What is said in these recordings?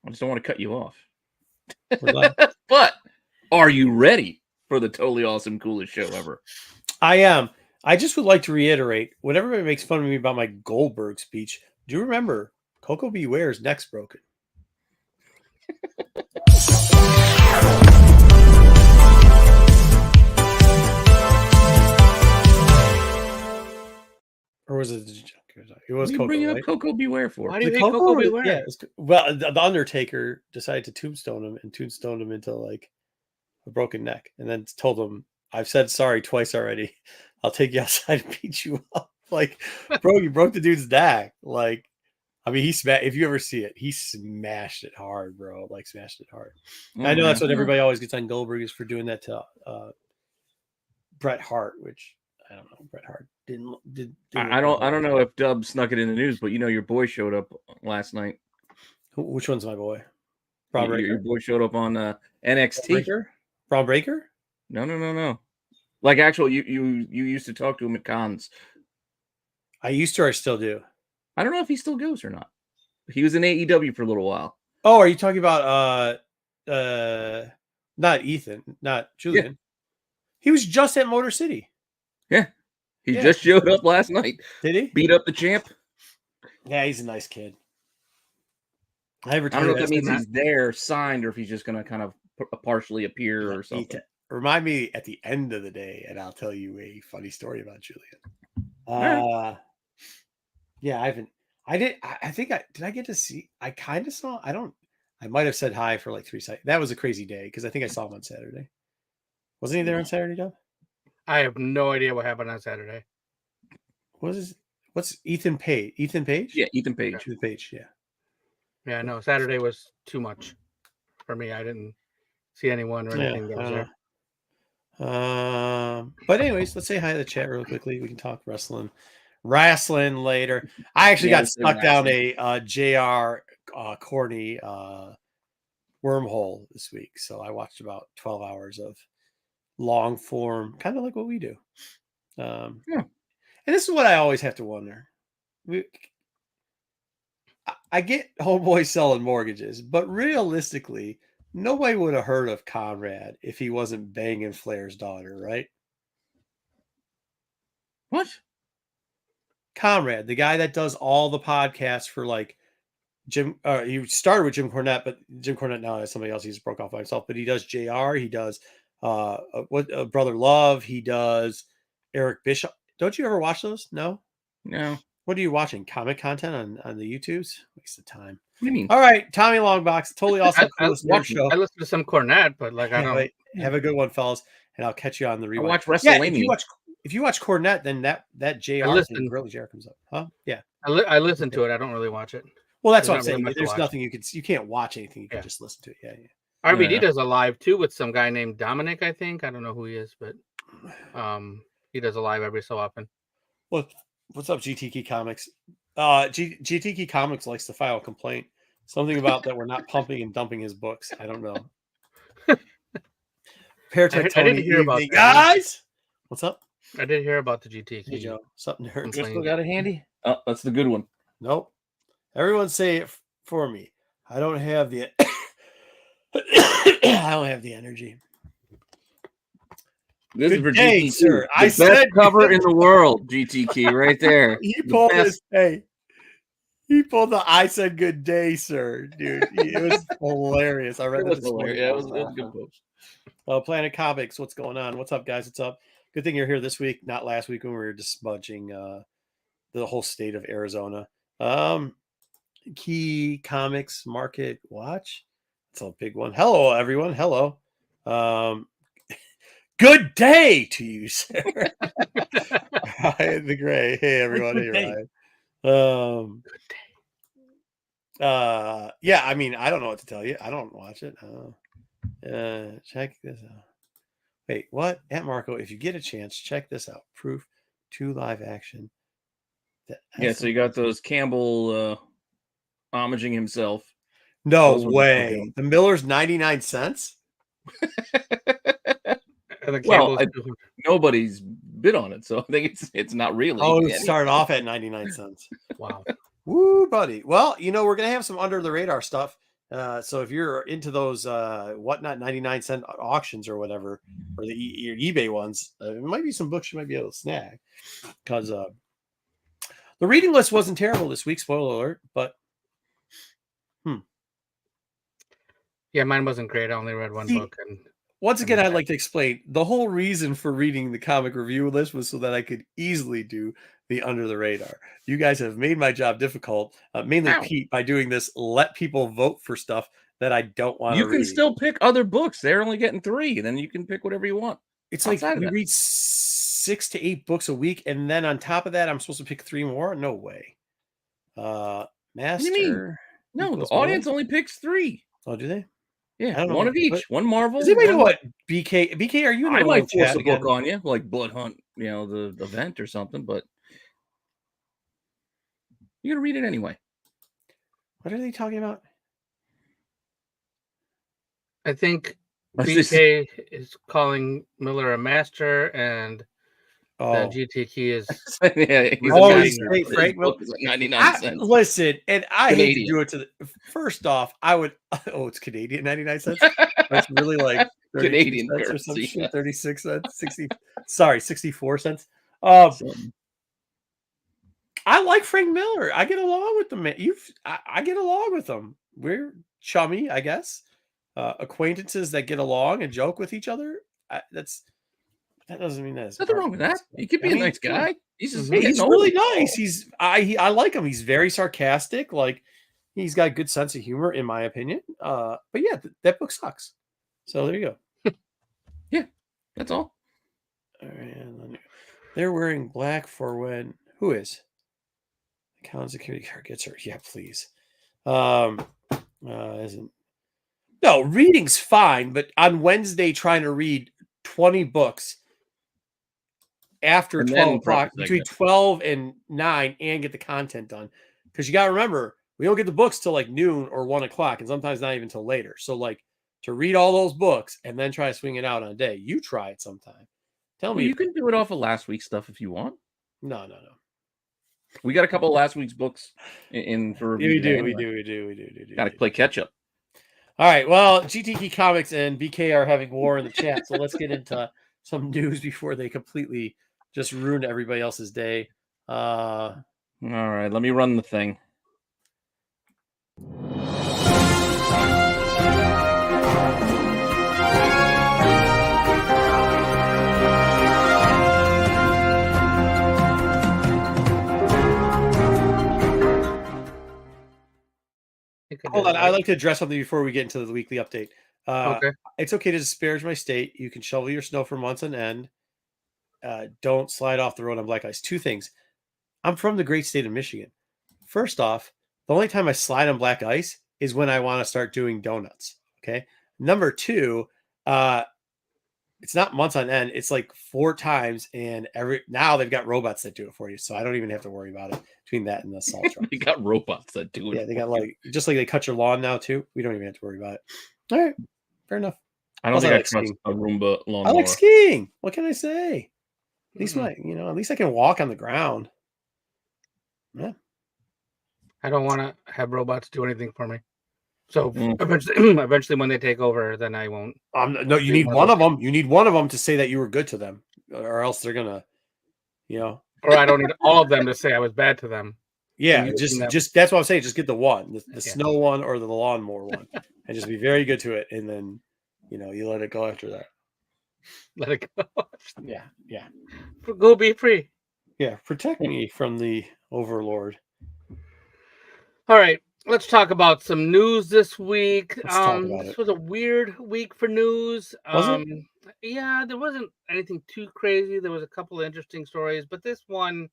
I just don't want to cut you off. We're glad. But are you ready for the totally awesome, coolest show ever? I am. I just would like to reiterate, when everybody makes fun of me about my Goldberg speech, do remember, Coco Beware's neck's broken. Or was it? It was Coco. Bringing right? up Coco Beware for? Why do you hate Coco Beware? Yeah. Well, the Undertaker decided to tombstone him and tombstoned him into like a broken neck, and then told him, "I've said sorry twice already. I'll take you outside and beat you up." Like, bro, you broke the dude's neck. Like, I mean, if you ever see it, he smashed it hard, bro. Like, smashed it hard. I know that's what everybody always gets on Goldberg is for doing that to Bret Hart, which I don't know. Bret Hart didn't. I don't know if Dub snuck it in the news, but your boy showed up last night. Which one's my boy? Your boy showed up on NXT. Braun Breaker? No. Like, actual, you used to talk to him at cons. I used to, or I still do. I don't know if he still goes or not. He was in AEW for a little while. Oh, are you talking about not Ethan, not Julian? Yeah. He was just at Motor City. Yeah. He just showed up last night. Did he? Beat up the champ. Yeah, he's a nice kid. I don't know if that means he's there signed or if he's just going to kind of partially appear or something. Remind me at the end of the day, and I'll tell you a funny story about Julian. Yeah, I haven't. Did I get to see? I kind of saw. I might have said hi for like 3 seconds. That was a crazy day because I think I saw him on Saturday. Wasn't he there on Saturday, Dub? I have no idea what happened on Saturday. What's Ethan Page? Ethan Page? Yeah, Ethan Page. Ethan Page, yeah. Yeah, no, Saturday was too much for me. I didn't see anyone or anything that was there. But anyways, let's say hi to the chat real quickly. We can talk wrestling later. I actually got stuck down a JR corny wormhole this week. So I watched about 12 hours of long form, kind of like what we do. And this is what I always have to wonder. I get homeboys selling mortgages, but realistically, nobody would have heard of Conrad if he wasn't banging Flair's daughter, right? What? Conrad, the guy that does all the podcasts for like Jim. He started with Jim Cornette, but Jim Cornette now has somebody else. He just broke off by himself. But he does JR. He does Brother Love. He does Eric Bischoff. Don't you ever watch those? No. What are you watching? Comic content on the YouTubes? Waste of time. What do you mean? All right, Tommy Longbox, totally awesome. I listen to some Cornette, but like I don't. Have a good one, fellas, and I'll catch you on the rewind. I watch WrestleMania. Yeah, if you watch Cornette, then that JR really JR comes up, huh? Yeah. I listen to it. I don't really watch it. Well, that's what I'm saying. There's nothing you can't watch anything. You can just listen to it. Yeah. RVD does a live too with some guy named Dominic. I think I don't know who he is, but he does a live every so often. What's up, GTK Comics? GTK Comics likes to file a complaint. Something about that we're not pumping and dumping his books. I don't know. I didn't hear about that. Guys. What's up? I did hear about the GTK. Hey, Joe. Something hurts. You still got it handy? Oh, that's the good one. Nope. Everyone say it for me. I don't have the energy. This is for GTK, sir. I said cover in the world, GTK, right there. He pulled this. Hey, he pulled the "I said good day, sir," dude. It was hilarious. I read it this morning. Yeah, it was a good post. Planet Comics, what's going on? What's up, guys? What's up? Good thing you're here this week, not last week when we were just smudging the whole state of Arizona. Key Comics Market Watch. That's a big one. Hello, everyone. Hello. Good day to you, sir. Ryan the Gray. Hey, everyone. Hey, Ryan. Good day. Yeah, I mean, I don't know what to tell you. I don't watch it. Check this out. Wait, what? At Marco, if you get a chance, check this out. Proof 2 live action. So you got those Campbell homaging himself. No way. The Miller's 99 cents? Well, nobody's bid on it, so I think it's not really. Oh, it started off at 99 cents. Wow. Woo, buddy. Well, we're going to have some under the radar stuff So if you're into those whatnot 99-cent auctions or whatever, or the your eBay ones, it might be some books you might be able to snag. Because the reading list wasn't terrible this week, spoiler alert, but Yeah, mine wasn't great. I only read one book. And once again, I'd like to explain the whole reason for reading the comic review list was so that I could easily do the under the radar. You guys have made my job difficult, mainly Pete, by doing this. Let people vote for stuff that I don't want to read. You can still pick other books. They're only getting 3. Then you can pick whatever you want. It's like we read 6 to 8 books a week, and then on top of that, I'm supposed to pick 3 more? No way. Master. What do you mean? No, the audience only picks 3. Oh, do they? Yeah, one of each. One Marvel. Does anybody know what BK? Are you? I might force a book on you, like Blood Hunt, the event or something, but you're gonna read it anyway. What are they talking about? I think BK is calling Miller a master, and the GTK is. Yeah, Frank Miller is like 99 cents. Listen, and I hate to do it to the. First off, I would. Oh, it's Canadian 99 cents. That's really like Canadian cents or some currency. shit. 36 cents, 60. Sorry, 64 cents. I like Frank Miller. I get along with them. I get along with them. We're chummy, I guess. Acquaintances that get along and joke with each other. That doesn't mean that. Nothing wrong with that. He could be a nice guy. He's really nice. I like him. He's very sarcastic. Like he's got a good sense of humor, in my opinion. But yeah, that book sucks. So there you go. Yeah, that's all. All right. They're wearing black for when who is? The county security card gets her. Yeah, please. Isn't no reading's fine, but on Wednesday trying to read 20 books after 12 o'clock, between 12 and 9, and get the content done. Because you got to remember, we don't get the books till like noon or 1 o'clock, and sometimes not even till later. So, like, to read all those books and then try to swing it out on a day, you try it sometime. Tell me. You can do it off of last week's stuff if you want. No. We got a couple of last week's books in for review. We do. Got to play catch up. All right. Well, GTK Comics and BK are having war in the chat, so let's get into some news before they completely just ruin everybody else's day. All right, let me run the thing. Hold on, I'd like to address something before we get into the weekly update. Okay. It's okay to disparage my state. You can shovel your snow for months on end. Don't slide off the road on black ice. 2 things. I'm from the great state of Michigan. First off, the only time I slide on black ice is when I want to start doing donuts. Okay. Number 2, it's not months on end. It's like 4 times, and now they've got robots that do it for you, so I don't even have to worry about it. Between that and the salt truck, they got robots that do it. Yeah, they got just like they cut your lawn now too. We don't even have to worry about it. All right, fair enough. I don't think I trust a Roomba lawnmower. I like skiing. What can I say? At least at least I can walk on the ground. Yeah. I don't want to have robots do anything for me. So eventually, when they take over, then I won't. No, you need one of them. You need one of them to say that you were good to them, or else they're gonna, Or I don't need all of them to say I was bad to them. Yeah, just that's what I'm saying. Just get the one, the snow one or the lawnmower one, and just be very good to it, and then you let it go after that. Let it go. Yeah. Go be free. Yeah, protect me from the overlord. All right, let's talk about some news this week. This was a weird week for news. Was it? Yeah, there wasn't anything too crazy. There was a couple of interesting stories, but this one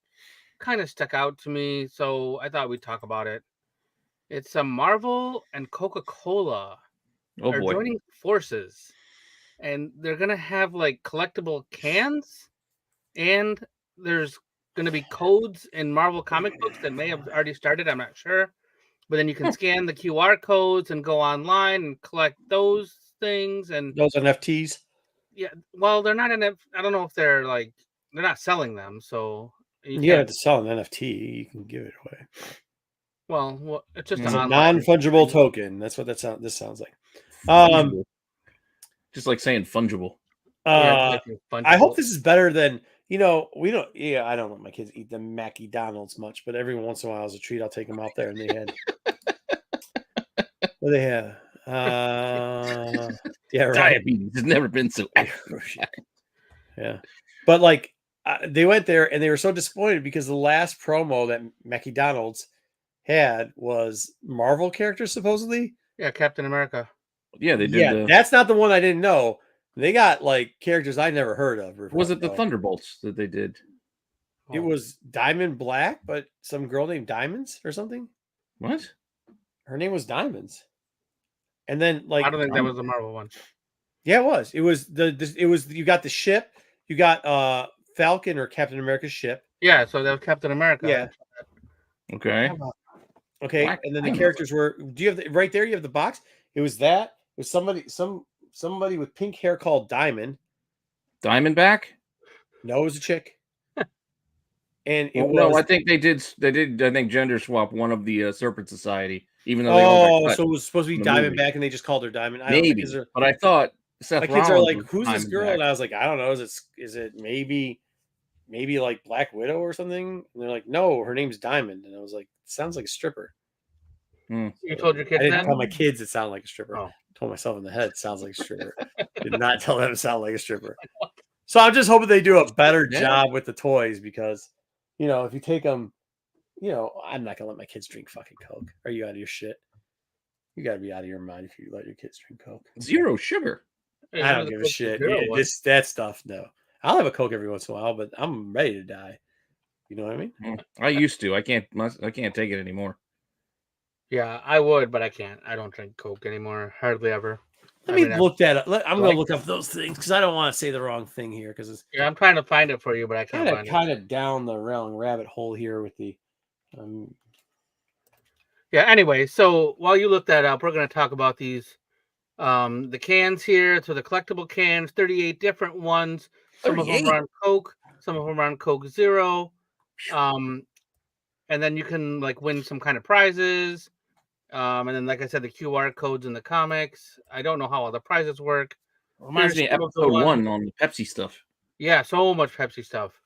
kind of stuck out to me, so I thought we'd talk about it. It's Marvel and Coca-Cola are joining forces, and they're gonna have like collectible cans, and there's gonna be codes in Marvel comic books that may have already started. I'm not sure, but then you can scan the QR codes and go online and collect those things and those NFTs. Yeah, well, they're not I don't know if they're they're not selling them, so you have to sell an NFT. You can give it away. Well, it's just It's an a online non-fungible thing. token. That's what this sounds like. Fungible. Just like saying fungible. Yeah, I hope this is better than we don't. Yeah, I don't let my kids eat the Mackie Donalds much, but every once in a while as a treat, I'll take them out there, and they had. What do they have? Yeah, right. Diabetes has never been so Yeah, but like they went there and they were so disappointed because the last promo that Mackie Donalds had was Marvel characters supposedly. Yeah, Captain America. Yeah, they did. Yeah, that's not the one I didn't know. They got like characters I never heard of. Was it the Thunderbolts that they did? It was Diamond Black, but some girl named Diamonds or something. What? Her name was Diamonds. And then like I don't think that was the Marvel one. Yeah, it was. It was you got the ship, you got Falcon or Captain America's ship. Yeah, so that was Captain America. Yeah. Okay. Okay. Black and then the characters were do you have right there? You have the box. It was that. It was somebody with pink hair called Diamond. Diamondback? No, it was a chick. And it was no, I think they did. I think gender swap one of the Serpent Society, even though they all got cut so it was supposed to be Diamondback, and they just called her Diamond. Maybe, but I thought Seth my kids are Rollins like, "Who's this girl?" Diamondback. And I was like, "I don't know. Is it maybe like Black Widow or something?" And they're like, "No, her name's Diamond." And I was like, "Sounds like a stripper." You told your kids I didn't that? tell my kids it sounded like a stripper. Oh. I told myself in the head it sounds like a stripper. Did not tell them it sounded like a stripper. So I'm just hoping they do a better job with the toys because, if you take them, I'm not gonna let my kids drink fucking Coke. Are you out of your shit? You got to be out of your mind if you let your kids drink Coke. Zero sugar. Yeah, I don't give a shit. Yeah, that stuff, no. I'll have a Coke every once in a while, but I'm ready to die. You know what I mean? I used to. I can't take it anymore. Yeah, I would, but I can't. I don't drink Coke anymore. Hardly ever. Let me look that up. I'm going to look up those things because I don't want to say the wrong thing here because it's. Yeah, I'm trying to find it for you, but I can't find it. Kind of down the wrong rabbit hole here with the. Yeah. Anyway, so while you look that up, we're going to talk about these, the cans here. So the collectible cans, 38 different ones. Some of them are on Coke. Some of them are on Coke Zero. And then you can win some kind of prizes. And then, like I said, the QR codes in the comics. I don't know how all the prizes work. Reminds me of episode 1 on the Pepsi stuff. Yeah, so much Pepsi stuff.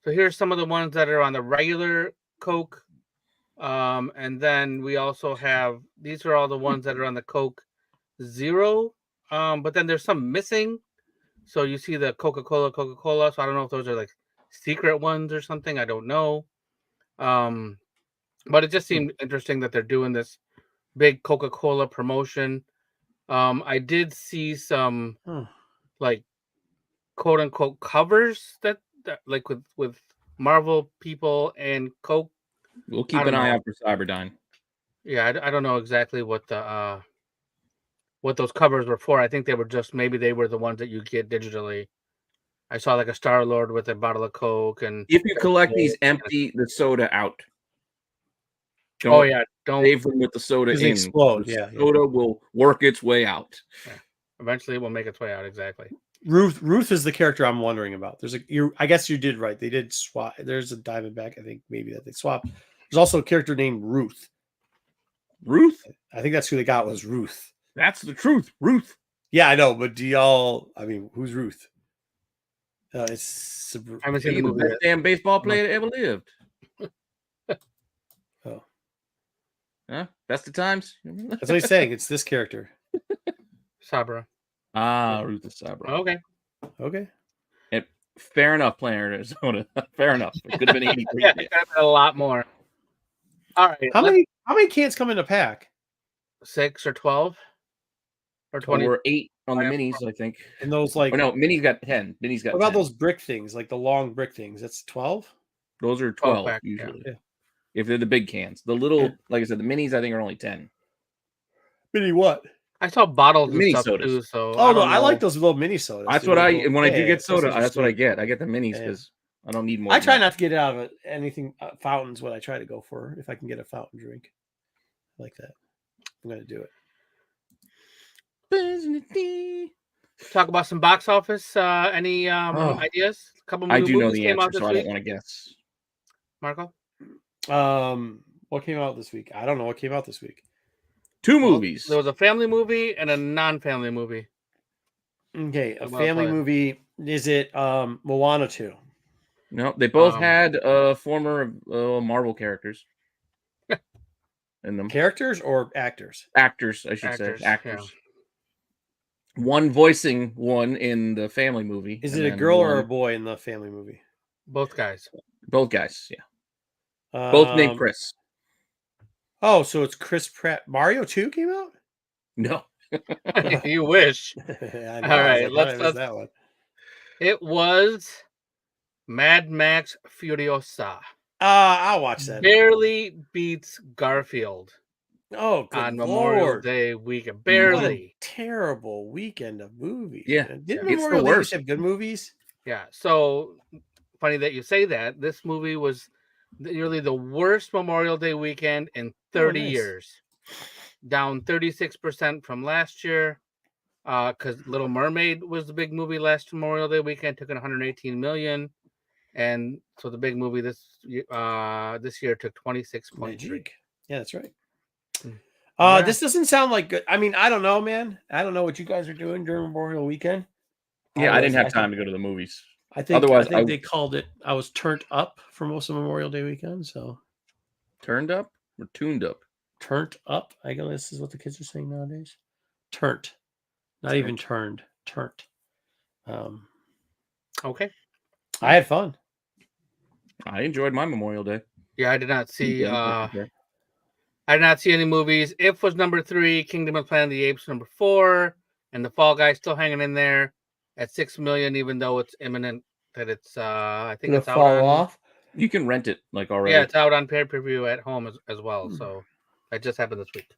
So here's some of the ones that are on the regular Coke. And then we also have, these are all the ones that are on the Coke Zero. But then there's some missing. So you see the Coca-Cola. So I don't know if those are secret ones or something. I don't know. But it just seemed interesting that they're doing this big Coca-Cola promotion. I did see some quote unquote covers that with Marvel people and Coke. We'll keep an eye out for Cyberdyne. Yeah, I don't know exactly what the what those covers were for. I think they were maybe they were the ones that you get digitally. I saw a Star-Lord with a bottle of Coke, and if you collect these, empty the soda out. Don't save them with the soda in. Explode. The soda will work its way out. Yeah. Eventually, it will make its way out. Exactly. Ruth is the character I'm wondering about. I guess you did right. They did swap. There's a Diamondback. I think maybe that they swapped. There's also a character named Ruth. Ruth? I think that's who they got was Ruth. That's the truth, Ruth. Yeah, I know, but who's Ruth? I haven't seen the movie. Best damn baseball player that ever lived. Huh? Best of times? That's what he's saying. It's this character. Sabra. Ruth is Sabra. Okay. And fair enough, playing Arizona. Fair enough. It could have been 83. Yeah, it could have been a lot more. All right. How many cans come in a pack? 6 or 12 or 20. Or 8 on the minis, I think. And those no, minis got 10. Minis got. What about 10. those brick things, like the long brick things? That's 12. Those are 12 pack, usually. Yeah. If they're the big cans, the little, like I said, the minis I think are only 10. Mini what? I saw bottles and mini stuff sodas. too. So I like those little mini sodas. That's what when I do get soda, that's what I get. I get the minis because I don't need more. I try not to get out of anything fountains. What I try to go for if I can get a fountain drink, I like that. I'm gonna do it. Talk about some box office. Any ideas? A couple I do know movies the came answer, out this so I week. don't want to guess. Marco? What What came out this week? I don't know what came out this week. 2 movies. There was a family movie and a non-family movie. Okay, a family movie. Is it Moana 2? No, they both had former Marvel characters in them. Characters or actors? Actors, I should say. Actors. Yeah. One voicing one in the family movie. Is it a girl or a boy in the family movie? Both guys. Both guys, yeah. Both named Chris. Oh, so it's Chris Pratt. Mario 2 came out? No. You wish. I know. All right, let's that one. It was Mad Max Furiosa. I'll watch that. Barely beats Garfield. Oh, good on Lord. Memorial Day weekend. Barely. What a terrible weekend of movies. Yeah. Man. Didn't Memorial Day have good movies? Yeah. So funny that you say that. This movie was nearly the worst Memorial Day weekend in 30 years. Down 36% from last year. Because Little Mermaid was the big movie last Memorial Day weekend, took in 118 million. And so the big movie this year took 26.3. Yeah, that's right. This doesn't sound like good. I mean, I don't know, man. I don't know what you guys are doing during Memorial Weekend. Yeah, I didn't have time to go to the movies. I think they called it. I was turned up for most of Memorial Day weekend. So turned up or tuned up? Turned up. I guess this is what the kids are saying nowadays. Turned, not even turned. Turned. Okay. I had fun. I enjoyed my Memorial Day. Yeah, I did not see. I did not see any movies. If was number 3, Kingdom of Planet of the Apes number 4, and The Fall Guy still hanging in there at 6 million, even though it's imminent that it's. I think it's out off. You can rent it like already. Yeah, it's out on pay-per-view at home as well. So that just happened this week.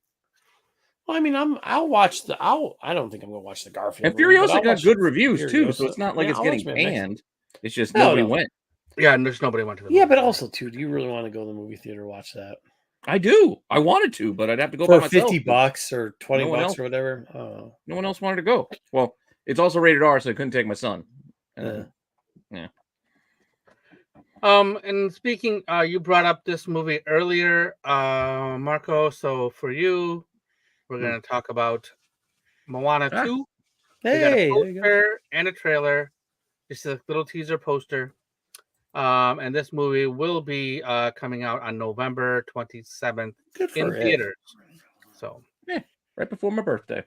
Well, I mean, I'll watch the. I don't think I'm gonna watch the Garfield. And Furiosa got good reviews too, so it's not like it's getting banned. It's just nobody went. Yeah, and there's nobody went to the movie. Yeah, but also too, do you really want to go to the movie theater and watch that? I do. I wanted to, but I'd have to go for by myself. $50 or $20 or whatever. Oh. No one else wanted to go. Well, it's also rated R, so I couldn't take my son. Yeah. And speaking, you brought up this movie earlier, Marco. So for you, we're going to talk about Moana 2. Hey, we got a poster and a trailer. Just a little teaser poster. And this movie will be coming out on November 27th in theaters. So yeah, right before my birthday.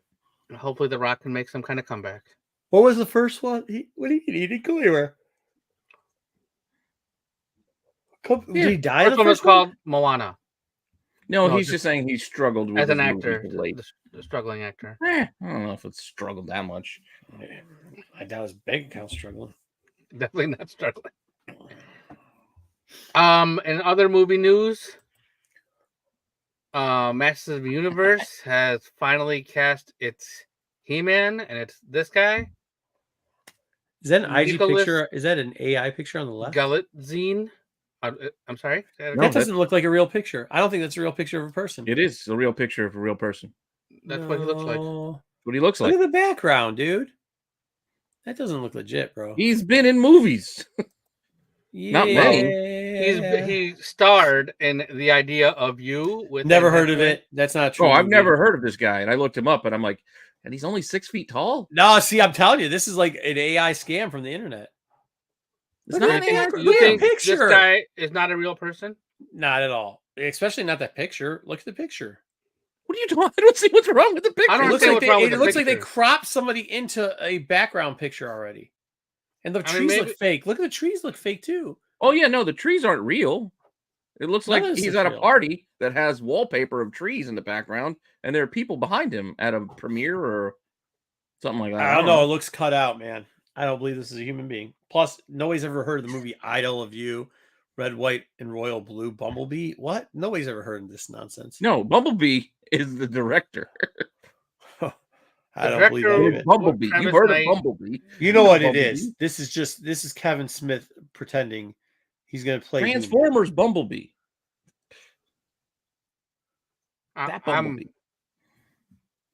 Hopefully, The Rock can make some kind of comeback. What was the first one? What did he eat? Clearer. Did he die? First one was called Moana. No, he's just saying he struggled with as an actor, the struggling actor. I don't know if it's struggled that much. I doubt his bank account struggling. Definitely not struggling. In other movie news, Masters of the Universe has finally cast its He-Man, and it's this guy. Is that an IG picture? Is that an AI picture on the left? Galitzine. I'm sorry. That doesn't look like a real picture. I don't think that's a real picture of a person. It is a real picture of a real person. That's what he looks like. What he looks like. Look at the background, dude. That doesn't look legit, bro. He's been in movies. Not many. He starred in The Idea of You. With never heard of it. That's not true. Oh, I've never heard of this guy, and I looked him up, and I'm like, and he's only 6 feet tall. No, see, I'm telling you, this is like an AI scam from the internet. It's not an AI. You think picture. This guy is not a real person? Not at all. Especially not that picture. Look at the picture. What are you doing? I don't see what's wrong with the picture. It looks like they cropped somebody into a background picture already. And the trees look fake. Look at the trees look fake too. Oh yeah, no, the trees aren't real. It looks like he's at a party that has wallpaper of trees in the background, and there are people behind him at a premiere or something like that. I don't know. It looks cut out, man. I don't believe this is a human being. Plus, nobody's ever heard of the movie Idol of You, Red, White, and Royal Blue, Bumblebee. What? Nobody's ever heard of this nonsense. No, Bumblebee is the director. I don't believe that. Bumblebee. You've heard of Bumblebee. You know what it is. This is Kevin Smith pretending he's going to play Transformers Bumblebee. That Bumblebee.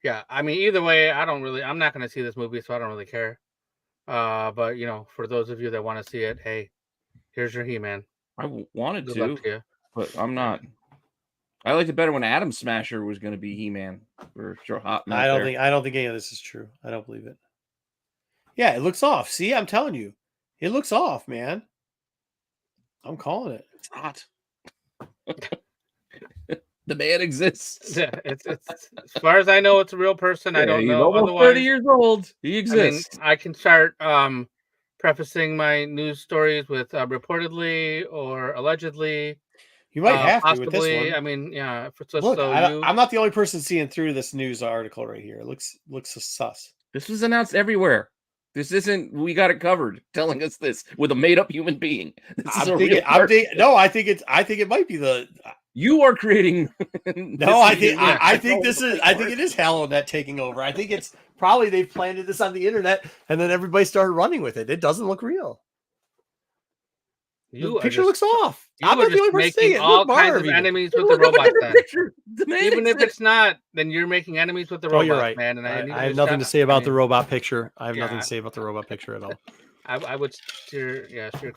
Yeah, I mean, either way, I'm not going to see this movie, so I don't really care. But for those of you that want to see it, hey, here's your He-Man. I wanted to, but I'm not I liked it better when Atom Smasher was going to be He-Man. For sure, hot. I don't think any of this is true. I don't believe it. Yeah, it looks off. See, I'm telling you, it looks off, man. I'm calling it. It's hot. The man exists. Yeah, it's as far as I know, it's a real person. I don't know. He's almost 30 years old. He exists. I can start prefacing my news stories with reportedly or allegedly. You might have possibly, to with this one. I mean, yeah. Look, I'm not the only person seeing through this news article right here. It looks sus. This was announced everywhere. This isn't. We got it covered. Telling us this with a made-up human being. I think it might be the. You are creating. No, I think this is. I think it is HaloNet taking over. I think it's probably they've planted this on the internet and then everybody started running with it. It doesn't look real. The picture looks off. I'm not the only person making all kinds of enemies with the robot. Even if it's not, then you're making enemies with the robot. Oh, you're right. Man, and I have nothing to say about the robot picture. I have nothing to say about the robot picture at all. I would steer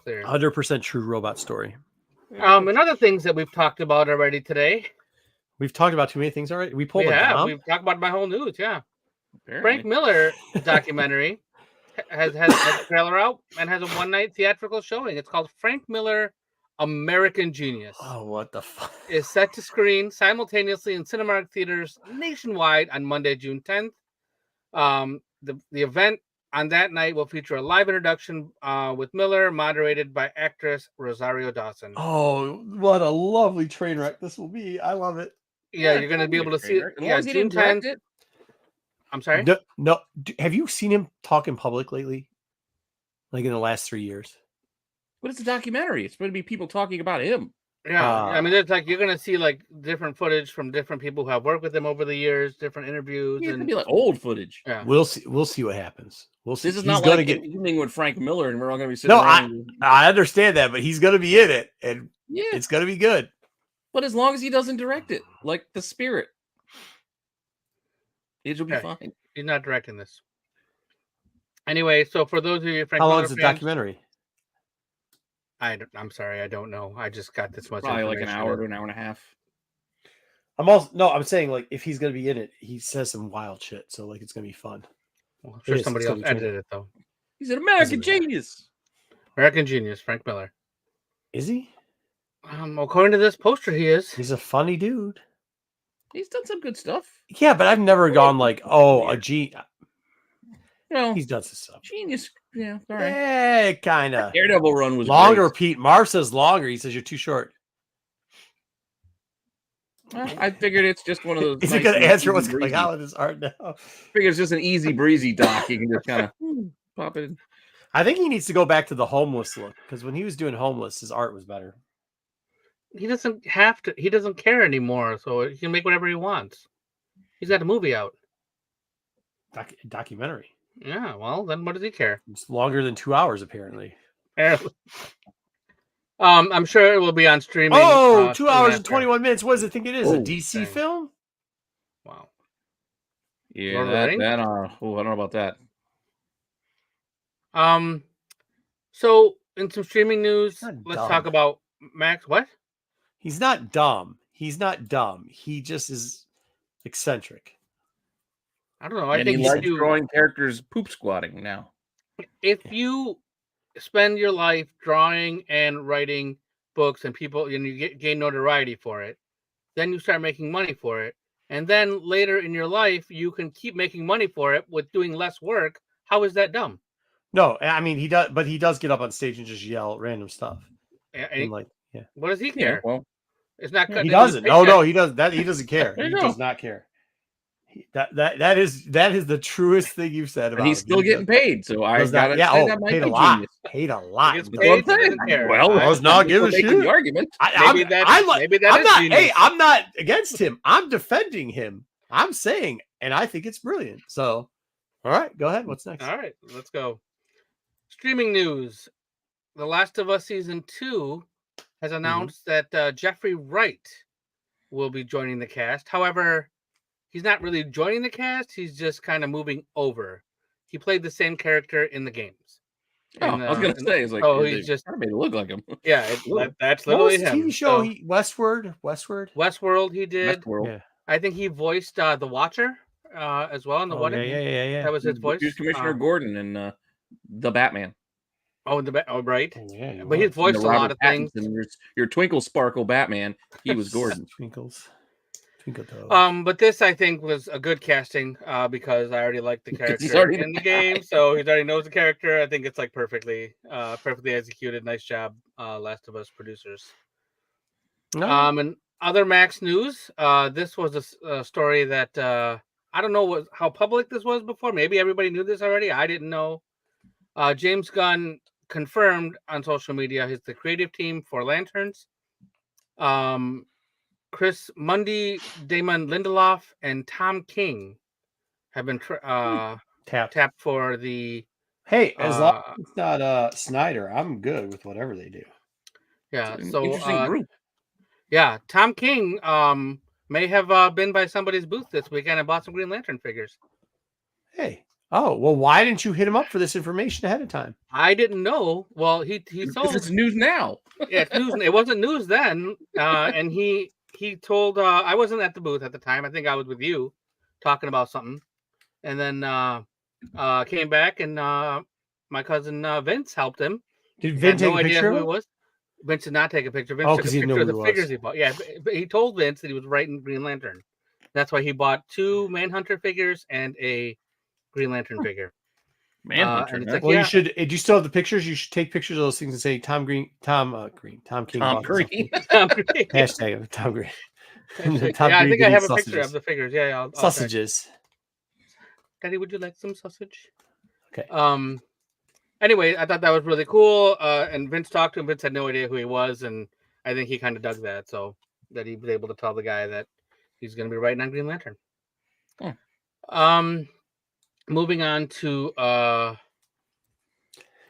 clear. 100% true robot story. And other things that we've talked about already today. We've talked about too many things already. We've talked about my whole news. Yeah, apparently. Frank Miller documentary has a trailer out and has a one-night theatrical showing. It's called Frank Miller, American Genius. Oh, what the fuck! Is set to screen simultaneously in Cinemark theaters nationwide on Monday, June 10th. The event on that night will feature a live introduction with Miller, moderated by actress Rosario Dawson. Oh, what a lovely train wreck this will be! I love it. Yeah, you're going to be able to see it. Yeah, June 10th. I'm sorry? No. Have you seen him talk in public lately? Like in the last 3 years? But it's a documentary. It's going to be people talking about him. Yeah. I mean, it's like you're going to see like different footage from different people who have worked with him over the years, different interviews. Yeah, it's going to be like old footage. Yeah. We'll see what happens. We'll see. This is not like an evening with Frank Miller and we're all going to be sitting around. I understand that, but he's going to be in it and it's going to be good. But as long as he doesn't direct it, like The Spirit. It will be fine. He's not directing this. Anyway, so for those of you, Frank how long Miller is the documentary? I'm sorry, I don't know. I just got this much. Probably like an hour to an hour and a half. I'm saying like if he's gonna be in it, he says some wild shit. So like it's gonna be fun. Well, I'm sure somebody else edited it though. He's an American genius. American genius, Frank Miller. Is he? According to this poster, he is. He's a funny dude. He's done some good stuff. Yeah, but I've never gone like, a G. Well, he's done some stuff. Genius. Yeah, all right. Yeah, kind of. Daredevil run was longer. Great. Pete Marv says longer. He says you're too short. Well, I figured it's just one of those. Is it going to answer what's going on with his art now? I figure it's just an easy breezy doc. You can just kind of pop it in. I think he needs to go back to the homeless look because when he was doing homeless, his art was better. He doesn't have to. He doesn't care anymore, so he can make whatever he wants. He's got a movie out. Documentary. Yeah, well, then what does he care? It's longer than 2 hours, apparently. I'm sure it will be on streaming. 2 hours and 21 minutes. What does it think it is? A DC film? Wow. Yeah, I don't know about that. So in some streaming news, let's talk about Max. What? He's not dumb. He's not dumb. He just is eccentric. I don't know. I think he likes drawing characters poop squatting now. If you spend your life drawing and writing books and people, and you gain notoriety for it, then you start making money for it. And then later in your life, you can keep making money for it with doing less work. How is that dumb? No, I mean, he does get up on stage and just yell random stuff. What does he care? Yeah, well, it's not. He doesn't. No, he doesn't. He doesn't care. He does not care. That is the truest thing you've said about him. He's still getting paid, so I got it. Yeah, paid a lot. Paid a lot. Well, I was not giving a shit. The argument. Maybe that is genius. Hey, I'm not against him. I'm defending him. I'm saying, and I think it's brilliant. So, all right, go ahead. What's next? All right, let's go. Streaming news: The Last of Us season 2 has announced that Jeffrey Wright will be joining the cast. However, he's not really joining the cast. He's just kind of moving over. He played the same character in the games. I was gonna say, it's like, oh, he's just made it look like him. Yeah, that's What literally was the him. TV show? So, Westworld. He did. Westworld. Yeah. I think he voiced the Watcher as well in the wedding. Yeah. That was his voice. He was Commissioner Gordon in the Batman. Oh, right. Oh, yeah, but he's voiced a lot of things. Your Twinkle Sparkle Batman. He was Gordon. Twinkle toes. But this I think was a good casting because I already liked the character in the game, so he already knows the character. I think it's like perfectly executed. Nice job, Last of Us producers. And other Max news. This was a story that I don't know how public this was before. Maybe everybody knew this already. I didn't know. James Gunn confirmed on social media he's the creative team for Lanterns. Chris Mundy, Damon Lindelof, and Tom King have been tapped for the. Hey, as long as it's not Snyder, I'm good with whatever they do. Yeah, so interesting group. Yeah, Tom King may have been by somebody's booth this weekend and bought some Green Lantern figures. Hey. Oh, well, why didn't you hit him up for this information ahead of time? I didn't know. Well, he sold. It's news now. Yeah, it's news. It wasn't news then. And he told I wasn't at the booth at the time. I think I was with you talking about something. And then came back and my cousin Vince helped him. Did Vince take a picture? Who it was. Vince did not take a picture. Vince took a picture of the figures he bought. Yeah, he told Vince that he was writing Green Lantern. That's why he bought 2 Manhunter figures and a Green Lantern figure. Manhunter. Well, you should. Do you still have the pictures? You should take pictures of those things and say Tom King. Hashtag Tom Green. I think I have a picture of the figures. Yeah, I'll sausages. Check. Daddy, would you like some sausage? Okay. Anyway, I thought that was really cool. And Vince talked to him. Vince had no idea who he was, and I think he kind of dug that. So that he was able to tell the guy that he's going to be writing on Green Lantern. Moving on to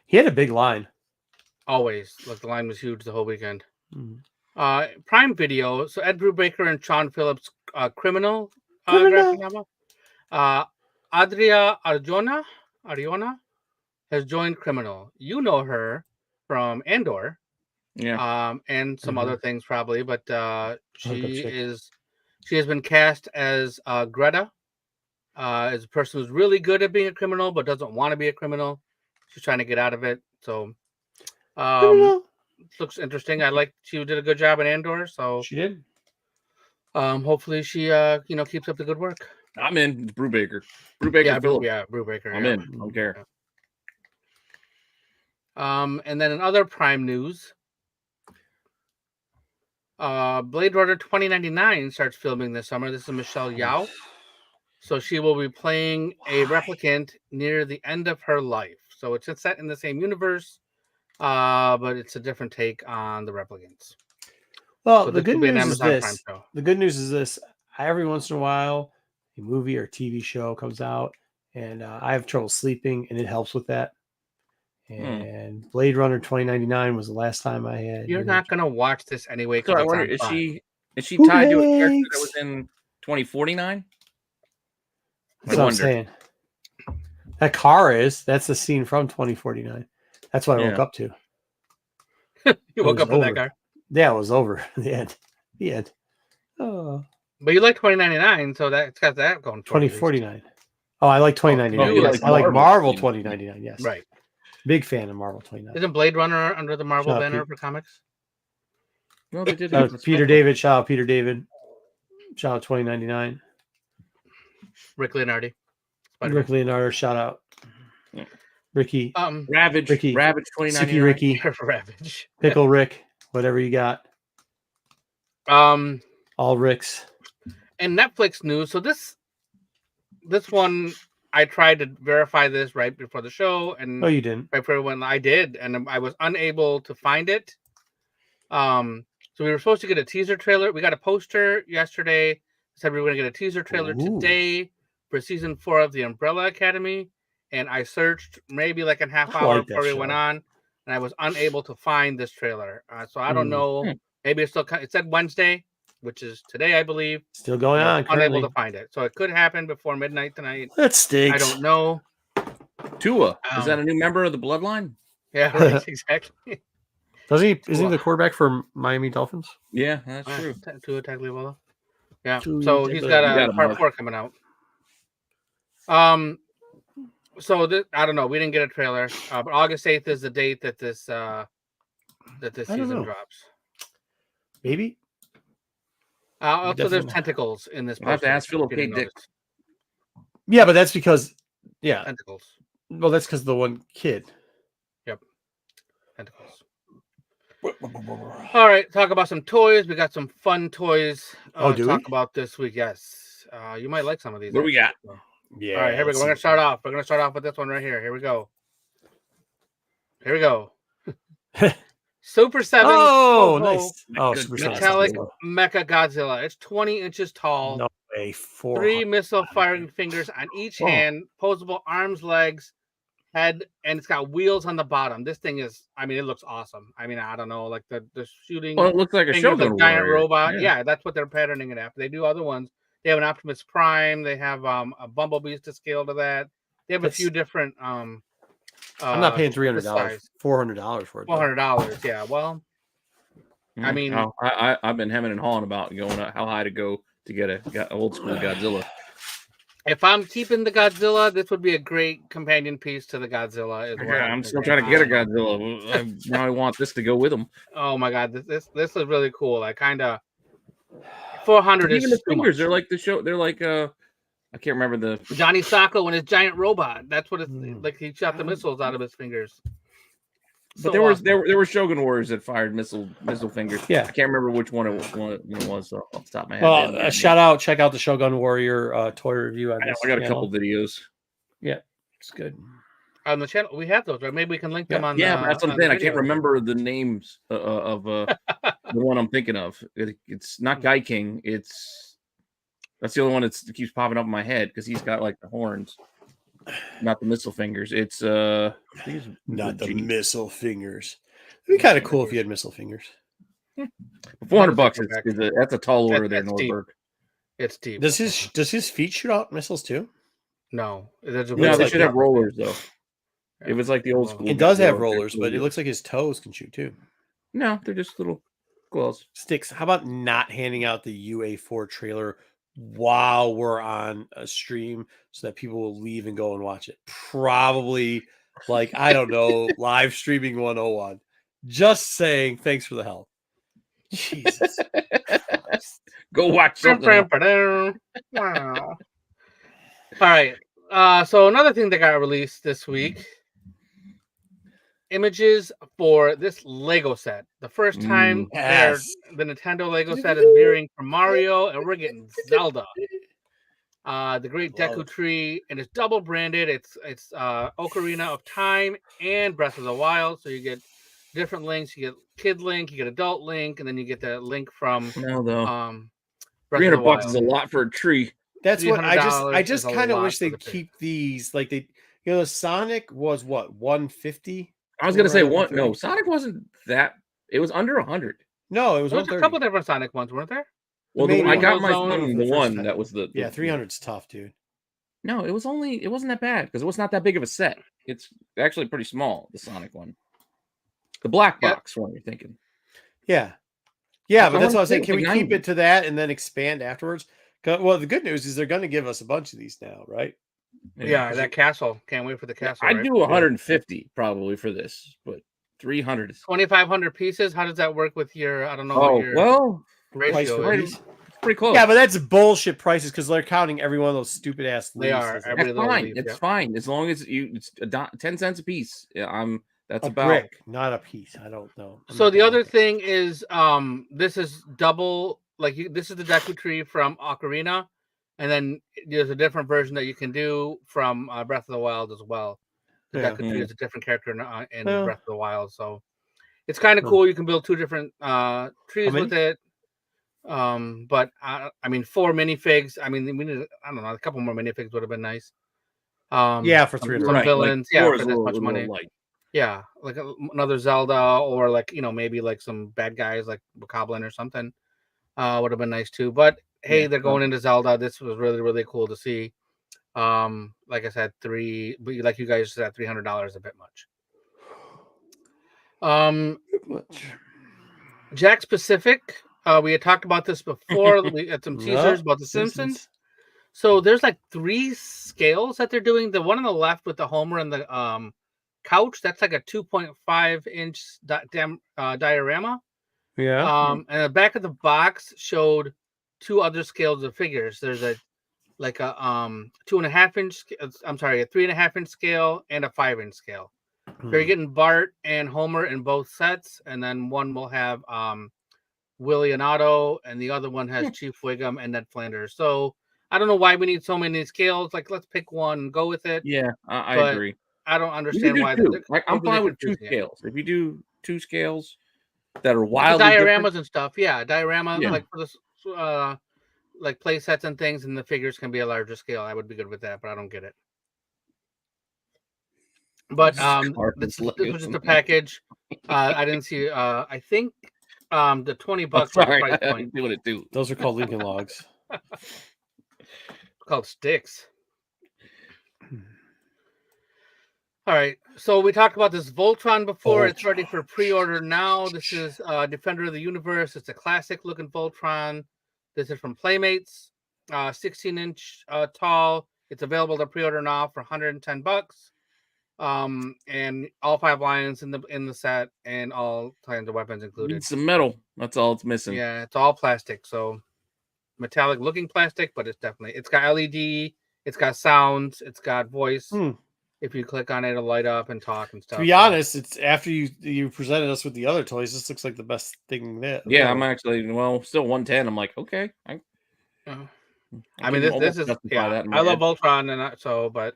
he had a big line. Always. Like the line was huge the whole weekend. Mm-hmm. Prime Video. So Ed Brubaker and Sean Phillips Criminal graphic novel. Adria Arjona has joined Criminal. You know her from Andor. Yeah. And some other things probably, but she has been cast as Greta. As a person who's really good at being a criminal but doesn't want to be a criminal. She's trying to get out of it. So looks interesting. She did a good job in Andor, so she did. Hopefully she keeps up the good work. I'm in. It's Brubaker. Brubaker. I'm in. I don't care. And then in other Prime news, Blade Runner 2099 starts filming this summer. This is Michelle Yeoh. So she will be playing a replicant near the end of her life. So it's set in the same universe, but it's a different take on the replicants. Well, so the good news is this. The good news is this. Every once in a while, a movie or TV show comes out, and I have trouble sleeping, and it helps with that. And Blade Runner 2099 was the last time I had. You're not going to watch this anyway. So I wonder, is she tied to a character that was in 2049? That's what I'm saying. That car is. That's the scene from 2049. That's what I woke up to. You woke up in that car? Yeah, it was over. The end. Oh. But you like 2099, so it's got that going for 2049. Oh, I like 2099. Yes. I like Marvel 2099. Yes. Right. Big fan of Marvel 2099. Isn't Blade Runner under the Marvel banner for comics? No, they did. Peter David. Shout out Peter David. Shout out 2099. Rick Leonardi. Rick Leonardo, shout out. Yeah. Ricky. Ravage. Ricky. Ravage 2099. Sicky Ricky. Ravage. Pickle Rick. Whatever you got. All Ricks. And Netflix news. So this one, I tried to verify this right before the show. And you didn't. Right before when I did. And I was unable to find it. So we were supposed to get a teaser trailer. We got a poster yesterday. Said we were going to get a teaser trailer today for season 4 of The Umbrella Academy, and I searched maybe like a half hour before we went on, and I was unable to find this trailer. So I don't know. Maybe it's still. It said Wednesday, which is today, I believe. Still going on. Unable to find it, so it could happen before midnight tonight. That stinks. I don't know. Tua, is that a new member of the Bloodline? Yeah, right, exactly. Doesn't he? Isn't he the quarterback for Miami Dolphins? Yeah, that's true. Tua Tagovailoa. Yeah. Tua So he's got a part 4 coming out. So I don't know. We didn't get a trailer, but August 8th is the date that this season drops. Maybe. Also, there's tentacles in this. I have to ask Philip K. Dick. Yeah, but that's because tentacles. Well, that's because the one kid. Yep, tentacles. All right, talk about some toys. We got some fun toys. Talk about this week. Yes, you might like some of these. What do we got? Yeah. All right, here we go. We're gonna start off. We're gonna start off with this one right here. Here we go. Here we go. Super 7. Oh, nice. Oh, Super metallic Mecha Godzilla. It's 20 inches tall. No way. 3 missile firing fingers on each hand, posable arms, legs, head, and it's got wheels on the bottom. This thing is, I mean, it looks awesome. I mean, I don't know, like the shooting. Well, it looks like a Shogun giant robot. Yeah, that's what they're patterning it after. They do other ones. They have an Optimus Prime. They have a Bumblebee to scale to that. They have a few different. I'm not paying $300, $400 for it. $400, yeah. Well, I mean, I've been hemming and hawing about going how high to go to get a old school Godzilla. If I'm keeping the Godzilla, this would be a great companion piece to the Godzilla. I'm still trying to get a Godzilla. Now I want this to go with them. Oh my god, this is really cool. I kind of 400 even the fingers. They're like the show. They're like I can't remember the Johnny Sacco and his giant robot. That's what it's like. He shot the missiles out of his fingers. But there were Shogun Warriors that fired missile fingers. Yeah, I can't remember which one it was off the top of my head. Well, check out the Shogun Warrior toy review. I got a couple videos. Yeah, it's good. On the channel, we have those, right? Maybe we can link them on. Yeah, that's what I'm saying. I can't remember the names of the one I'm thinking of. It's not Guy King. That's the only one that keeps popping up in my head because he's got like the horns. Not the missile fingers. It's not the missile fingers. It'd be kind of cool if you had missile fingers. $400 that's a tall order there, Nordberg. It's deep. Does his feet shoot out missiles too? No. They should have rollers though. It was like the old school. It does have rollers, but it looks like his toes can shoot too. No, they're just little claws. Sticks. How about not handing out the UA4 trailer while we're on a stream so that people will leave and go and watch it? Probably, like, I don't know, live streaming 101. Just saying, thanks for the help. Jesus. Go watch something. Wow. All right. So another thing that got released this week, images for this Lego set. The first time the Nintendo Lego set is veering from Mario, and we're getting Zelda. The Great Deku Tree, and it's double branded. It's Ocarina of Time and Breath of the Wild. So you get different links. You get Kid Link, you get Adult Link, and then you get the link from $300 is a lot for a tree. That's what I just kind of wish they'd keep these like they. You know, Sonic was what, 150. I was gonna say one. No, Sonic wasn't that. It was under 100. No, it was. There was a couple different Sonic ones, weren't there? Well, I got my son the one that was the 300's tough, dude. No, it wasn't that bad because it was not that big of a set. It's actually pretty small. The Sonic one, the black box one. You're thinking? Yeah, but that's what I was saying. Can we keep it to that and then expand afterwards? Well, the good news is they're going to give us a bunch of these now, right? Yeah, that castle. Can't wait for the castle. I'd do 150 probably for this, but 300 is 2,500 pieces. How does that work with your? I don't know. Oh, well, ratio is. Pretty close. Yeah, but that's bullshit prices because they're counting every one of those stupid ass leaves. They are. That's fine. It's fine as long as it's 10 cents a piece. That's a about brick, not a piece. I don't know. So the other thing is, this is double. Like this is the Deku Tree from Ocarina, and then there's a different version that you can do from Breath of the Wild as well. The Deku Tree is a different character in Breath of the Wild, so it's kind of cool. You can build two different trees with it. But I mean, 4 minifigs. I mean, we need, I don't know, a couple more minifigs would have been nice. For 300 villains, for this much money. Yeah, like another Zelda, or like maybe like some bad guys like Bokoblin or something. Would have been nice too. But hey, they're going into Zelda. This was really, really cool to see. Like I said, like you guys said, $300 a bit much. Jack's Pacific. We had talked about this before. We had some teasers about The Simpsons. So there's like 3 scales that they're doing. The one on the left with the Homer and the couch, that's like a 2.5-inch diorama. Yeah. And the back of the box showed 2 other scales of figures. There's a 2.5-inch. I'm sorry, a 3.5-inch scale and a 5-inch scale. So you're getting Bart and Homer in both sets, and then one will have Willie and Otto, and the other one has Chief Wiggum and Ned Flanders. So I don't know why we need so many scales. Like, let's pick one and go with it. Yeah, I agree. I don't understand why. I'm fine with 2 scales. If you do 2 scales that are the wildly dioramas different, and stuff, diorama like for this, like play sets and things, and the figures can be a larger scale. I would be good with that, but I don't get it. But this was just a package. I didn't see. I think the $20 was the price point. Doing it too. Those are called Lincoln Logs. Called sticks. All right, so we talked about this Voltron before. It's ready for pre-order now. This is Defender of the Universe. It's a classic-looking Voltron. This is from Playmates, 16-inch tall. It's available to pre-order now for $110. And all 5 lions in the set, and all kinds of weapons included. Need some metal. That's all it's missing. Yeah, it's all plastic. So metallic-looking plastic, but it's got LED. It's got sounds. It's got voice. If you click on it, it'll light up and talk and stuff. To be honest, it's after you presented us with the other toys. This looks like the best thing there. Yeah, I'm actually still 110. I'm like, okay. I mean, this is I love Voltron, but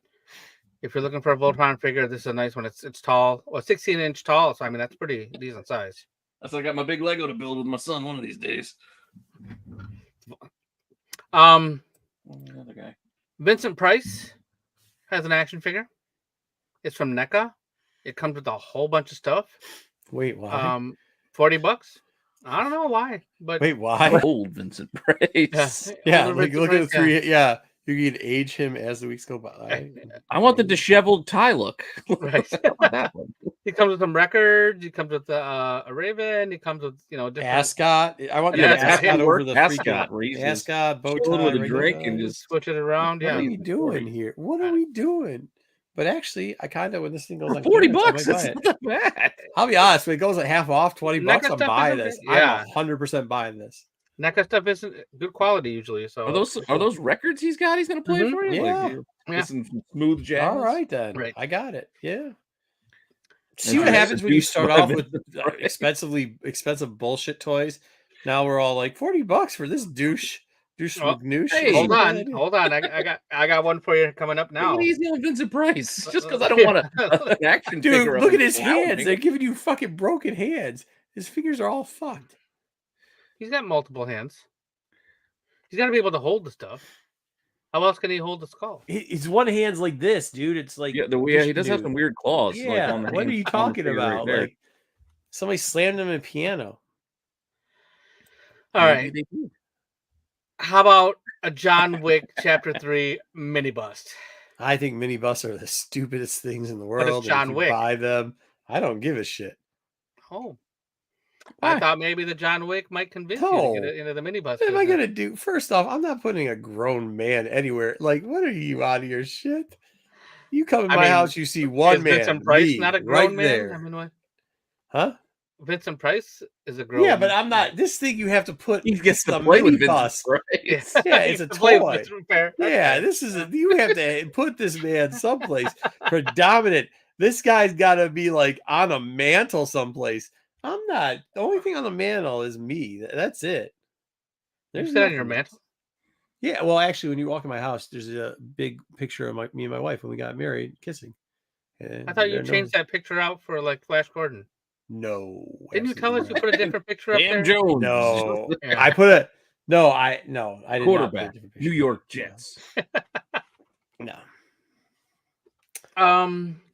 if you're looking for a Voltron figure, this is a nice one. It's tall, 16-inch tall. So I mean, that's pretty decent size. That's why I got my big Lego to build with my son one of these days. Another guy, Vincent Price, has an action figure. It's from NECA. It comes with a whole bunch of stuff. Wait, why? $40. I don't know why, but wait, why? Old Vincent Price. Yeah, like look at the 3. Yeah, you can age him as the weeks go by. I want the disheveled tie look. Right. That one. He comes with some records. He comes with a Raven. He comes with different ascot. I want the ascot over the ascot. Ascot bow tie with a drink and just switch it around. What are we doing here? What are we doing? But actually, I kind of when this thing goes for $40, that's not that bad. I'll be honest, when it goes at half off, $20, I'm buying this. Yeah. I'm 100% buying this. NECA stuff isn't good quality usually. So are those records he's got? He's gonna play for you. Yeah, some smooth jazz. All right then. Right. I got it. Yeah. See what happens when you start off with expensive bullshit toys. Now we're all like $40 for this douche. Hey, hold on. I got one for you coming up now. Easy on Vincent Price. Just because I don't want an action figure. Dude, look at his hands. They're giving you fucking broken hands. His fingers are all fucked. He's got multiple hands. He's got to be able to hold the stuff. How else can he hold the skull? His one hand's like this, dude. It's like he does have some weird claws. Yeah, like what are you talking about? Right, like somebody slammed him in a piano. All right. How about a John Wick Chapter 3 mini bust? I think mini busts are the stupidest things in the world. But it's John Wick. Buy them. I don't give a shit. Oh. I thought maybe the John Wick might convince you to get into the mini bus. What am I gonna do? First off, I'm not putting a grown man anywhere. Like, what are you out of your shit? You come in my house, you see one man. Vincent Price, not a grown man. There. I mean, what? Huh? Vincent Price is a grown. Yeah, but I'm not. This thing you have to put. He gets to play with Vincent Price. Yeah, it's a toy. Yeah, this is. You have to put this man someplace predominant. This guy's got to be like on a mantle someplace. I'm not. The only thing on the mantle is me. That's it. You sit on your mantle? Yeah. Well, actually, when you walk in my house, there's a big picture of me and my wife when we got married, kissing. And I thought you changed that picture out for like Flash Gordon. No. Didn't you tell us you put a different picture up there? Jones. No. I put a. No, I did quarterback. Not New York Jets. No.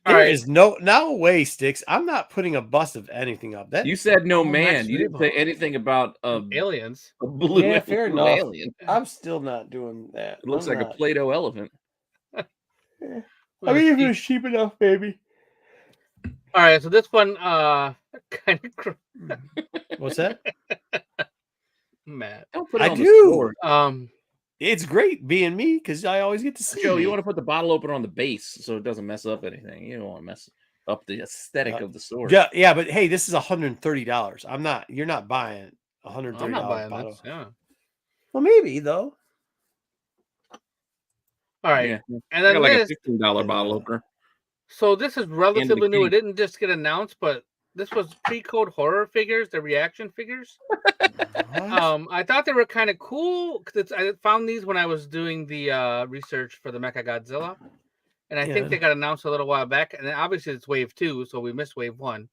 There is no way, Sticks. I'm not putting a bust of anything up. That you said no man. You didn't say anything about aliens. A blue, fair enough. Alien. I'm still not doing that. It looks like a Play-Doh elephant. I mean, if it was cheap enough, baby. All right, so this one kind of What's that? Matt. Don't put it I on do. the sword. It's great being me because I always get to see. Joe, you me. want to put the bottle opener on the base so it doesn't mess up anything. You don't want to mess up the aesthetic of the sword. Yeah, but hey, this is $130. I'm not. You're not buying $130 I'm not buying bottle. this. Yeah. Well, maybe though. All right. Yeah. And I then got like this. a $15 bottle opener. So this is relatively new. It cake. didn't just get announced, but this was pre-code horror figures, the reaction figures. I thought they were kind of cool because I found these when I was doing the research for the Mecha Godzilla, and I think they got announced a little while back. And then obviously it's Wave 2, so we missed Wave 1.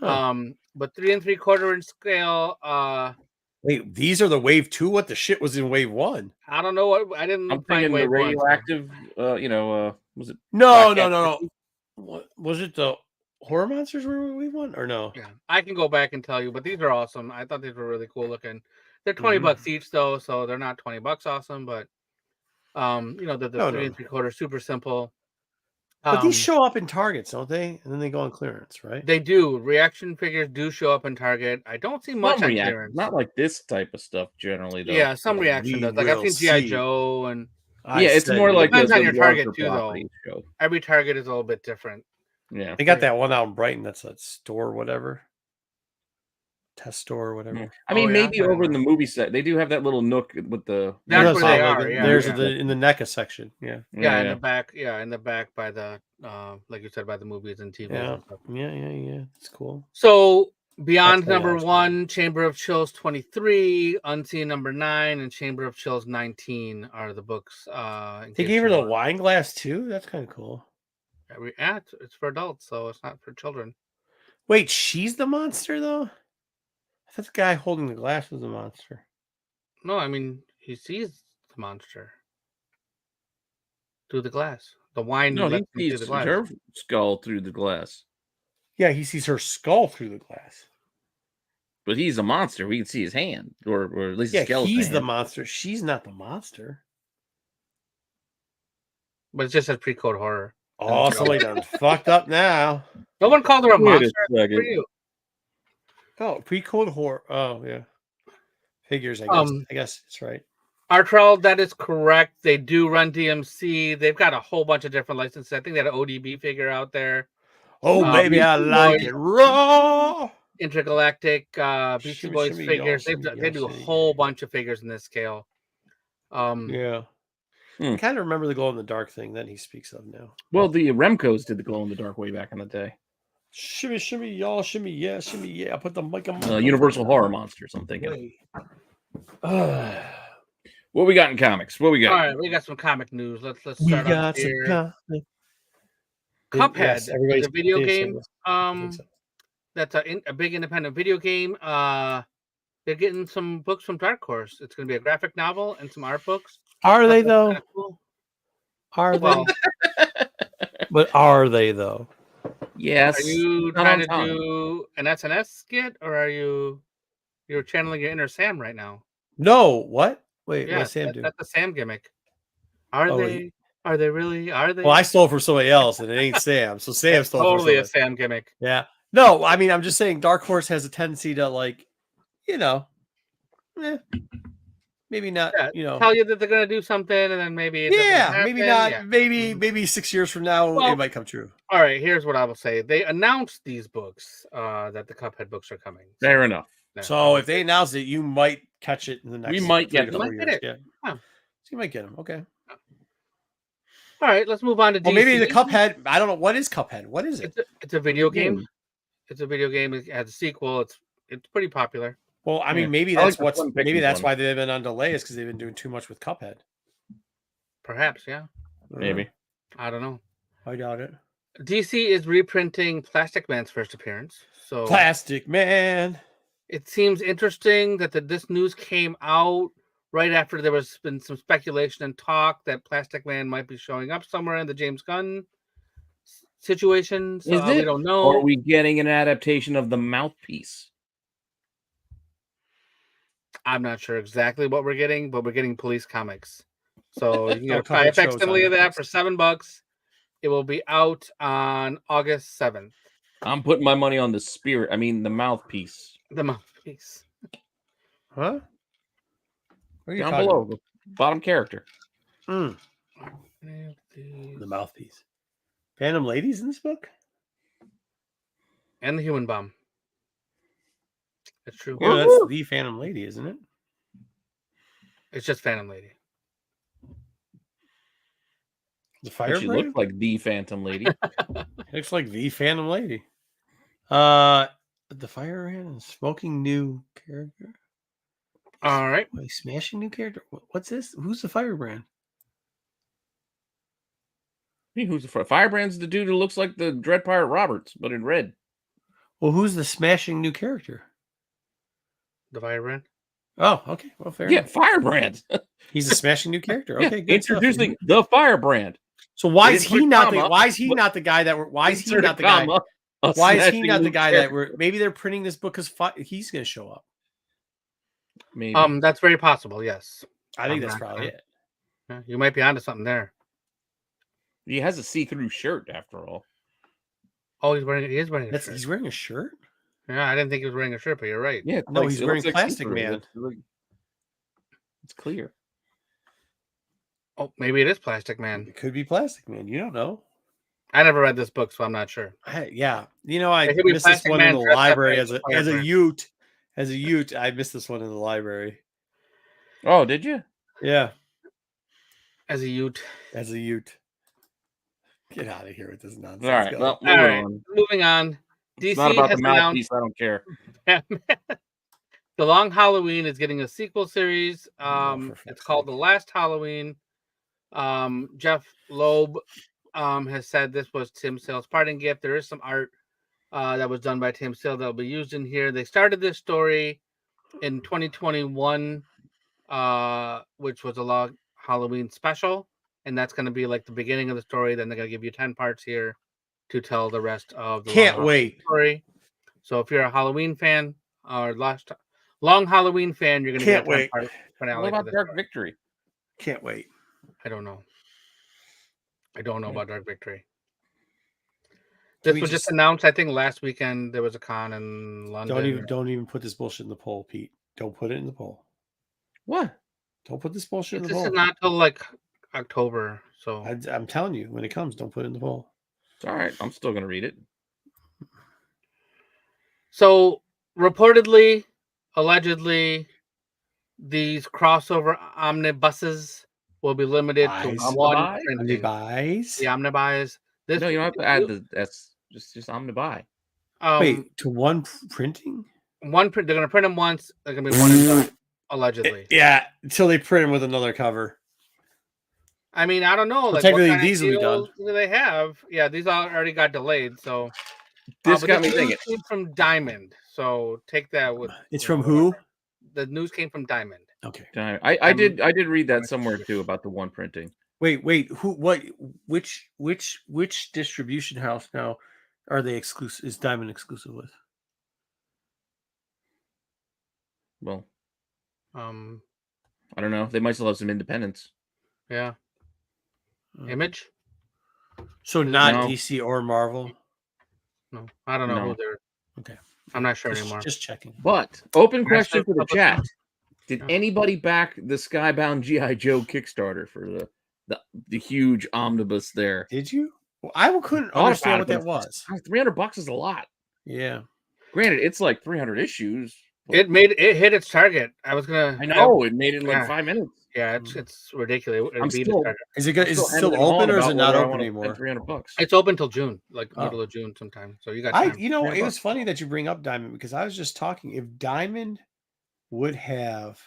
But 3 3/4 inch scale. Wait, these are the Wave 2? What the shit was in Wave 1? I don't know what I didn't. I'm find thinking the Wave 1, so- radioactive. Was it? No. Black Cat? What was it? The horror monsters were Wave 1 or no? Yeah, I can go back and tell you, but these are awesome. I thought these were really cool looking. They're $20 each though, so they're not $20 awesome, but they're the 3 3/4 super simple. But these show up in Targets, don't they? And then they go on clearance, right? They do. Reaction figures do show up in Target. I don't see much on clearance. Not like this type of stuff generally, though. Yeah, some reaction does. Like I've seen G.I. Joe and it's more like depends on your larger Target too, though. show. Every Target is a little bit different. Yeah, they got that one out in Brighton. That's a store, or whatever. Test store, or whatever. Yeah. I mean, maybe over in the movie set, they do have that little nook with the. That's where they are. Yeah, there's in the NECA section. Yeah. In the back. Yeah, in the back by the like you said, by the movies and TV. Yeah. And stuff. Yeah. It's cool. So Beyond number 1, Chamber of Chills 23, Unseen number 9, and Chamber of Chills 19 are the books. They gave her the wine glass too. That's kind of cool. Yeah, it's for adults, so it's not for children. Wait, she's the monster though? I thought the guy holding the glass was the monster. No, I mean he sees the monster through the glass. The wine. No, he sees her skull through the glass. Yeah, he sees her skull through the glass. But he's a monster. We can see his hand, or at least his skeleton. He's the monster. She's not the monster. But it's just a pre-code horror. Oh, somebody done fucked up now. No one called her a monster. Oh, pre-code horror. Oh, yeah. Figures, I guess. I guess it's right. Artrell, that is correct. They do run DMC. They've got a whole bunch of different licenses. I think they had an ODB figure out there. Oh, baby, I like it raw. Intergalactic Beastie Boys figures. They do a whole bunch of figures in this scale. Yeah. I kind of remember the glow in the dark thing that he speaks of now. Well, the Remcos did the glow in the dark way back in the day. Shimmy, shimmy, y'all, shimmy, yeah, shimmy, yeah. I put the mic on. Universal Horror Monsters, I'm thinking. What we got in comics? What we got? All right, we got some comic news. Let's start off here. Cuphead, the video game. That's a big independent video game. They're getting some books from Dark Horse. It's going to be a graphic novel and some art books. Are they though? Cool. Are they? But are they though? Yes. Are you trying to do an SNS skit, or are you're channeling your inner Sam right now? No. What? Wait. What Sam do? That's the Sam gimmick. Are they? Are they really? Are they? Well, I stole from somebody else, and it ain't Sam. So Sam stole. Totally a Sam gimmick. Yeah. No, I mean, I'm just saying, Dark Horse has a tendency to maybe not. Tell you that they're gonna do something, and then maybe maybe not. Yeah. Maybe 6 years from now it might come true. All right, here's what I will say: they announced these books that the Cuphead books are coming. Fair enough. So if they announce it, you might catch it in the next. We might get them. Yeah. So you might get them. Okay. All right, let's move on to DC. Well, maybe the Cuphead. I don't know. What is Cuphead? What is it? It's a video game. It's a video game. It has a sequel. It's pretty popular. Well, I mean, maybe that's why they've been on delay is because they've been doing too much with Cuphead. Perhaps, yeah. Maybe. I don't know. I doubt it. DC is reprinting Plastic Man's first appearance. So Plastic Man. It seems interesting that this news came out right after there was been some speculation and talk that Plastic Man might be showing up somewhere in the James Gunn situation. So we don't know. Or are we getting an adaptation of the Mouthpiece? I'm not sure exactly what we're getting, but we're getting Police Comics. So you can get a facsimile of that for $7. It will be out on August 7th. I'm putting my money on the spirit. I mean, the mouthpiece. The mouthpiece. Huh? What are you Down talking below, about? the bottom character. The mouthpiece. Phantom Ladies in this book? And the human bomb. That's true. Yeah, that's the Phantom Lady, isn't it? It's just Phantom Lady. The She Firebrand? looks like the Phantom Lady. Looks like the Phantom Lady. The Firebrand and smoking new character. All right. Wait, smashing new character? What's this? Who's the Firebrand? Who's the Firebrand's the dude who looks like the Dread Pirate Roberts, but in red. Well, who's the smashing new character? The Firebrand. Oh, okay. Well, fair Yeah, enough. Firebrand. He's a smashing new character. Yeah, Okay, good stuff. introducing the Firebrand. So why They is didn't put he a not comma, the? Why is he but- not the guy that we're? Why is he Insert a not the guy? comma, a Why is he smashing not the new guy that character. we're? Maybe they're printing this book because he's going to show up. Maybe. That's very possible. Yes. I think I'm that's not probably sure. it. Yeah, you might be onto something there. He has a see-through shirt after all. Oh, he is wearing a shirt. He's wearing a shirt. Yeah, I didn't think he was wearing a shirt, but you're right. Yeah, No, he's it wearing looks Plastic see-through. Man. It's clear. Oh, maybe it is Plastic Man. It could be Plastic Man. You don't know. I never read this book, so I'm not sure. Yeah, I It could be missed this Plastic one Man in the dressed up library as as the a Firebrand. Ute. As a Ute, I missed this one in the library. Oh, did you? Yeah, As a Ute. as a Ute. Get out of here with this nonsense. All right. Go. Well, All right, moving on. It's DC not about has the announced mouthpiece. I don't care. The Long Halloween is getting a sequel series. for fuck's It's called sake. The Last Halloween. Jeff Loeb has said this was Tim Sale's parting gift. There is some art that was done by Tim Sale that will be used in here. They started this story in 2021, which was a Long Halloween special, and that's going to be like the beginning of the story. Then they're going to give you 10 parts here to tell the rest of the Can't Long wait. story. So if you're a Halloween fan or Long Halloween fan, you're going to Can't get a wait. 10-part finale. What to about this Dark story. Victory? Can't wait. I don't know. I don't know Yeah. about Dark Victory. Can This we was just announced, I think, last weekend. There was a con in London. Don't even put this bullshit in the poll, Pete. Don't put it in the poll. What? Don't put this bullshit in the This poll. is not till like October, so I'm telling you, when it comes, don't put it in the poll. It's all right. I'm still gonna read it. So reportedly, allegedly, these crossover omnibuses will be limited to Buys. one Omnibuy? printing. Buys? The omnibuys. This No, you don't have to add the S. Just omnibuy. Wait, to one printing? one print. They're gonna print them once. They're gonna be one and done, allegedly. Yeah, until they print them with another cover. I mean, I don't know. Well, Like, technically, what kind these of will be done. deals do they have? Yeah, these already got delayed. So This but got me news thinking. came from Diamond. So take that with. It's from who? The news came from Diamond. Okay. I did read that somewhere too about the one printing. Wait, who? What? Which distribution house now are they exclusive? Is Diamond exclusive with? Well, Um, I don't know. They might still have some independence. yeah. Image? So not No. DC or Marvel. No, I don't know No. who they're. Okay. I'm not sure anymore. Just checking. But open question Actually, for the public- chat: Did Yeah. anybody back the Skybound GI Joe Kickstarter for the huge omnibus there? Did you? Well, I couldn't Thought understand about what it, that but was. $300 is a lot. Yeah. Granted, it's like 300 issues. but It hit its target. I was gonna. I know it made it in like Yeah. 5 minutes. Yeah, it's ridiculous. It I'm beat its still- target. Is it good? Is it I'm still hemming and hawing open or is about it not whether I open wanna anymore? spend $300. It's open till June, like Oh. middle of June sometime. So you got I, time. you know, Yeah, it but- was funny that you bring up Diamond because I was just talking. If Diamond would have,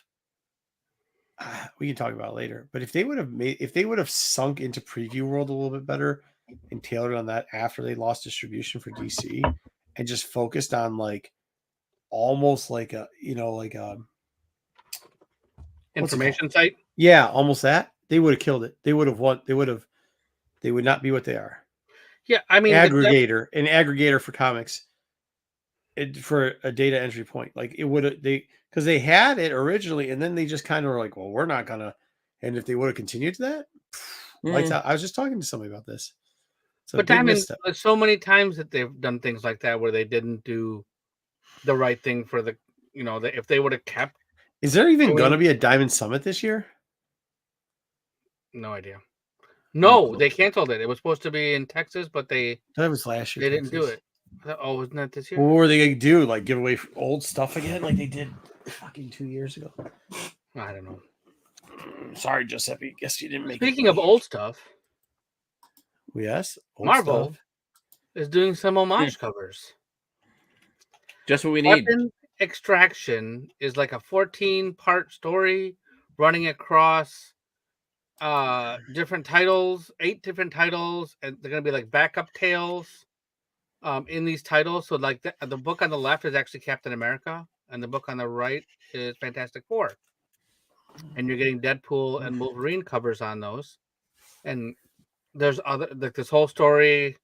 we can talk about it later. But if they would have sunk into Preview World a little bit better and tailored on that after they lost distribution for DC, and just focused on like almost like a Information site. yeah, almost that, they would have killed it. They would have won. They would not be what they are. Yeah, I mean, An aggregator for comics, for a data entry point. Like it would have because they had it originally, and then they just kind of were like, well, we're not gonna. And if they would have continued to that, lights out. I was just talking to somebody about this. So But big Diamond, misstep. there's so many times that they've done things like that where they didn't do the right thing for the, if they would have kept. Is there even going- going to be a Diamond Summit this year? No idea. No, they canceled it. It was supposed to be in Texas, but they That was last year. didn't do Texas. it. Oh, wasn't that this year? What were they going to do? Like give away old stuff again, like they did fucking 2 years ago? I don't know. Sorry, Giuseppe. Guess you didn't make Speaking of old stuff, yes, old Marvel stuff. is doing some homage covers. Just what we need. Weapon Extraction is like a 14-part story running across different titles, 8 different titles, and they're going to be like backup tales in these titles. So like the book on the left is actually Captain America, and the book on the right is Fantastic Four. And you're getting Deadpool and Wolverine covers on those. And there's other, like this whole story.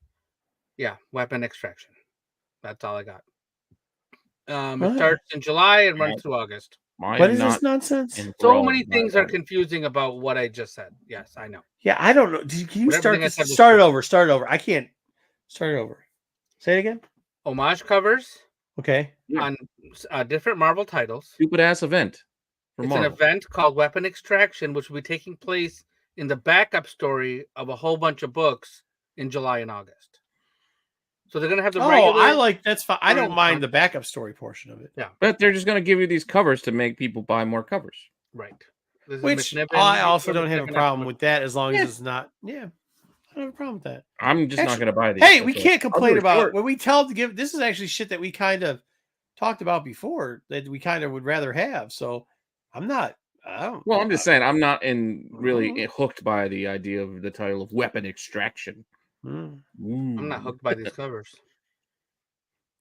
Yeah, Weapon Extraction. That's all I got. It starts in July and runs through August. What is this nonsense? So many things are confusing about what I just said. Yes, I know. Yeah, I don't know. Can you Everything I start said was start it true. over? Start it over. I can't start it over. Say it again. Homage covers Okay. on different Marvel titles. Stupid ass event. It's Marvel. an event called Weapon Extraction, which will be taking place in the backup story of a whole bunch of books in July and August. So they're going to have the regular. I like that's fine. I don't mind the backup story portion of it. Yeah, But they're just going to give you these covers to make people buy more covers. right. This is Which McNiven. I also don't McNiven have a problem episode. with that as long as it's not. Yeah, I don't have a problem with that. I'm just not Actually, going to buy these. Hey, That's we all. can't I'll complain do it about short. when we tell to give. This is actually shit that we kind of talked about before that we kind of would rather have. So I'm not. I don't. Well, I'm just saying I'm not really hooked by the idea of the title of Weapon Extraction. Mm. I'm not hooked by these covers.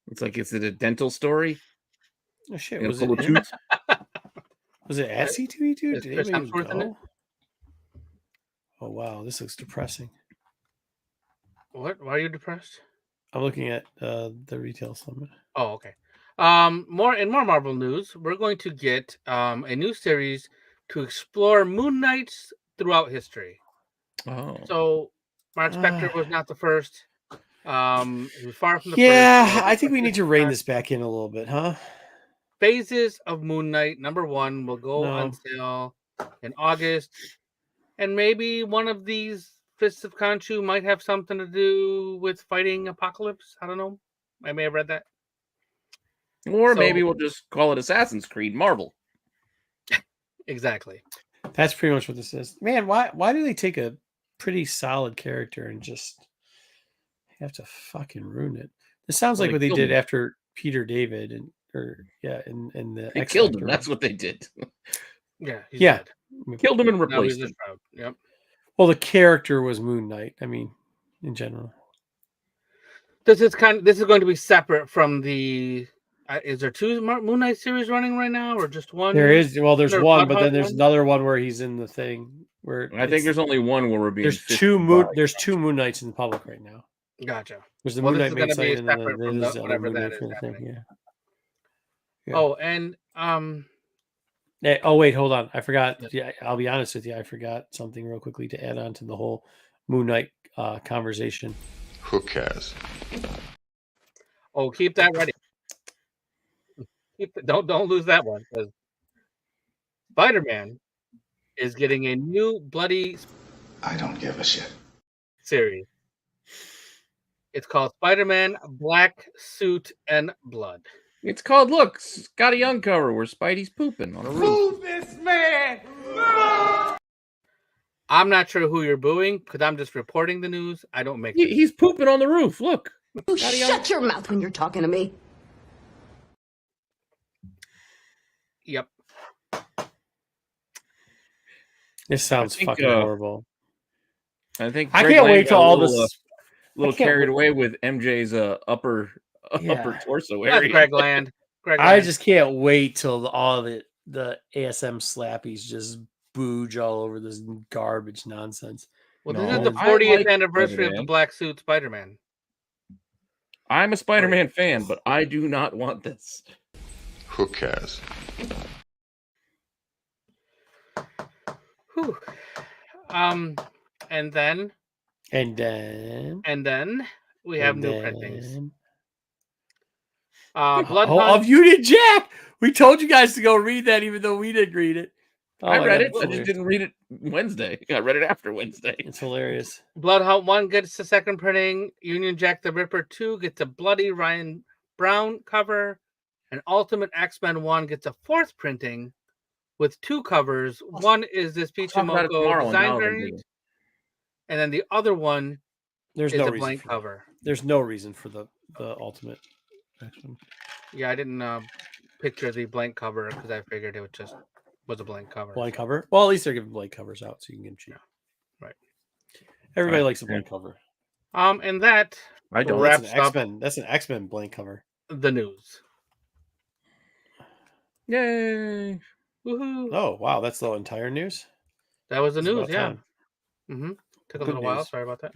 It's like, is it a dental story? Oh shit! You know, Was it? full of In, tooth? was it at C2E2? Is Did Chris anybody Hemsworth in it? go? Oh wow, this looks depressing. What? Why are you depressed? I'm looking at the retail summit. Oh, okay. More Marvel news. We're going to get a new series to explore Moon Knights throughout history. Oh. So Mark Spector was not the first. He was far from the Yeah, first. I think we need to rein this back in a little bit, huh? Phases of Moon Knight #1 will go on sale in August, and maybe one of these Fists of Khonshu might have something to do with fighting Apocalypse. I don't know. I may have read that. Or maybe we'll just call it Assassin's Creed Marvel. Exactly. That's pretty much what this is. Man, why do they take a pretty solid character and just have to fucking ruin it? This sounds like what they did after Peter David and the They killed him. That's what they did. Yeah. Dead. Killed him and replaced him. Yep. Well, the character was Moon Knight. I mean, in general. This is going to be separate from the. Is there 2 Moon Knight series running right now, or just one? There is. Well, there's one, but then there's one? another one where he's in the thing. Where I think there's only one where we're being. There's two Moon Knights in the public right now. Gotcha. There's the Moon Knight main be site and then separate from there's the other whatever Moon that Knight is for the thing. happening. Yeah. Oh, and Oh wait, hold on. I forgot. Yeah, I'll be honest with you. I forgot something real quickly to add on to the whole Moon Knight conversation. Who cares? Oh, keep that ready. Don't lose that one, because Spider-Man is getting a new bloody. I don't give a shit. Series. It's called Spider-Man Black Suit and Blood. It's called, look, Scotty Young cover where Spidey's pooping on a roof. Move this man! I'm not sure who you're booing because I'm just reporting the news. I don't make. He's pooping on the roof. Look. Shut your mouth when you're talking to me. Yep. This sounds fucking horrible. I think I can't wait till all this. Little carried away with MJ's upper torso area. That's Greg Land. I just can't wait till all of the ASM slappies just booge all over this garbage nonsense. Well, this is the 40th anniversary of the Black Suit Spider-Man. I'm a Spider-Man fan, but I do not want this. Who cares? Whew. And then And then we have new printings. then- Blood Oh, Hunt. of Union Jack. We told you guys to go read that, even though we didn't read it. Oh I my read God, it. it's I just hilarious. didn't read it Wednesday. I read it after Wednesday. It's hilarious. Blood Hunt 1 gets the second printing. Union Jack the Ripper 2 gets a bloody Ryan Brown cover. And Ultimate X-Men 1 gets a fourth printing with 2 covers. One is this Talk about it Pichimoko tomorrow on design Donovan variant. Video. And then the other one There's is no a reason blank for that. cover. There's no reason for the Ultimate X-Men. Yeah, I didn't picture the blank cover because I figured it was a blank cover. Blank cover. Well, at least they're giving blank covers out, so you can get them cheap. Right. Everybody Right. likes a blank cover. And that I don't. That's wraps an up X-Men. That's an X-Men blank cover. the news. Yay! Woohoo! Oh wow, that's the entire news. That was the It's news, about yeah. time. Mm-hmm. Took a Good little while. news. Sorry about that.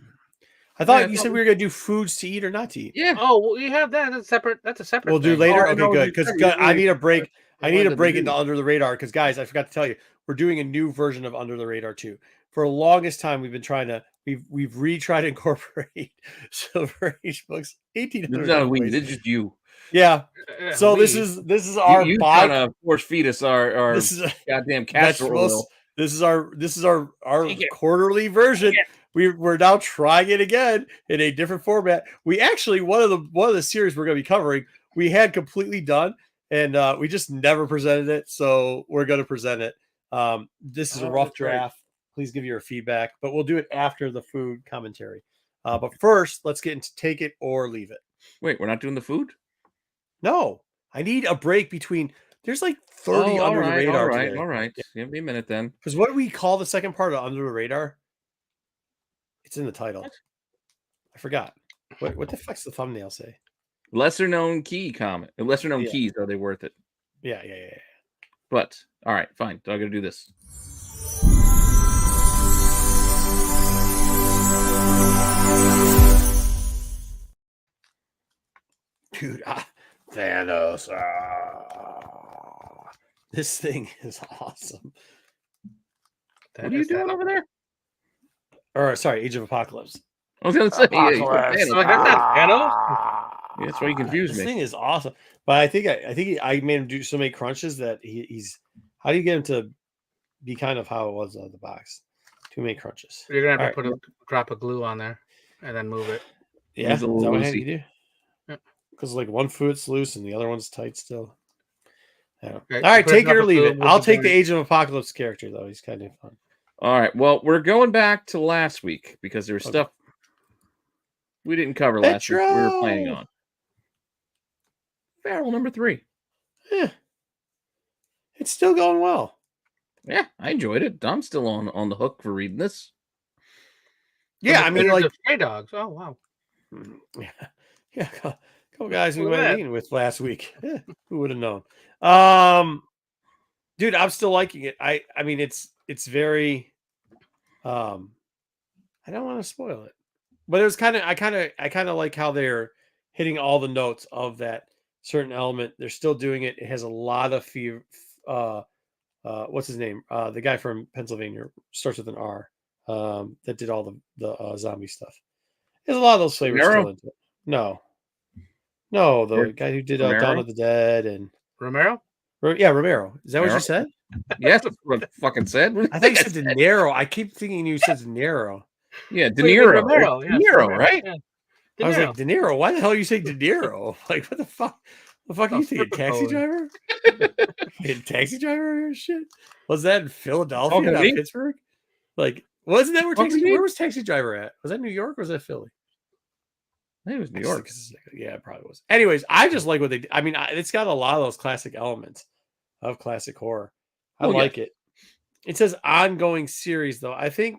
I thought Yeah, you said we were gonna do foods to eat or not to eat. Yeah. Oh, well, we have that. That's separate. That's a separate. We'll do thing. later. Oh, I Okay, know, good. you Because said we I need a break. I need a wanted break to into do. Under the Radar. Because guys, I forgot to tell you, we're doing a new version of Under the Radar too. For the longest time, we've been trying to we've retried to incorporate Silver Age books. This 1800. is not we. ways. This is just you. Yeah. So this We- is our You bot. trying to force feed us our This is a goddamn castor vegetables. oil. This is our Take it. quarterly version. Take it. We're now trying it again in a different format. We actually one of the series we're going to be covering, we had completely done, and we just never presented it. So we're going to present it. This is a Oh, rough that's right. draft. Please give your feedback, but we'll do it after the food commentary. But first, let's get into take it or leave it. Wait, we're not doing the food? No, I need a break between. There's like 30 Oh, under the radar all right, today. all right. Give me a minute then. Because what do we call the second part of Under the Radar? It's in the title. What? I forgot. What the fuck's the thumbnail say? Lesser known key comment. Lesser known Yeah. keys, are they worth it? Yeah. But all right, fine. So I gotta do this. Dude, Thanos. This thing is awesome. that What are you is that. doing over there? Or sorry, Age of Apocalypse. I was gonna say, yeah, you Apocalypse. said Oh, I got that. Yeah, that's why you confused This me. thing is awesome. But I think I made him do so many crunches that he's. How do you get him to be kind of how it was on the box? Too many crunches. You're gonna have All to put a drop of glue on there and then move it. Yeah, He's is a that little what loosey. you do? Yeah. Because like one foot's loose and the other one's tight still. Yeah. Okay, All right, put a take it drop or of leave glue, it. move I'll the take the board. Age of Apocalypse character though. He's kind of fun. All right. Well, we're going back to last week because there was Okay. stuff we didn't cover last week. We were planning Petro! on Feral number 3. Yeah. It's still going well. Yeah, I enjoyed it. I'm still on the hook for reading this. Yeah, I mean, like, Stray Dogs. Oh wow. yeah, a couple guys we Look at went that. meeting with last week. Yeah, who would have known? Dude, I'm still liking it. I mean, it's very. I don't want to spoil it, but it was I kind of like how they're hitting all the notes of that certain element. They're still doing it. It has a lot of fear. What's his name? The guy from Pennsylvania, starts with an R. That did all the zombie stuff. There's a lot of those flavors Romero? still into it. No, the Or- guy who did Romero? Dawn of the Dead and Romero? yeah, Romero. Is that what Romero? you said? Yes, that's what I fucking said. I thought you said De Niro. I keep thinking you said De Niro. Yeah, De Wait, Niro. Romero, De yes, Niro, Romero, right? yeah. I was De like, De Niro. Why the hell are you saying De Niro? Like, what the fuck? The fuck are Oh, you thinking? Taxi typical. driver? Taxi driver or shit? Was that in Philadelphia, Talking to not me? Pittsburgh? Like, wasn't that where Talking to Taxi? me? Where was Taxi Driver at? Was that New York or was that Philly? I think it was New York. Yeah, it probably was. Anyways, I just like what they. I mean, it's got a lot of those classic elements of classic horror. I Oh, yeah. like it. It says ongoing series though. I think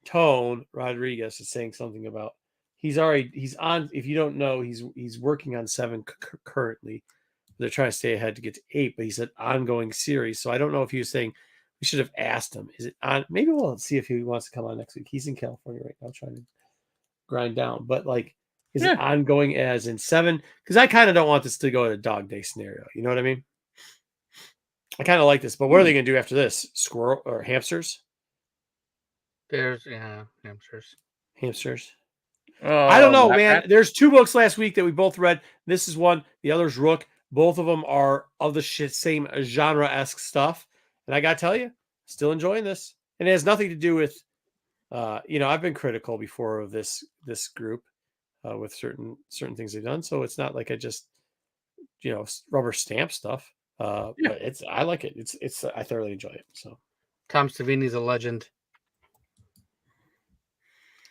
Tone Rodriguez is saying something about he's on. If you don't know, he's working on 7 currently. They're trying to stay ahead to get to 8, but he said ongoing series. So I don't know if he was saying we should have asked him. Is it on? Maybe we'll see if he wants to come on next week. He's in California right now trying to grind down. But like, is it ongoing as in 7? Because I kind of don't want this to go to a Dog Day scenario. You know what I mean? I kind of like this, but what are they going to do after this? Squirrel or hamsters? There's hamsters. Hamsters. I don't know, man. There's 2 books last week that we both read. This is one. The other's Rook. Both of them are of the same genre-esque stuff. And I got to tell you, still enjoying this. And it has nothing to do with, I've been critical before of this group with certain things they've done. So it's not like I just, rubber stamp stuff. But I like it. I thoroughly enjoy it. So Tom Savini's a legend.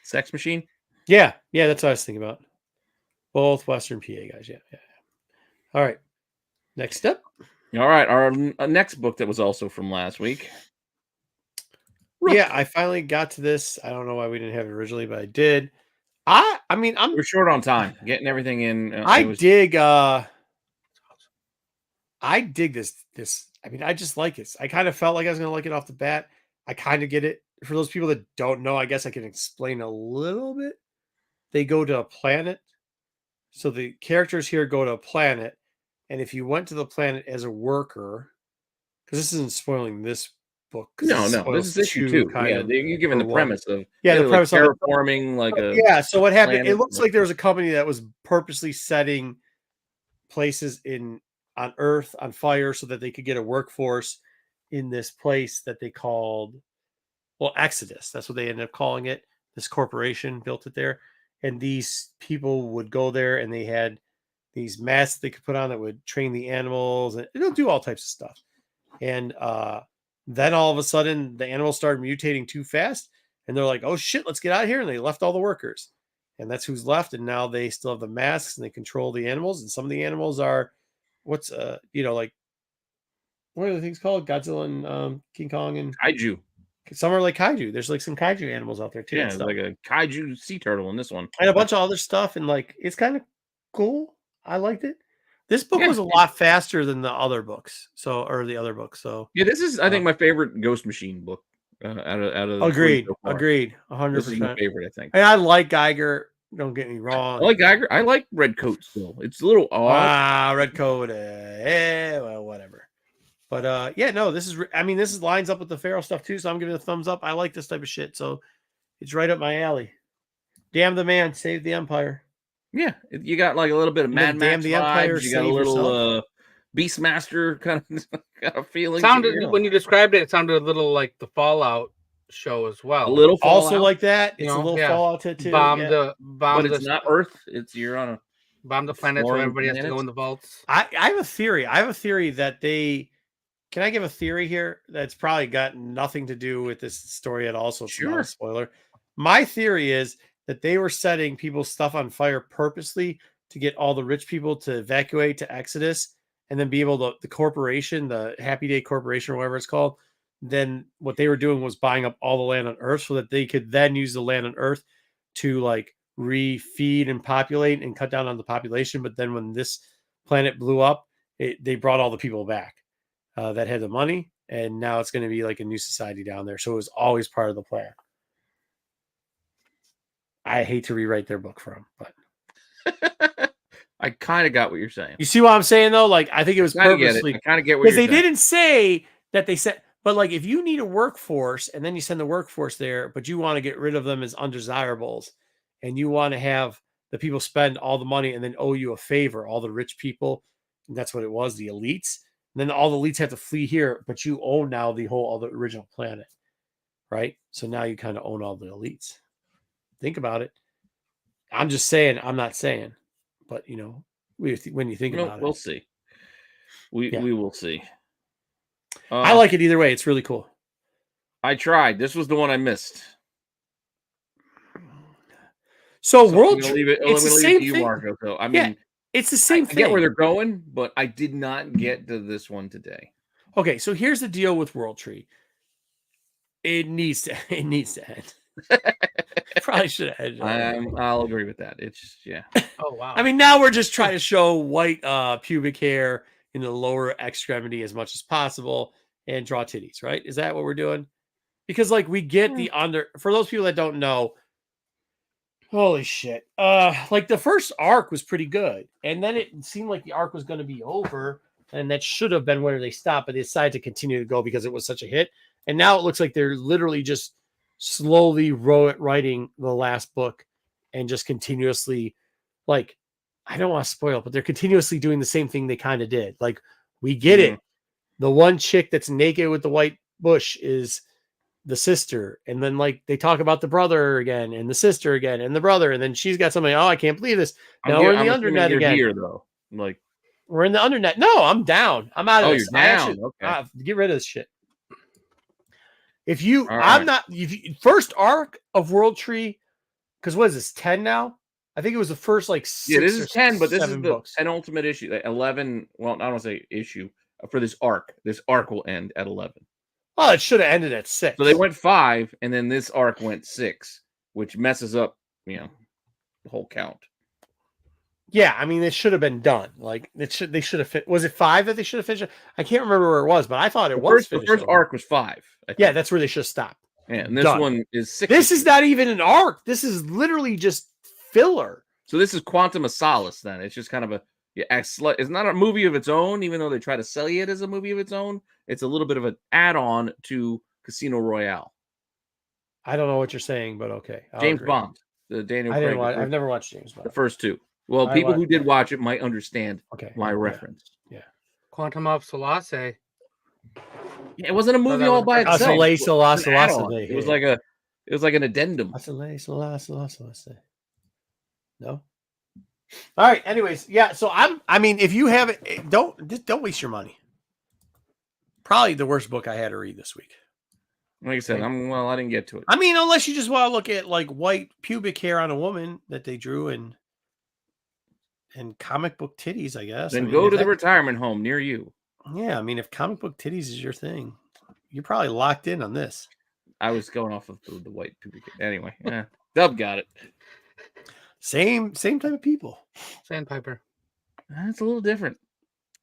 Sex Machine? Yeah, that's what I was thinking about. Both Western PA guys, yeah. All right, next up. All right, our next book that was also from last week. Rook. Yeah, I finally got to this. I don't know why we didn't have it originally, but I did. We're short on time, getting everything in. I dig this. I mean, I just like it. I kind of felt like I was going to like it off the bat. I kind of get it. For those people that don't know, I guess I can explain a little bit. They go to a planet. So the characters here go to a planet. And if you went to the planet as a worker, because this isn't spoiling this book. No, this is issue 2. Yeah, you're given the premise of the premise like terraforming, So what happened? It looks like there was a company that was purposely setting places on Earth on fire so that they could get a workforce in this place that they called Exodus. That's what they ended up calling it. This corporation built it there. And these people would go there and they had these masks they could put on that would train the animals and it'll do all types of stuff. And then all of a sudden the animals started mutating too fast and they're like, oh shit, let's get out of here. And they left all the workers and that's who's left. And now they still have the masks and they control the animals. And some of the animals are what are the things called? Godzilla and King Kong and Kaiju. Some are like kaiju. There's like some kaiju animals out there too. Yeah, like a kaiju sea turtle in this one. And a bunch of other stuff. And like, it's kind of cool. I liked it. This book was a lot faster than the other books. So this is, I think, my favorite Ghost Machine book out of agreed. 100%. This is my favorite, I think. And I like Geiger. Don't get me wrong. I like Geiger. I like Red Coat still. It's a little odd. Red Coat. Well, whatever. But this lines up with the Pharaoh stuff too. So I'm giving it a thumbs up. I like this type of shit. So it's right up my alley. Damn the man, save the empire. Yeah, you got like a little bit of Mad Max the Empire, vibes. You got a little Beastmaster kind of feeling. When you described it, it sounded a little like the Fallout show as well. A little Fallout. Also like that. It's a little Fallout too. But it's not Earth. You're on a bomb the planet where everybody has to go in the vaults. I have a theory. that they. Can I give a theory here that's probably got nothing to do with this story at all? So it's not a spoiler. My theory is that they were setting people's stuff on fire purposely to get all the rich people to evacuate to Exodus and then be able to, the corporation, the Happy Day Corporation or whatever it's called, then what they were doing was buying up all the land on Earth so that they could then use the land on Earth to like refeed and populate and cut down on the population. But then when this planet blew up, they brought all the people back. That had the money, and now it's going to be like a new society down there. So it was always part of the plan. I hate to rewrite their book for them, but I kind of got what you're saying. You see what I'm saying, though? Like, I think it was purposely. I kind of get what you're saying. Because they didn't say that they said, but like, if you need a workforce and then you send the workforce there, but you want to get rid of them as undesirables, and you want to have the people spend all the money and then owe you a favor, all the rich people, and that's what it was, the elites. And then all the elites have to flee here, but you own now the original planet, right? So now you kind of own all the elites. Think about it. I'm just saying, I'm not saying, but when you think about it, we'll see. We will see. I like it either way. It's really cool. I tried. This was the one I missed. So World Tree, it's the same thing. Marco, so I mean. It's the same thing. I get where they're going, but I did not get to this one today. Okay, so here's the deal with World Tree. It needs to end. Probably should have ended. I'll agree with that. It's Oh wow. I mean, now we're just trying to show white pubic hair in the lower extremity as much as possible and draw titties, right? Is that what we're doing? Because like we get the for those people that don't know. Holy shit. Like the first arc was pretty good. And then it seemed like the arc was going to be over. And that should have been where they stopped, but they decided to continue to go because it was such a hit. And now it looks like they're literally just slowly writing the last book and just continuously, like, I don't want to spoil it, but they're continuously doing the same thing they kind of did. Like, we get it. The one chick that's naked with the white bush is the sister. And then, like, they talk about the brother again and the sister again and the brother. And then she's got something. Oh, I can't believe this. Now we're in the undernet again. Here, though. Like, we're in the undernet. No, I'm down. I'm out of this. You're down. Okay. Get rid of this shit. If you, All I'm right. not, first arc of World Tree, because what is this, 10 now? I think it was the first, like, 6 this is 10, but this is the books. penultimate issue. 11, well, I don't want to say issue, for this arc. This arc will end at 11. Well, it should have ended at 6. So they went 5, and then this arc went 6, which messes up, the whole count. Yeah, I mean, it should have been done. Like, they should have fit. Was it 5 that they should have finished? I can't remember where it was, but I thought it was The finished. first arc was 5. Yeah, that's where they should have stopped. Yeah, and this Done. one is 6. This is not even an arc. This is literally just filler. So this is Quantum of Solace, then. It's just kind of it's not a movie of its own, even though they try to sell it as a movie of its own. It's a little bit of an add-on to Casino Royale. I don't know what you're saying, but okay. James Bond, the Daniel I Craig. didn't watch, I've never watched James Bond. The first 2. Well, people who did watch it might understand my reference. Yeah. Quantum of Solace. Yeah, it wasn't a movie all by itself. It was like an addendum. No. All right. Anyways, yeah. So I mean, if you have it, don't waste your money. Probably the worst book I had to read this week. Like I said, I didn't get to it. I mean, unless you just want to look at, like, white pubic hair on a woman that they drew and comic book titties, I guess. Then go to the retirement home near you. Yeah, I mean, if comic book titties is your thing, you're probably locked in on this. I was going off of the white pubic hair. Anyway, Dub got it. Same type of people. Sandpiper. That's a little different.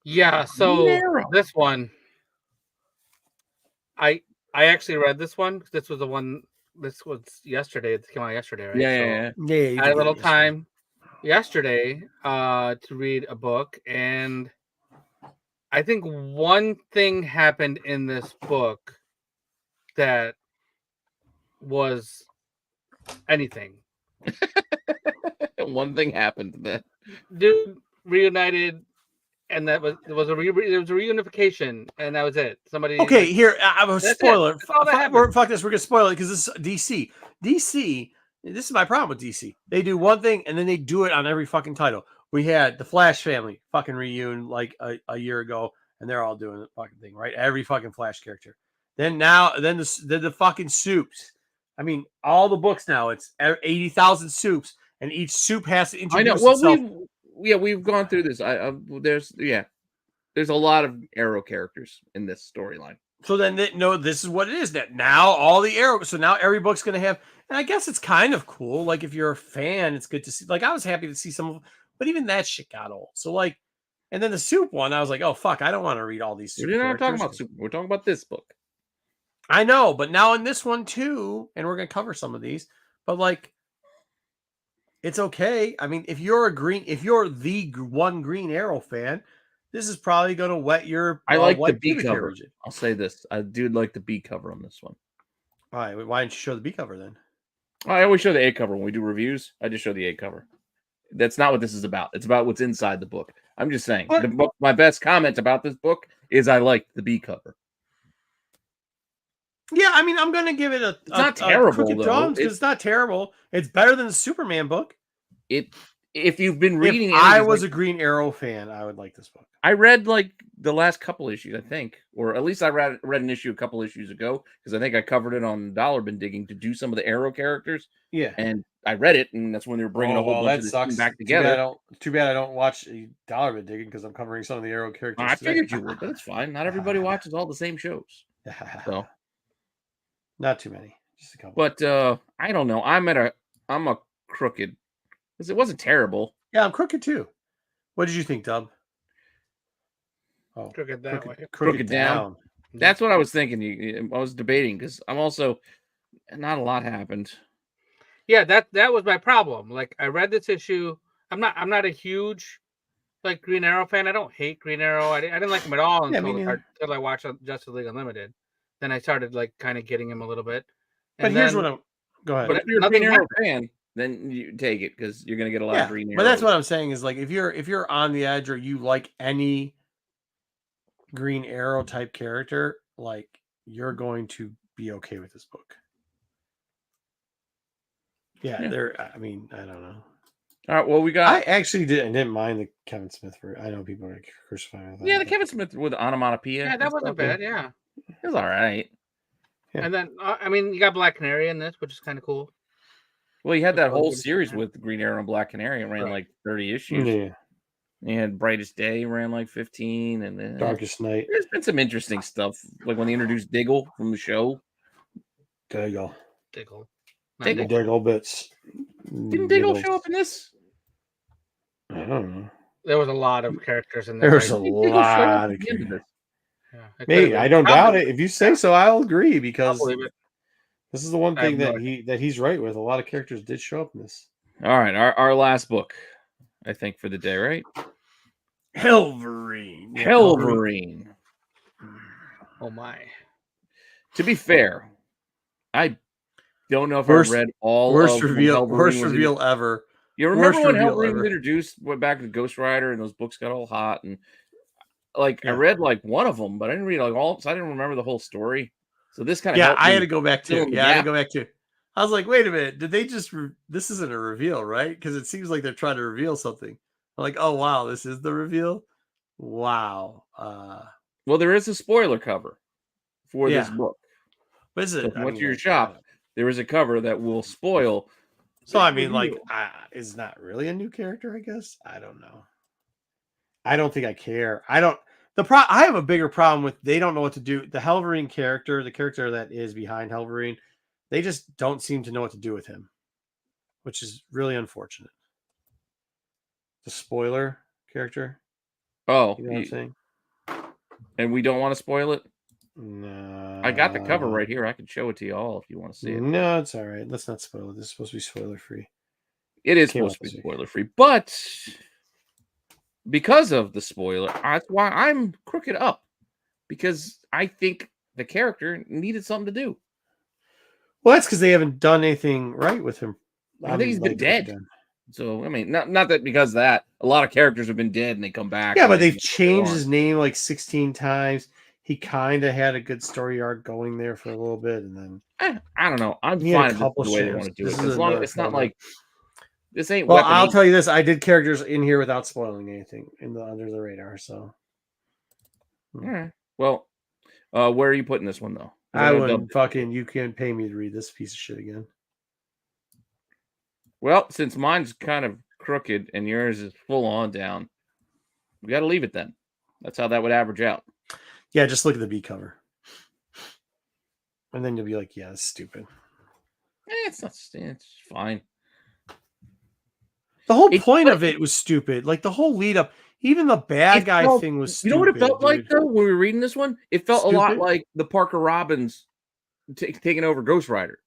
Yeah, so this one, I actually read this one. This was the one. This was yesterday. It came out yesterday, right? Yeah. I had a little time yesterday to read a book, and I think one thing happened in this book that was anything. One thing happened then. Dude reunited, and there was a reunification, and that was it. Somebody. Okay, here I was spoiler. Fuck this. We're gonna spoil it because this is DC. DC. This is my problem with DC. They do one thing and then they do it on every fucking title. We had the Flash family fucking reunion like a year ago, and they're all doing the fucking thing, right? Every fucking Flash character. Then the fucking soups. I mean, all the books now, it's 80,000 soups, and each soup has to introduce itself. We've gone through this. There's a lot of Arrow characters in this storyline. So then, this is what it is. That now all the Arrow. So now every book's going to have, and I guess it's kind of cool. Like, if you're a fan, it's good to see. Like, I was happy to see some of, but even that shit got old. So, like, and then the soup one, I was like, oh fuck, I don't want to read all these. We're not talking about soup. We're talking about this book. I know, but now in this one too, and we're going to cover some of these, but like, it's okay. I mean, if you're the one Green Arrow fan, this is probably going to whet your. I like the B cover. I'll say this: I do like the B cover on this one. All right, why didn't you show the B cover then? I always show the A cover when we do reviews. I just show the A cover. That's not what this is about. It's about what's inside the book. I'm just saying. The book, my best comment about this book is I like the B cover. Yeah, I mean, I'm going to give it it's not terrible, though. It's not terrible. It's better than the Superman book. If you've been reading it, I was a Green Arrow fan, I would like this book. I read like the last couple issues, I think, or at least I read an issue a couple issues ago because I think I covered it on Dollar Bin Digging to do some of the Arrow characters. Yeah, and I read it, and that's when they were bringing a whole bunch of this back together. Too bad I don't watch Dollar Bin Digging because I'm covering some of the Arrow characters. I figured you would, but it's fine. Not everybody watches all the same shows, so not too many, just a couple. But I don't know. I'm a crooked because it wasn't terrible. Yeah, I'm crooked too. What did you think, Dub? Oh, crooked that way. Crooked down. That's what I was thinking. I was debating because I'm also not a lot happened. Yeah, that was my problem. Like, I read this issue. I'm not a huge like Green Arrow fan. I don't hate Green Arrow. I didn't like him at all until I watched Justice League Unlimited. Then I started like kind of getting him a little bit. But here's what I'm. Go ahead. But if you're a nothing Green Arrow happened. fan, then you take it because you're going to get a lot of Green Arrows. But that's what I'm saying is like if you're on the edge or you like any Green Arrow type character, like you're going to be okay with this book. Yeah. I mean, I don't know. All right, well, we got... I actually didn't mind the Kevin Smith for. I know people are crucifying with that. Yeah, the Kevin Smith with onomatopoeia. Yeah, that wasn't bad. Yeah. It was all right. Yeah. And then, I mean, you got Black Canary in this, which is kind of cool. Well, you had that whole Good. series with Green Arrow and Black Canary. It ran like 30 issues. Yeah. You had Brightest Day ran like 15, and then Darkest Night. there's been some interesting stuff, like when they introduced Diggle from the show. Diggle. Diggle. Diggle. Diggle bits. Didn't Diggle show up in this? I don't know. There was a lot of characters in there. There's a right? Diggle showed up lot at of the end of characters. this. Yeah, it Maybe could've I been. don't doubt Probably. it. If you say so, I'll agree because I'll believe it. this is the one I have thing no that he's right with. A lot of characters did show up in this. All right, our last book, I think, for the day, right? Helverine. Helverine. Oh my. To be fair, I don't know if Worst- I read all Worst of when reveal. Helverine Worst was in- reveal ever. You remember worst when reveal Helverine ever. was introduced, went back to Ghost Rider, and those books got all hot, and like Yeah. I read like one of them, but I didn't read like all, so I didn't remember the whole story. So this kind of Yeah, I had to go back fill to. in the Yeah, I had to gap. go back to. I was like, wait a minute, did they just? This isn't a reveal, right? Because it seems like they're trying to reveal something. I'm like, oh wow, this is the reveal. Wow. Well, there is a spoiler cover for this Yeah. book. What is So it? if you went to your shop, there is a cover that will spoil. So I the mean, like, reveal. is not really a new character. I guess I don't know. I don't think I care. I don't. I have a bigger problem with they don't know what to do. The Helverine character, the character that is behind Helverine, they just don't seem to know what to do with him, which is really unfortunate. The spoiler character. Oh, You know what I'm saying? and we don't want to spoil it. No. I got the cover right here. I can show it to you all if you want to see it. No, it's all right. Let's not spoil it. This is supposed to be spoiler free. It is Came supposed out to be this week. spoiler free, but because of the spoiler, that's why I'm crooked up. Because I think the character needed something to do. Well, that's because they haven't done anything right with him. I think he's been Like, dead. So I mean, not that because of that. A lot of characters have been dead and they come back. Yeah, and but they they've changed his name like 16 times. He kind of had a good story arc going there for a little bit, and then I don't know. I'm He had a fine with couple the way they shares. want to do This it. is As long as another it's not format. like this ain't. well, Weapon I'll 8. tell you this: I did characters in here without spoiling anything in the under the radar. So All right. Well, where are you putting this one though? 'Cause I know wouldn't Dub- fucking. You can't pay me to read this piece of shit again. Well, since mine's kind of crooked and yours is full on down, we got to leave it then. That's how that would average out. Yeah, just look at the B cover, and then you'll be like, "Yeah, that's stupid." It's not. It's fine. The whole It's point like- of it was stupid. Like the whole lead up, even the bad It guy felt- thing was You stupid. know what it felt like dude. though when we were reading this one? It felt a lot Stupid? like the Parker Robbins taking over Ghost Rider.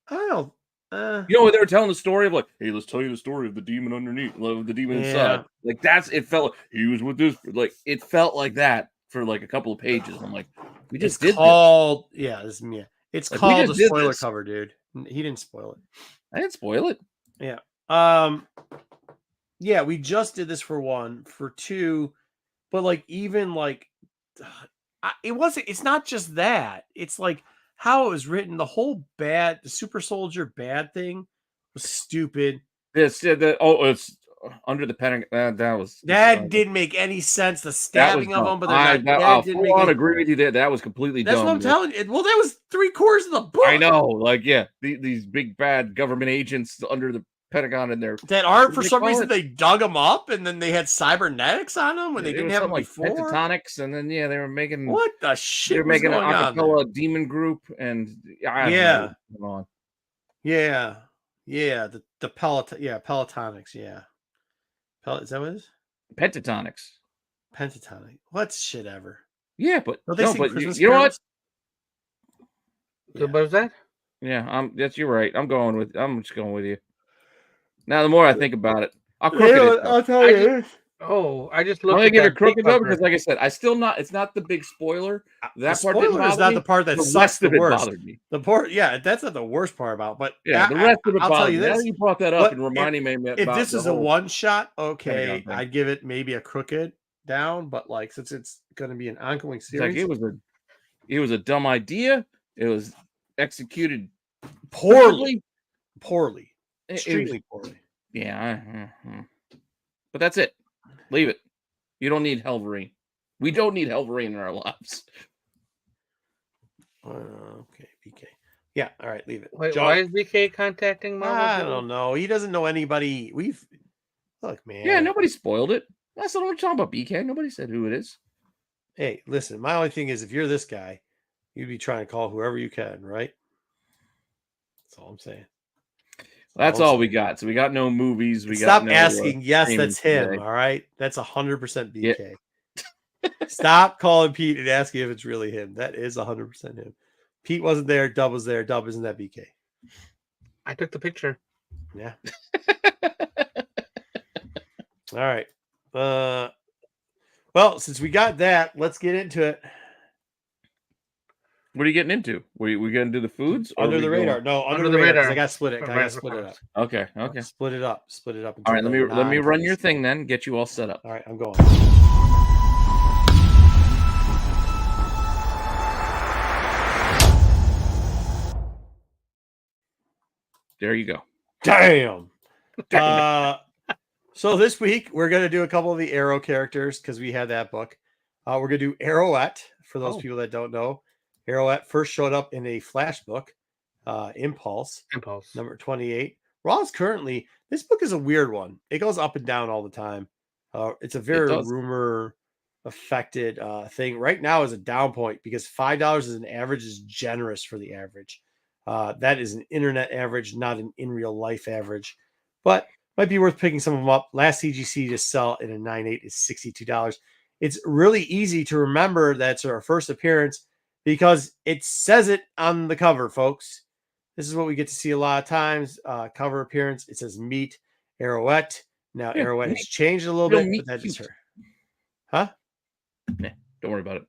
I don't. You know, when they were telling the story of like, hey, let's tell you the story of the demon underneath, of the demon inside. Like it felt like he was with this. Like it felt like that for like a couple of pages. I'm like, we It's just did called. Yeah, this is me. It's Like, we called just a did spoiler this. cover, dude. He didn't spoil it. this. I didn't spoil it. Yeah, we just did this for one, for two, but like even like it's not just that. It's like how it was written, the super soldier bad thing was stupid. It's under the Pentagon. That didn't make any sense. The stabbing of them, but they're not dead. I'll Didn't full make on any- agree with you there. That was completely That's dumb. what I'm telling you. Well, that was 3/4 of the book. I know, like these big bad government agents under the Pentagon and their That aren't, for What do they some call reason, it? they dug them up and then they had cybernetics on them when they it didn't was have them something before. pentatonics, and then they were making What the they shit were was making an going on there? acapella demon group, and I don't know Yeah. what was going on. Yeah, the Pelotonics, yeah. Is that what it is? Pentatonics. Pentatonic. What shit ever. Yeah, but Don't they no, sing but Christmas you know what? carols? So what was that? Yeah, you're right. I'm just going with you. Now, the more I think about it, I'll crook it. I'll tell you this. Oh, I just I'm looked gonna at give that it crooked though, cover. because like I said, it's not the big spoiler. The That part didn't spoiler is bother not me. the part that The sucks rest the of it worst. bothered me. That's not the worst part about. But Yeah, the rest of it I'll tell bothered you me. Now this. that you brought that up and reminding me If about this the is a whole one shot, Pentagon okay, thing. I'd give it maybe a crooked down. But like since it's going to be an ongoing It's like series, it was a dumb idea. It was executed poorly, It was, extremely poorly. yeah, but that's it. Leave it. You don't need Helverine. We don't need Helverine in our lives. Okay, BK. Yeah, all right, leave it. Wait, John, why is BK contacting Marvel? I don't know. He doesn't know anybody. Look, man. Yeah, nobody spoiled it. That's not what we're talking about, BK. Nobody said who it is. Hey, listen, my only thing is if you're this guy, you'd be trying to call whoever you can, right? That's all I'm saying. That's all we got. So we got no movies. We got Stop no asking. Yes, streaming that's him. today. All right. That's 100% BK. Yeah. Stop calling Pete and asking if it's really him. That is 100% him. Pete wasn't there. Dub was there. Dub, isn't that BK? I took the picture. Yeah. All right. Well, since we got that, let's get into it. What are you getting into? We going to do the foods? Or Under the radar. No, under the radar. 'Cause I got to split it. I got to split it up. Okay. Split it up. All right, let me run your thing then. Get you all set up. All right, I'm going. There you go. Damn. So this week we're going to do a couple of the Arrow characters because we had that book. We're going to do Arrowette for those people that don't know. Arrowette first showed up in a Flash book, Impulse number 28. Raw's currently, this book is a weird one. It goes up and down all the time. It's a very rumor affected thing. Right now is a down point because $5 as an average is generous for the average. That is an internet average, not an in real life average, but might be worth picking some of them up. Last CGC to sell in a 9.8 is $62. It's really easy to remember that's our first appearance because it says it on the cover, folks. This is what we get to see a lot of times. Cover appearance. It says meet Arrowette. Now Arrowette has changed a little bit, but that is her. Huh? Yeah, don't worry about it.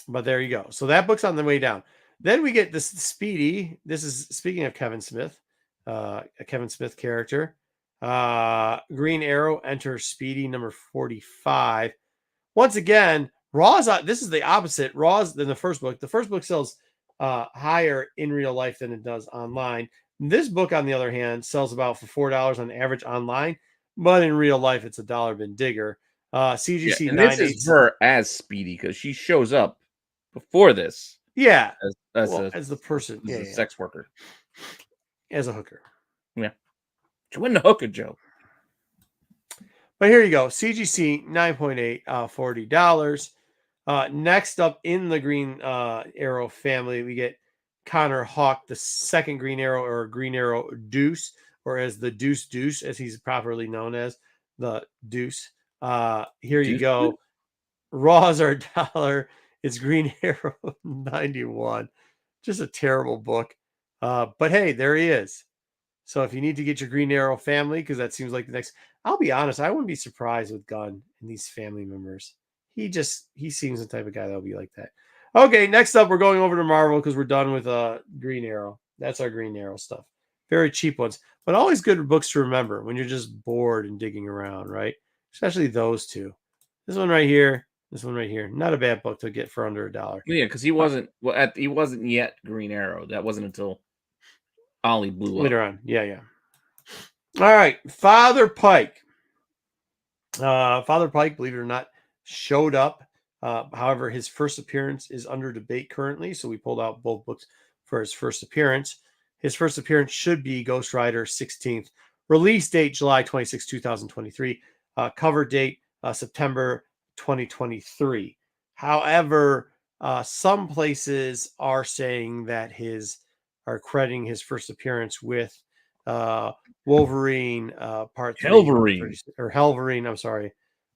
But there you go. So that book's on the way down. Then we get this Speedy. This is speaking of Kevin Smith, a Kevin Smith character. Green Arrow enters Speedy number 45. Once again, Raw's this is the opposite. Raw's than the first book. The first book sells higher in real life than it does online. This book, on the other hand, sells about for $4 on average online, but in real life, it's $1 bin digger. CGC 9. This is her as Speedy because she shows up before this. Yeah, as the person, as a sex worker, as a hooker. Yeah, she wasn't a hooker, Joe. But here you go, CGC 9.8, $40. Next up in the Green Arrow family, we get Connor Hawk, the second Green Arrow, or Green Arrow Deuce, or as the Deuce, as he's properly known as, the Deuce. Here you go. Raws are $1. It's Green Arrow 91. Just a terrible book. But hey, there he is. So if you need to get your Green Arrow family, because that seems like the next, I'll be honest, I wouldn't be surprised with Gunn and these family members. He seems the type of guy that'll be like that. Okay, next up, we're going over to Marvel because we're done with Green Arrow. That's our Green Arrow stuff. Very cheap ones, but always good books to remember when you're just bored and digging around, right? Especially those two. This one right here. This one right here. Not a bad book to get for under $1. Yeah, because he wasn't he wasn't yet Green Arrow. That wasn't until Ollie blew up. Later on. Yeah. All right. Father Pike. Father Pike, believe it or not, showed up. However, his first appearance is under debate currently. So we pulled out both books for his first appearance. His first appearance should be Ghost Rider 16th. Release date July 26, 2023. Cover date September 2023. However, some places are saying that are crediting his first appearance with Wolverine part 3 or Helverine. I'm sorry.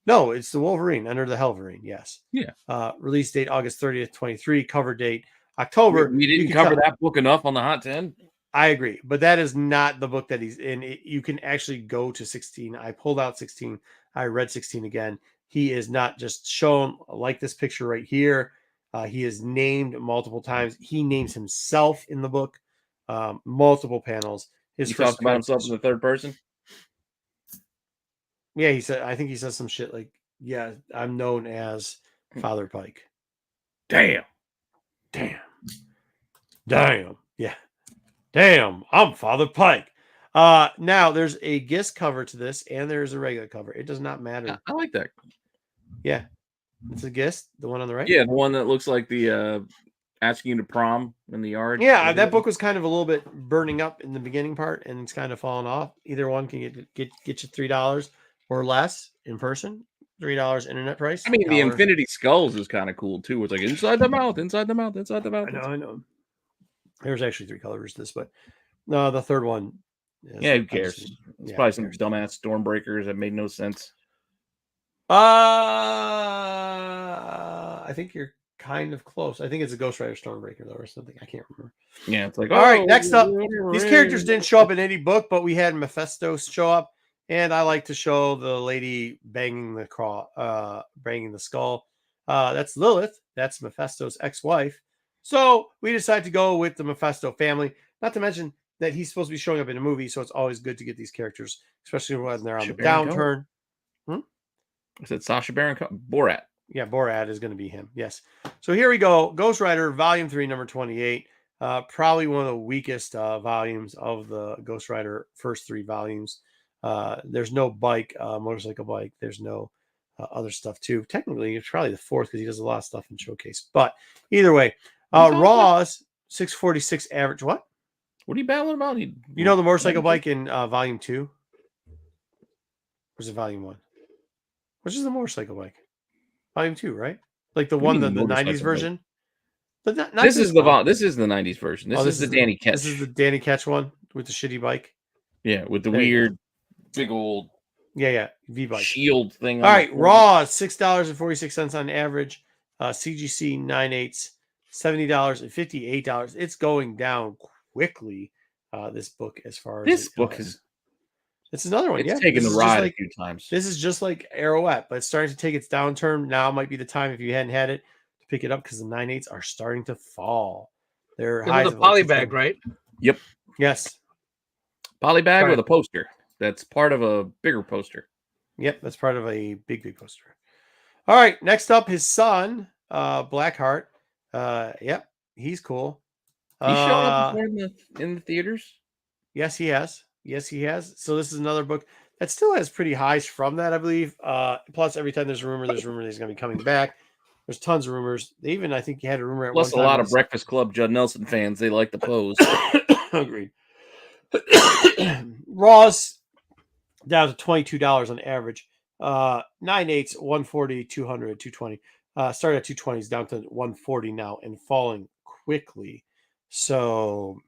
No, it's the Wolverine under the Helverine. Yes. Yeah. Release date August 30th, 23. Cover date October. We didn't cover that book enough on the Hot 10. I agree, but that is not the book that he's in. You can actually go to 16. I pulled out 16. I read 16 again. He is not just shown like this picture right here. He is named multiple times. He names himself in the book, multiple panels. His He first talks about himself in the third person. Yeah, he said. I think he says some shit like, "Yeah, I'm known as Father Pike." Damn. Yeah, damn. I'm Father Pike. Now there's a GIST cover to this, and there's a regular cover. It does not matter. I like that. Yeah, it's a GIST, the one on the right. Yeah, the one that looks like the asking you to prom in the yard. Yeah, that book was kind of a little bit burning up in the beginning part, and it's kind of fallen off. Either one can get you $3 or less in person. $3 internet price. I mean, the $1. Infinity Skulls is kind of cool too. It's like inside the mouth, inside the mouth, inside the mouth. I know. There's actually 3 colors to this, but no, the third one. Yeah, who cares? It's probably some dumbass Stormbreakers that made no sense. I think you're kind of close. I think it's a Ghost Rider Stormbreaker though, or something. I can't remember. Yeah, it's like all right. Next up, these characters didn't show up in any book, but we had Mephisto show up, and I like to show the lady banging the skull. That's Lilith. That's Mephisto's ex-wife. So we decided to go with the Mephisto family. Not to mention that he's supposed to be showing up in a movie, so it's always good to get these characters, especially when they're on the downturn. I said Sacha Baron Borat. Yeah, Borat is going to be him. Yes. So here we go. Ghost Rider, Volume 3, number 28. Probably one of the weakest volumes of the Ghost Rider first 3 volumes. There's no motorcycle bike. There's no other stuff too. Technically, it's probably the 4th because he does a lot of stuff in Showcase. But either way, Raw's 646 average. What? What are you battling about? You know the motorcycle bike in Volume 2? Or is it Volume 1? Which is the motorcycle bike? Volume 2, right? Like the one, the 90s version. This is the 90s version. This is the Danny Ketch. This is the Danny Ketch one with the shitty bike. Yeah, with the weird, big old V bike shield thing. All right, Raw $6.46 on average. CGC 9/8, $70 and $58. It's going down quickly. This book, as far as this book is. It's another one. It's taken the ride a few times. This is just like Arrowette, but it's starting to take its downturn. Now might be the time, if you hadn't had it, to pick it up because the 9/8s are starting to fall. They're high. The polybag, right? Yep. Yes. Polybag with a poster. That's part of a bigger poster. Yep, that's part of a big poster. All right, next up, his son, Blackheart. Yep, he's cool. He showed up in the theaters? Yes, he has. So this is another book that still has pretty highs from that, I believe. Plus, every time there's a rumor that he's going to be coming back. There's tons of rumors. They even, I think, you had a rumor at Plus, one time. A lot of Breakfast Club Judd Nelson fans, they like the pose. Agreed. Raw's down to $22 on average. 9/8, 140, 200, 220. Started at 220s, down to 140 now and falling quickly. So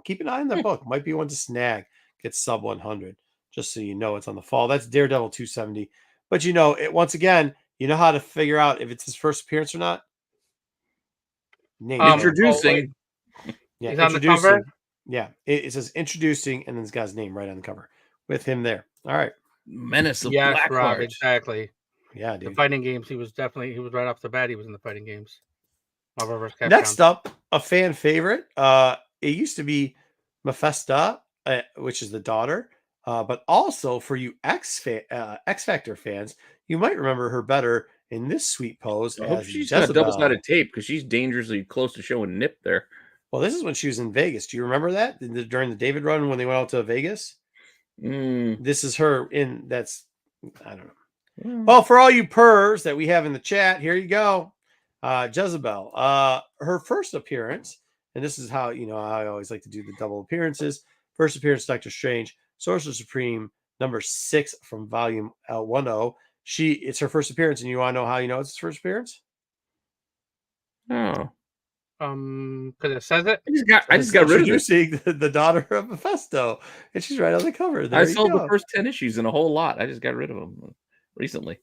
keep an eye on that book. Might be one to snag. Get sub 100, just so you know it's on the fall. That's Daredevil 270. But once again, you know how to figure out if it's his first appearance or not? Introducing. Yeah, he's on the cover? Yeah, it says introducing, and then this guy's name right on the cover with him there. All right. Menace of Blackheart. Rob, exactly. Yeah, dude. The fighting games, he was right off the bat, he was in the fighting games. Next up, a fan favorite. It used to be Mephisto, which is the daughter. But also for you X Factor fans, you might remember her better in this sweet pose. I hope she's got double-sided tape because she's dangerously close to showing nip there. Well, this is when she was in Vegas. Do you remember that during the David run when they went out to Vegas? This is her in. That's I don't know. Well, for all you purrs that we have in the chat, here you go. Jezebel. Her first appearance, and this is how I always like to do the double appearances. First appearance, Doctor Strange. Sorcerer Supreme, number 6 from volume 10. It's her first appearance, and you want to know how you know it's his first appearance? Oh. Because it says it. I just got rid of it. Seeing the daughter of Mephisto, and she's right on the cover. There I sold the first 10 issues in a whole lot. I just got rid of them recently.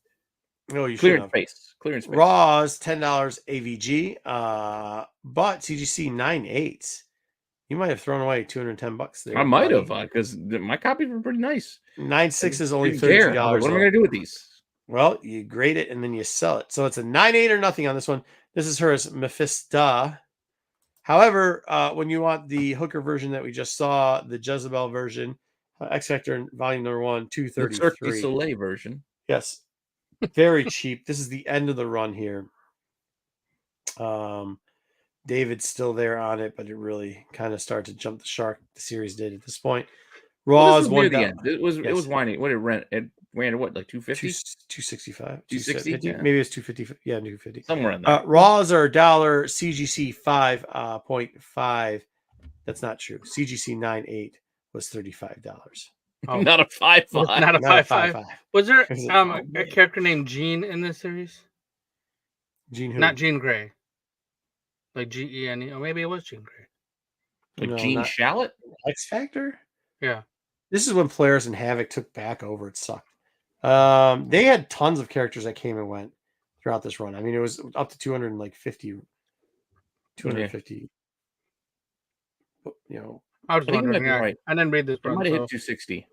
No, you clearance space. Clearance space. Raw's $10 AVG, but CGC 9/8. You might have thrown away $210 there. I might have, because my copies were pretty nice. 9.6 is only Didn't care. $32. I was like, what am I going to do with these? Well, you grade it and then you sell it. So it's a 9.8 or nothing on this one. This is her as Mephista. However, when you want the Hooker version that we just saw, the Jezebel version, X Factor Volume Number 1, The 233. Cirque du Soleil version. Yes. Very cheap. This is the end of the run here. David's still there on it, but it really kind of started to jump the shark. The series did at this point. Raw is near the end. It was whining. What did it rent? It ran what, like 250? 265, 260? Yeah. Yeah. Maybe it's 250. Yeah, 250. Somewhere in there. Raws are $1. CGC 5.5. That's not true. CGC 9.8 was $35. Oh. Not a 5.5. Not a Not 5.5. Was there Is it- a character named Jean in this series? Gene who? Not Jean Grey. Like Gene, or maybe it was Jean Grey. Like No, Gene not- Shalit? X Factor? Yeah. This is when Polaris and Havoc took back over. It sucked. They had tons of characters that came and went throughout this run. I mean, it was up to 250. You know, I was I think you might wondering. be Yeah. right. I didn't read this It run. might have hit So. 260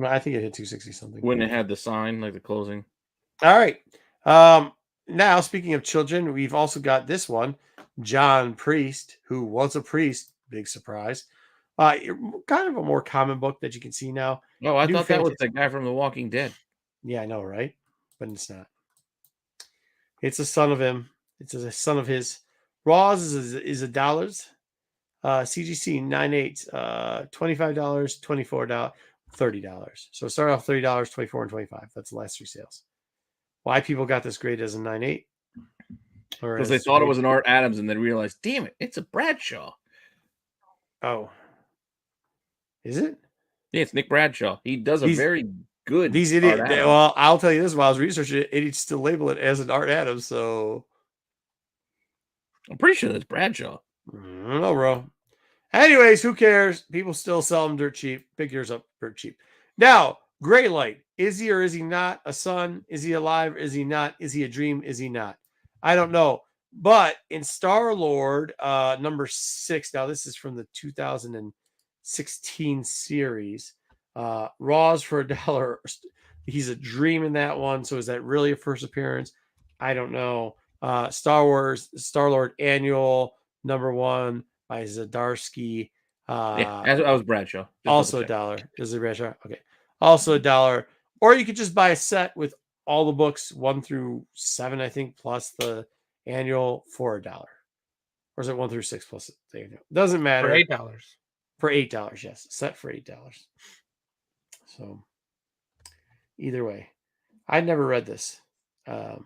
I think it hit 260 something. when it had the sign, like the closing. All right. Now, speaking of children, we've also got this one, John Priest, who was a priest. Big surprise. Kind of a more common book that you can see now. Oh, I New thought that was fantasy- the guy from The Walking Dead. Yeah, I know, right? But it's not. It's a son of him. It's a son of his. Raws is $1. CGC 9.8, $25, $24, $30. So start off $30, $24, and $25. That's the last three sales. Why people got this grade as a 9.8? Because they thought it was an Art Adams and then realized, damn it, it's a Bradshaw. Oh. Is it? Yeah, it's Nick Bradshaw. He does a very good These Art idiots. Adams. Well, I'll tell you this: while I was researching it, idiots still label it as an Art Adams. So I'm pretty sure that's Bradshaw. I don't know, bro. Anyways, who cares? People still sell them dirt cheap. Pick yours up dirt cheap. Now, Greylight. Is he or is he not a son? Is he alive? Is he not? Is he a dream? Is he not? I don't know. But in Star-Lord, number 6, now this is from the 2016 series. Raws for $1. He's a dream in that one. So is that really a first appearance? I don't know. Star-Lord Annual, number 1 by Zdarsky. Yeah, I was Bradshaw. Just Also $1. Is it Bradshaw? Okay. Also $1. Or you could just buy a set with all the books 1 through 7, I think, plus the annual for $1. Or is it 1 through 6 plus the annual? Doesn't matter. For $8. For $8, yes. Set for $8. So either way. I'd never read this. I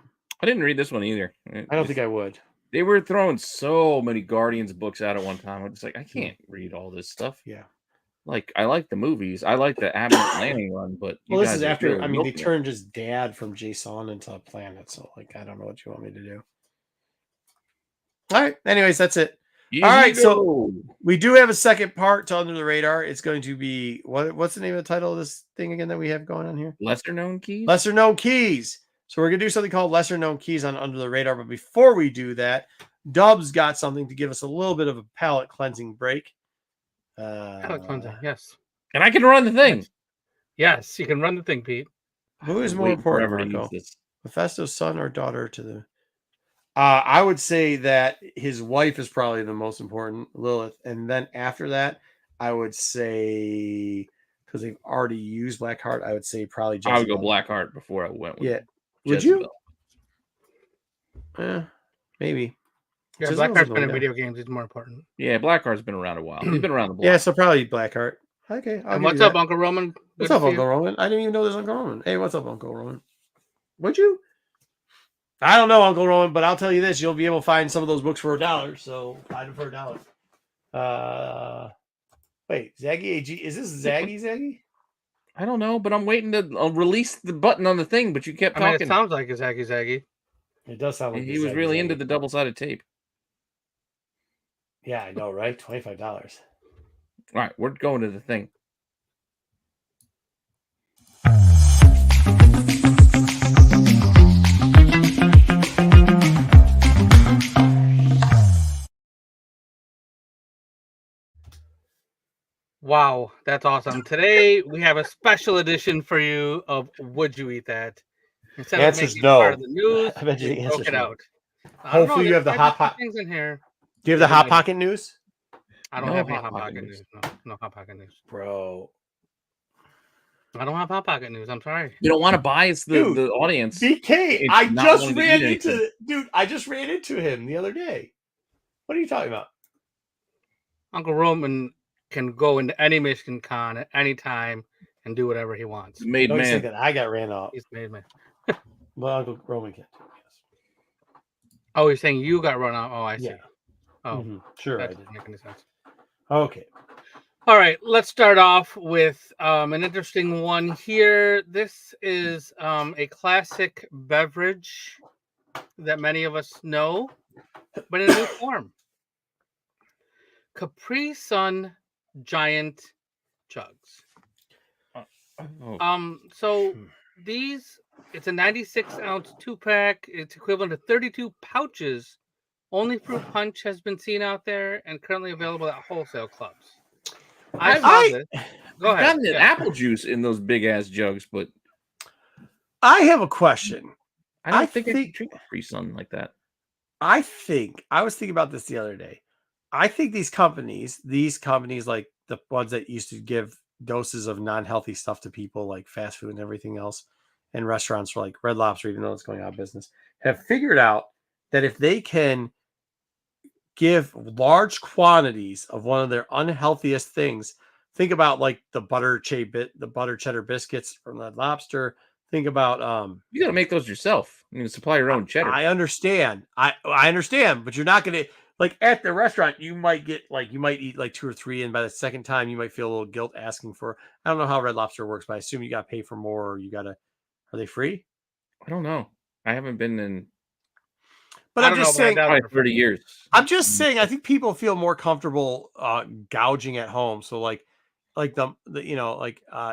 didn't read this one either. I don't think I would. They were throwing so many Guardians books out at one time. I'm just like, I can't read all this stuff. Yeah. Like, I like the movies. I like the Abbott Landing run, but Well, this guys is are after, really I mean, they milking it. turned his dad from Jason into a planet. So, like, I don't know what you want me to do. All right. Anyways, that's it. Here All you right, so go. we do have a second part to Under the Radar. It's going to be, what's the name of the title of this thing again that we have going on here? Lesser known keys. Lesser Known Keys. So we're going to do something called Lesser Known Keys on Under the Radar. But before we do that, Dub's got something to give us a little bit of a palate cleansing break. Palate cleansing, yes. And I can run the thing. Yes, you can run the thing, Pete. Who is I'm more waiting important, forever to Marco? use this. Mephisto's son or daughter to the... I would say that his wife is probably the most important, Lilith. And then after that, I would say, because they've already used Blackheart, I would say probably Jezebel. I would go Blackheart before I went with Yeah. Would you? Maybe. Yeah, Jezebel's Blackheart's the been in guy. video games. It's more important. Yeah, Blackheart's been around a while. He's been around the block. Yeah, so probably Blackheart. Okay. I'll And give what's you up, that. Uncle Roman? What's Good up, to see you. Uncle Roman? I didn't even know there's Uncle Roman. Hey, what's up, Uncle Roman? Would you? I don't know, Uncle Roman, but I'll tell you this: you'll be able to find some of those books for $1. So find them for $1. Wait, Zaggy AG, is this Zaggy? I don't know, but I'm waiting to release the button on the thing, but you kept I mean, talking. it sounds like a Zaggy. It does sound like He was really into the double-sided tape. Yeah, I know, right? $25. All right, we're going to the thing. Wow, that's awesome. Today we have a special edition for you of Would You Eat That? Instead of Answer's making it part of no. the news, I bet you we the broke answer's it no. out. I don't know, Hopefully you there have the might be hot some pot. things in here. Do you have the Yeah, hot maybe. pocket news? I don't No have any Hot hot Pocket pocket news. news. No hot pocket news. Bro. I don't have hot pocket news. I'm sorry. You don't want to bias Dude, the audience. BK, into I not just wanting to ran eat anything. into dude. I just ran into him the other day. What are you talking about? Uncle Roman can go into any Michigan con at any time and do whatever he wants. The made No, he's saying man. that I got ran off. He's made man. Well, Uncle Roman can't do it. Oh, he's saying you got run out. Oh, I see. Yeah. Oh, Mhm. Sure, I that did. doesn't make any sense. Okay. All right, let's start off with an interesting one here. This is a classic beverage that many of us know, but in a new form. Capri Sun Giant Jugs. Oh, So these, it's a 96-ounce 2-pack. It's equivalent to 32 pouches. Only Fruit Punch has been seen out there and currently available at wholesale clubs. I saw this. Go I've ahead. gotten an apple juice in those big ass jugs, but I have a question. I don't I think I think- can drink Capri Sun like that. I was thinking about this the other day. I think these companies like the ones that used to give doses of non-healthy stuff to people, like fast food and everything else, and restaurants like Red Lobster, even though it's going out of business, have figured out that if they can give large quantities of one of their unhealthiest things, think about like the butter cheddar biscuits from Red Lobster. Think about You got to make those yourself. I mean, supply your own cheddar. I understand. I understand, but you're not going to like at the restaurant. You might eat like 2 or 3, and by the second time, you might feel a little guilt asking for. I don't know how Red Lobster works, but I assume you got to pay for more, or you got to. Are they free? I don't know. I haven't been in But I'm just saying. probably 30 years. I'm just saying. I think people feel more comfortable gouging at home. So like the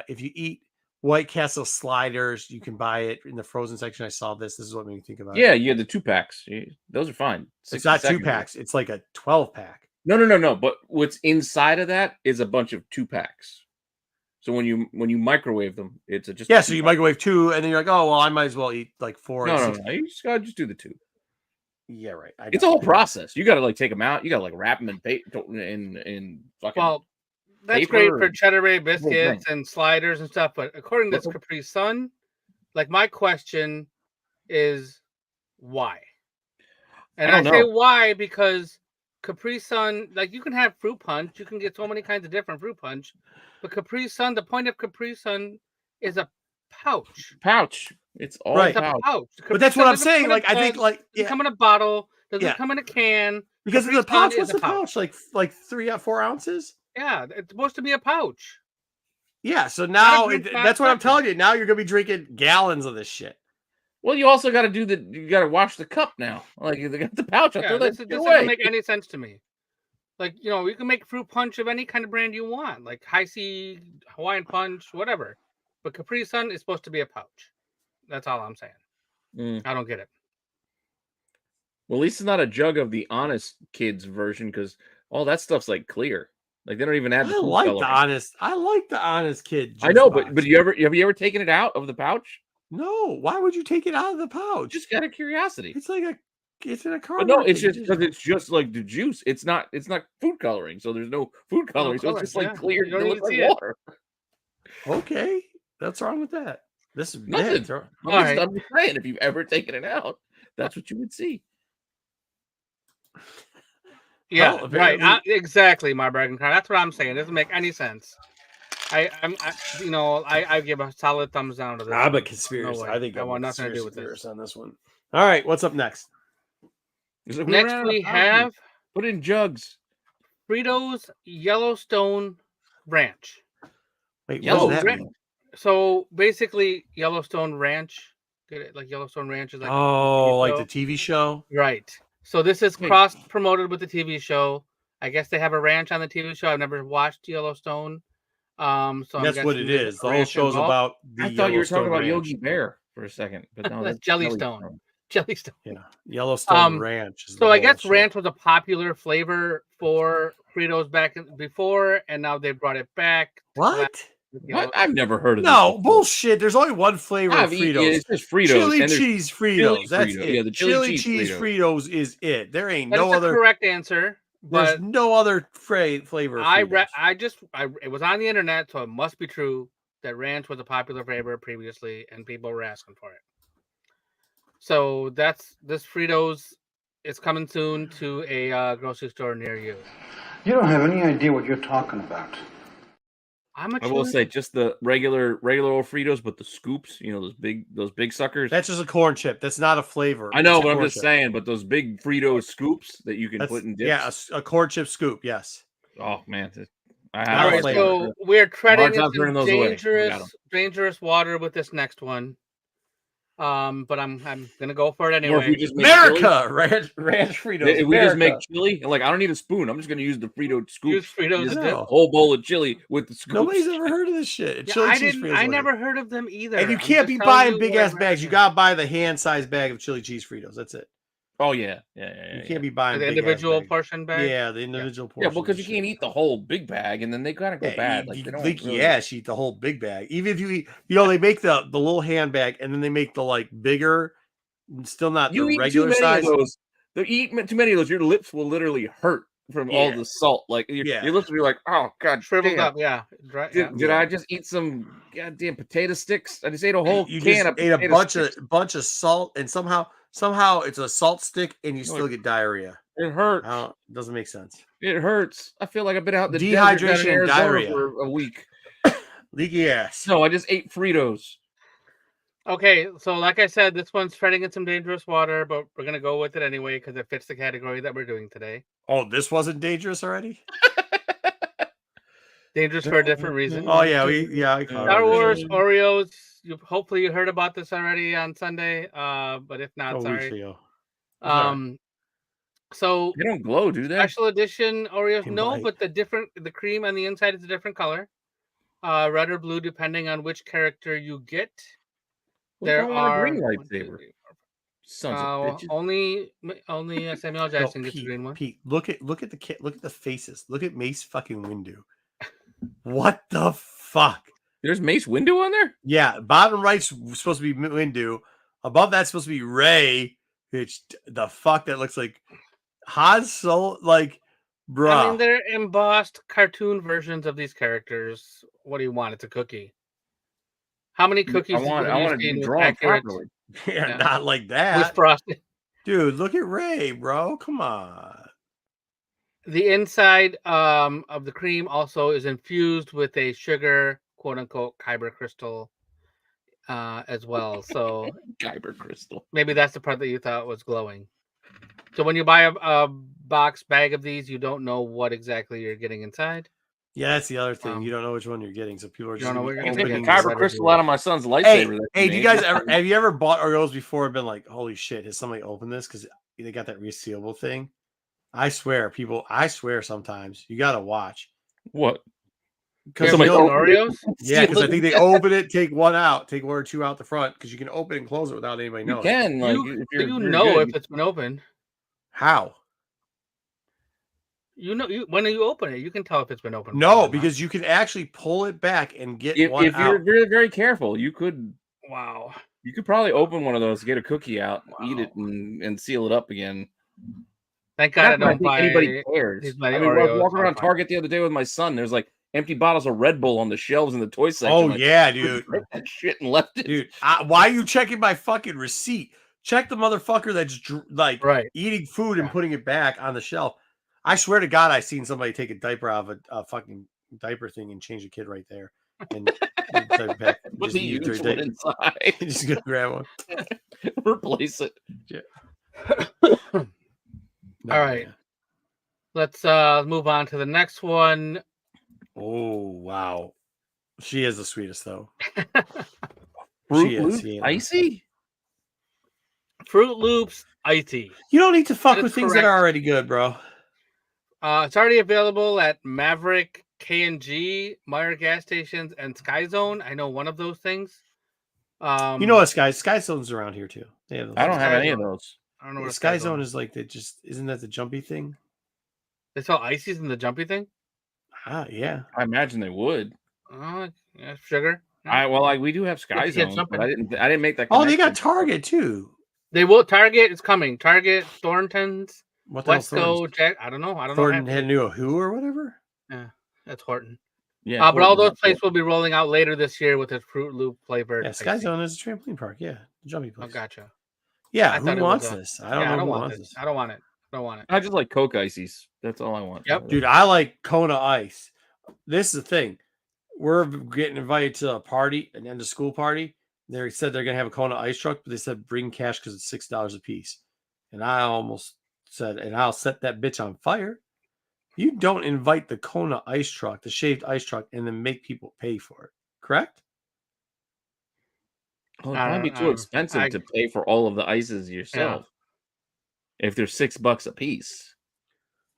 if you eat White Castle sliders, you can buy it in the frozen section. I saw this. This is what made me think about it. Yeah, you had the 2-packs. Those are fine. It's not 60 2-packs. It's like a 12-pack. No. But what's inside of that is a bunch of 2-packs. So when you microwave them, it's just So you microwave 2, and then you're like, oh well, I might as well eat like 4. No. You just gotta do the 2. Yeah, right. It's a whole process. You gotta like take them out. You gotta like wrap them in fucking. Well, that's paper great for and- cheddar bay biscuits and sliders and stuff. But according to this Capri Sun, like my question is why? And I say why because Capri Sun, like you can have fruit punch, you can get so many kinds of different fruit punch, but Capri Sun, the point of Capri Sun is a pouch. It's all Right. It's a pouch. But that's what I'm saying. Like I think like doesn't come in a bottle, doesn't Yeah. come in a can. because Capri the pouch, Sun what's is a the pouch? Like 3 or 4 ounces? Yeah, it's supposed to be a pouch. Yeah. So now drink that's what I'm 5 telling you. Now you're gonna be drinking gallons of this shit. Well, you also got to you got to wash the cup now. Like they got the pouch. I Yeah, throw this that doesn't away. make any sense to me. Like, you can make fruit punch of any kind of brand you want, like High C, Hawaiian Punch, whatever. But Capri Sun is supposed to be a pouch. That's all I'm saying. I don't get it. Well, at least it's not a jug of the Honest Kids version because all that stuff's like clear. Like they don't even add the food coloring. I like the Honest Kid. I know, juice but box. have you ever taken it out of the pouch? No, why would you take it out of the pouch? Just out of curiosity. It's in a But cardboard. no, it's thing. just because it's just like the juice. It's not food coloring, so there's no food coloring. So it's just like clear. You don't even see water. Okay, that's wrong with that. This is Nothing. bad. I'm just saying, if you've ever taken it out, that's what you would see. Yeah, Well, right. apparently- Exactly, my bragging card. That's what I'm saying. It doesn't make any sense. I give a solid thumbs down to this. I'm a one. conspiracy. No way. I think I I'm want a nothing to do with conspiracy this. theorist on this one. All right, what's up next? Next, we have put in jugs. Fritos Yellowstone Ranch. Wait, Yellow what does that Ranch. mean? So basically, Yellowstone Ranch. Get it? Like Yellowstone Ranch is like Like show. the TV show? Right. So this is Wait. cross promoted with the TV show. I guess they have a ranch on the TV show. I've never watched Yellowstone. So I'm That's what guessing it there's is. a The whole ranch show's involved. about the I thought you were talking Yellowstone about Ranch. Yogi Bear for a second, but no, That's Jellystone. Jellystone. Yeah, Yellowstone Ranch. Is the So I whole guess shit. ranch was a popular flavor for Fritos before, and now they brought it back. What? What? I've never heard of this. No, before. bullshit. There's only one flavor of I've eaten- Fritos. yeah, it's just Fritos. Chili and there's cheese Fritos. chili That's Frito. it. Yeah, the chili cheese Fritos is it. There ain't That no is the other. correct answer. There's But no other flavor of Fritos. it was on the internet, so it must be true that ranch was a popular flavor previously, and people were asking for it. So this Fritos is coming soon to a grocery store near you. You don't have any idea what you're talking about. I will say just the regular old Fritos, but the scoops, you know, those big suckers. That's just a corn chip. That's not a flavor. I know, It's a but I'm corn just chip. saying. But those big Frito scoops that you can put in dips. Yeah, a corn chip scoop. Yes. Oh man, All right, so we're treading into dangerous water with this next one. But I'm gonna go for it anyway. Or if we just make America ranch Fritos. If we just make chili, and like I don't need a spoon. I'm just gonna use the Frito scoop. Use Fritos Just to a dip. whole bowl of chili with the scoops. Nobody's ever heard of this shit. Yeah, Chili cheese Fritos. I never heard of them either. And you I'm can't just be telling buying you big what ass I've bags. You heard. gotta buy the hand sized bag of chili cheese Fritos. That's it. Oh yeah. You can't be buying the big individual bag. portion bag. Yeah, the individual Yeah, portion. well, because you can't eat the whole big bag, and then they gotta go bad. Like they don't really... ass eat the whole big bag. Even if you eat, you know, they make the little hand bag, and then they make the like bigger, still not You the eat regular too many size. of those. You eat too many of those, your lips will literally hurt from all the salt. Like your lips will be like, oh god, shriveled up. Yeah. Did I just eat some goddamn potato sticks? I just ate a whole You can just of ate a potato bunch of salt, and somehow it's a salt stick, and you still get diarrhea. It hurts. It doesn't make sense. It hurts. I feel like I've been out in the Dehydration desert in and Arizona diarrhea for a week. Leaky ass. No, I just ate Fritos. Okay, so like I said, this one's treading in some dangerous water, but we're gonna go with it anyway because it fits the category that we're doing today. Oh, this wasn't dangerous already? Dangerous for a different reason. Oh yeah, I Star Wars Oreos. Hopefully you heard about this already on Sunday. But if not, sorry. So they don't glow, do they? Special edition Oreos, no, but the cream on the inside is a different color, red or blue, depending on which character you get. There are a green lightsaber. Sons of bitches. Only Samuel Jackson gets the green one. Pete, look at the faces. Look at Mace fucking Windu. What the fuck? There's Mace Windu on there? Yeah, bottom right's supposed to be Windu. Above that's supposed to be Rey. Which the fuck that looks like Han Solo, like, bro. I mean, they're embossed cartoon versions of these characters. What do you want? It's a cookie. How many cookies? I want to draw properly. Yeah, not like that. With frosting. Dude, look at Rey, bro. Come on. The inside of the cream also is infused with a sugar, quote unquote, kyber crystal as well. So kyber crystal. Maybe that's the part that you thought was glowing. So when you buy a box bag of these, you don't know what exactly you're getting inside. Yeah, that's the other thing. You don't know which one you're getting, so people are just taking kyber crystal out of my son's lightsaber. Hey, do you guys have you ever bought Oreos before and been like, holy shit, has somebody opened this? Because they got that resealable thing. I swear sometimes you gotta watch. What? Because Oreos? Yeah, because I think they open it, take one or two out the front, because you can open and close it without anybody knowing. You can, like, you know if it's been opened. How? You know, when you open it, you can tell if it's been opened. No, because you can actually pull it back and get one if out. you're very, very careful, you could. Wow. You could probably open one of those, get a cookie out, eat it, and seal it up again. Thank God I don't buy anybody cares. I mean, I was walking around Target the other day with my son. There's like empty bottles of Red Bull on the shelves in the toy section. Oh, like, yeah, dude. That shit and left it. Dude, why are you checking my fucking receipt? Check the motherfucker that's like eating food and putting it back on the shelf. I swear to God, I seen somebody take a diaper out of a fucking diaper thing and change the kid right there. And back, just use one inside. Just go grab one. Replace it. Yeah. All right. Man. Let's move on to the next one. Oh, wow. She is the sweetest, though. Fruit Loops Icy? Fruit Loops Icy. You don't need to fuck with things that are already good, bro. It's already available at Maverick, K&G, Meyer gas stations, and Sky Zone. I know one of those things. You know what, Sky Zone's around here too. They have those. I don't have Sky any of Zone. those. I don't know what a Sky Zone is like. They just isn't that the jumpy thing? They sell ices in the jumpy thing. Yeah. I imagine they would. Yeah, sugar. We do have Sky Get Zone, jumping. but I didn't make that. Oh, they got connection. Target too. They will. Target is coming. Target, Thornton's, What the hell Wesco, Jack. I don't know. Thornton had a new Who or whatever. Yeah, that's Horton. Yeah, but all those places will be rolling out later this year with a Fruit Loop flavored. Yeah, Sky Zone is a trampoline park. Yeah, the jumpy place. Oh, gotcha. Yeah, who wants this? I don't know who wants this. I don't want it. I don't want it. I just like Coke ices. That's all I want. Yep, dude. I like Kona Ice. This is the thing. We're getting invited to a party, an end of school party. They said they're gonna have a Kona Ice truck, but they said bring cash because it's $6 a piece. And I almost said, and I'll set that bitch on fire. You don't invite the Kona Ice truck, the shaved ice truck, and then make people pay for it. Correct? Well, it might be too expensive to pay for all of the ices yourself. Yeah. If they're $6 a piece.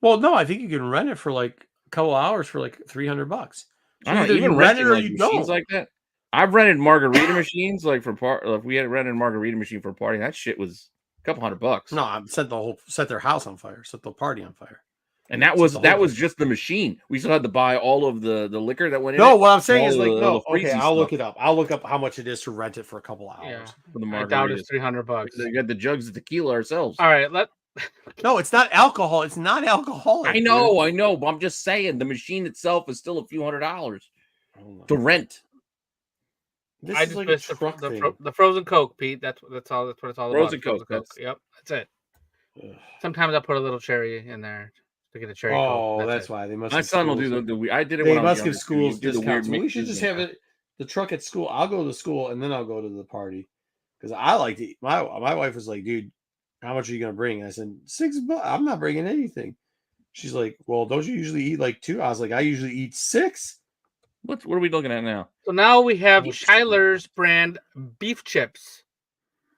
Well, no, I think you can rent it for like a couple hours for like $300. So I don't know, even rent it or like you machines don't. like that. I've rented margarita machines like for part. Like we had rented a margarita machine for a party. That shit was a couple $100. No, I set their house on fire, set the party on fire. And that was just the machine. We still had to buy all of the liquor that went in. No, what I'm saying is like okay, I'll stuff. look it up. I'll look up how much it is to rent it for a couple hours. Yeah, for the I doubt it's $300. We got the jugs of tequila ourselves. All right, No, it's not alcohol. It's not alcoholic. I know, but I'm just saying the machine itself is still a few $100s to rent. This I is just like missed the frozen Coke, Pete. That's what it's all frozen about. Coke. Yep, that's it. Sometimes I put a little cherry in there to get a cherry Coke. Oh, that's why they must. My son will do the. I did it. They when must I was give schools do discounts. We should just have it. The truck at school. I'll go to school and then I'll go to the party because I like to eat. My wife was like, "Dude, how much are you gonna bring?" And I said, $6. I'm not bringing anything. She's like, "Well, don't you usually eat like 2?" I was like, "I usually eat 6." What are we looking at now? So now we have Shiler's brand beef chips.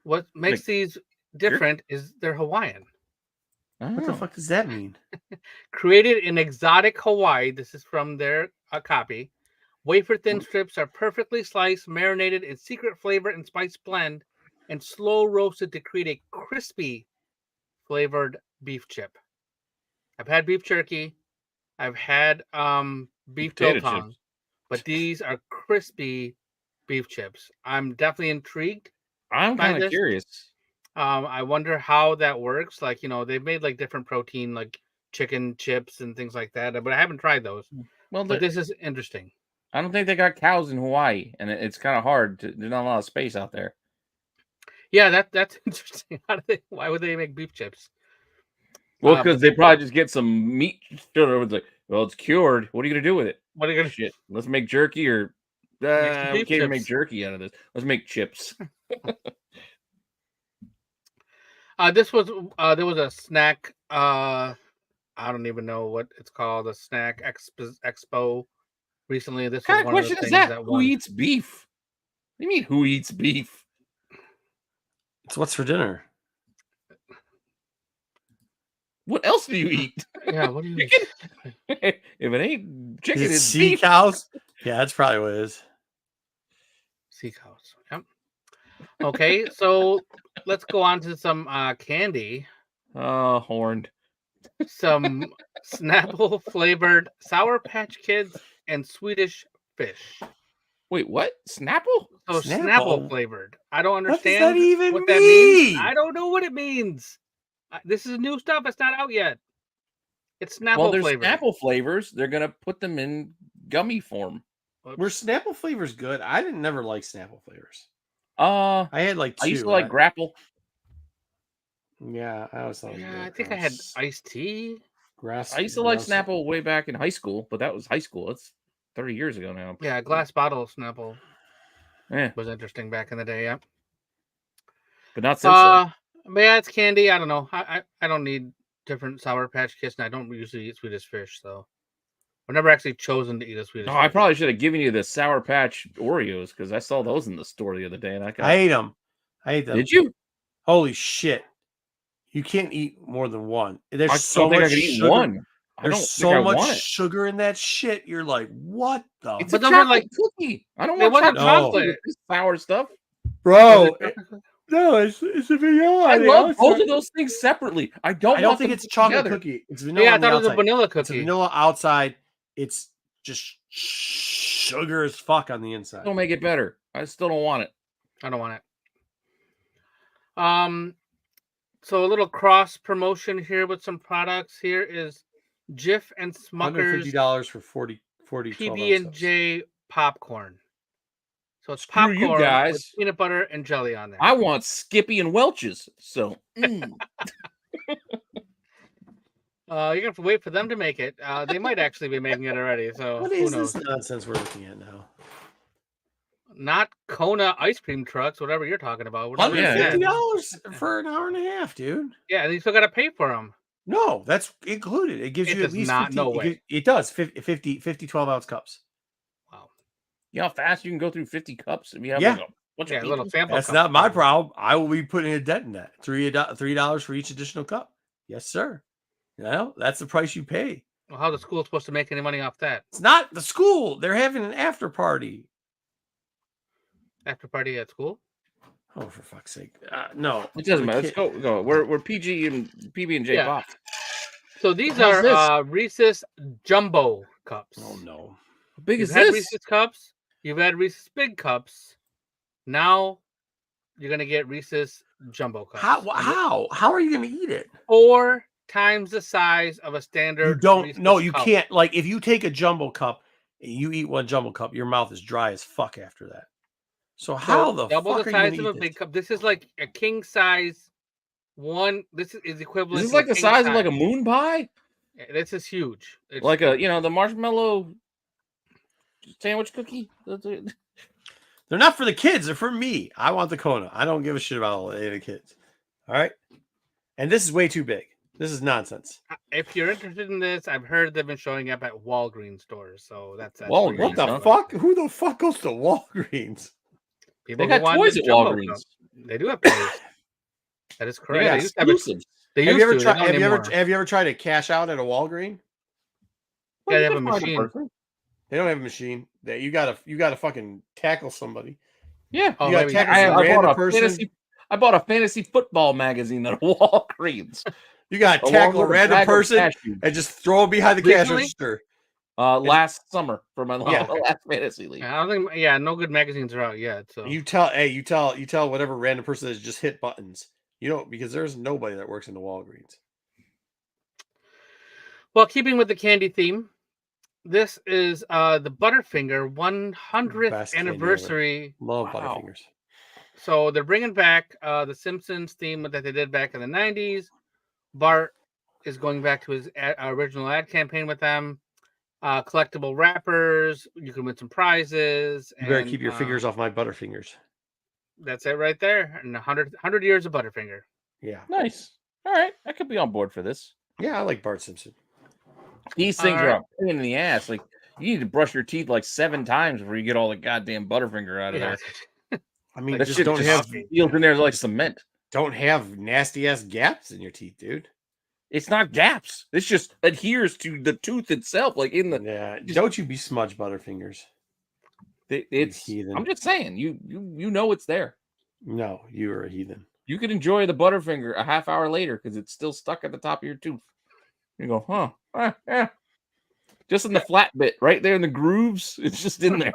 What makes these different is they're Hawaiian. What the fuck does that mean? Created in exotic Hawaii. This is from their copy. Wafer thin strips are perfectly sliced, marinated in secret flavor and spice blend, and slow roasted to create a crispy flavored beef chip. I've had beef jerky. I've had beef biltong, but these are crispy beef chips. I'm definitely intrigued. I'm kind of curious. I wonder how that works. Like, they've made like different protein, like chicken chips and things like that, but I haven't tried those. Well, but this is interesting. I don't think they got cows in Hawaii, and it's kind of hard. There's not a lot of space out there. Yeah, that's interesting. Why would they make beef chips? Well, because they probably just get some meat. Everyone's like, well, it's cured. What are you gonna do with it? What are you gonna shit? Let's make jerky, or we can't even make jerky out of this. Let's make chips. There was a snack. I don't even know what it's called. A snack expo recently. This what was kind of question is that? Who eats beef? What do you mean? Who eats beef? It's what's for dinner. What else do you eat? Yeah, what do you eat? If it ain't chicken, it's sea beef. Cows. Yeah, that's probably what it is. Sea cows. Yep. Okay, so let's go on to some candy. Oh, horned. Some Snapple flavored Sour Patch Kids and Swedish Fish. Wait, what? Snapple? So Snapple flavored. I don't understand what does that even what that means. I don't know what it means. This is new stuff. It's not out yet. It's Snapple flavored. Snapple flavors. They're gonna put them in gummy form. Were Snapple flavors good? I didn't never like Snapple flavors. I had like 2. I used to like Grapple. Yeah, I always thought. Yeah, I think I had iced tea. I used to like Snapple way back in high school, but that was high school. It's 30 years ago now. Yeah, a glass bottle of Snapple. Yeah, was interesting back in the day. Yeah, but not since then. But yeah, it's candy. I don't know. I don't need different Sour Patch Kids, and I don't usually eat Swedish Fish, so I've never actually chosen to eat a Swedish Fish. I probably should have given you the Sour Patch Oreos because I saw those in the store the other day, and I ate them. I ate them. Did you? Holy shit! You can't eat more than one. There's I so much much sugar. One. There's so much sugar in that shit. You're like, what the? It's a chocolate cookie. I don't want chocolate. Chocolate. Sour stuff. Bro, no, it's a vanilla. I on the love both outside. of those things separately. I don't I don't want think them it's a put chocolate together. cookie. It's vanilla. Yeah, I on the thought it was a outside. vanilla It's a cookie. vanilla outside. It's just sugar as fuck on the inside. Don't make it better. I still don't want it. I don't want it. So a little cross promotion here with some products. Here is Jif and Smucker's $150 for 40 PB and J popcorn. So it's Screw you popcorn with guys. peanut butter and jelly on there. I want Skippy and Welch's. So You're gonna have to wait for them to make it. They might actually be making it already. So What who is knows? this nonsense we're looking at now? Not Kona ice cream trucks, whatever you're talking about. Whatever Yeah, it is. $150 for an hour and a half, dude. Yeah, and you still got to pay for them. No, that's included. It gives It you at does least not, 50, no it way. gives- It does 50 12-ounce cups. Wow. you know how fast you can go through 50 cups if you have Yeah. like a bunch Yeah, of a little people? sample. That's cup not my probably. problem. I will be putting a dent in that. $3 for each additional cup. Yes, sir. Well, that's the price you pay. Well, how's the school supposed to make any money off that? It's not the school. They're having an after party. After party at school? Oh, for fuck's sake! No, It doesn't the matter. Let's kid- go. We're PG and PB and J Yeah. pop. So these How's this? are Reese's Jumbo cups. Oh no! How big You've is had this? Reese's cups. You've had Reese's big cups. Now you're gonna get Reese's Jumbo cups. How are you going to eat it? 4 times the size of a standard. You don't. Reese's No, you cup. can't. Like if you take a jumbo cup and you eat one jumbo cup, your mouth is dry as fuck after that. So how the double fuck the are you size gonna of a eat big this? cup? This is like a king size one. This is equivalent. Is this to like a the king size of like a moon pie? This is huge. It's Like huge. the marshmallow sandwich cookie? They're not for the kids. They're for me. I want the Kona. I don't give a shit about all the kids. All right. And this is way too big. This is nonsense. If you're interested in this, I've heard they've been showing up at Walgreens stores. So that's Walgreens, What the huh? fuck? Who the fuck goes to Walgreens? People They got who want toys the at Jumbo Walgreens. cup. They do have toys. That is They correct. got They used to have it. exclusives. They Have used you ever to. They tried? don't anymore. Have you ever tried to cash out at a Walgreens? Yeah, they you have a can find machine. person. They don't have a machine. That you gotta fucking tackle somebody. Yeah. Oh, You gotta maybe tackle I some bought random a person. I bought a fantasy football magazine at Walgreens. You gotta along tackle a with random bag of person cashews. and just throw it behind the cash Recently? register. Last summer for my Yeah. last fantasy league. I don't think. Yeah, no good magazines are out yet. So You tell whatever random person has just hit buttons. You know, because there's nobody that works in the Walgreens. well, keeping with the candy theme, this is the Butterfinger 100th Best candy ever. anniversary. Love Wow. Butterfingers. So they're bringing back the Simpsons theme that they did back in the 90s. Bart is going back to his original ad campaign with them. Collectible wrappers. You can win some prizes. You better and, keep your fingers off my Butterfingers. That's it right there. And 100 years of Butterfinger. Yeah. Nice. All right. I could be on board for this. Yeah, I like Bart Simpson. These things All are right. a pain in the ass. Like you need to brush your teeth like 7 times before you get all the goddamn Butterfinger out of Yeah. there. I mean, That just shit don't have seals in there like cement. nasty ass gaps in your teeth, dude. It's not gaps. This just adheres to the tooth itself. Like in the Yeah. Don't you be smudge Butterfingers. it's. heathen. I'm just saying. You know it's there. No, you are a heathen. You could enjoy the Butterfinger a half hour later because it's still stuck at the top of your tooth. You go, huh? Just in the flat bit, right there in the grooves. It's just in there.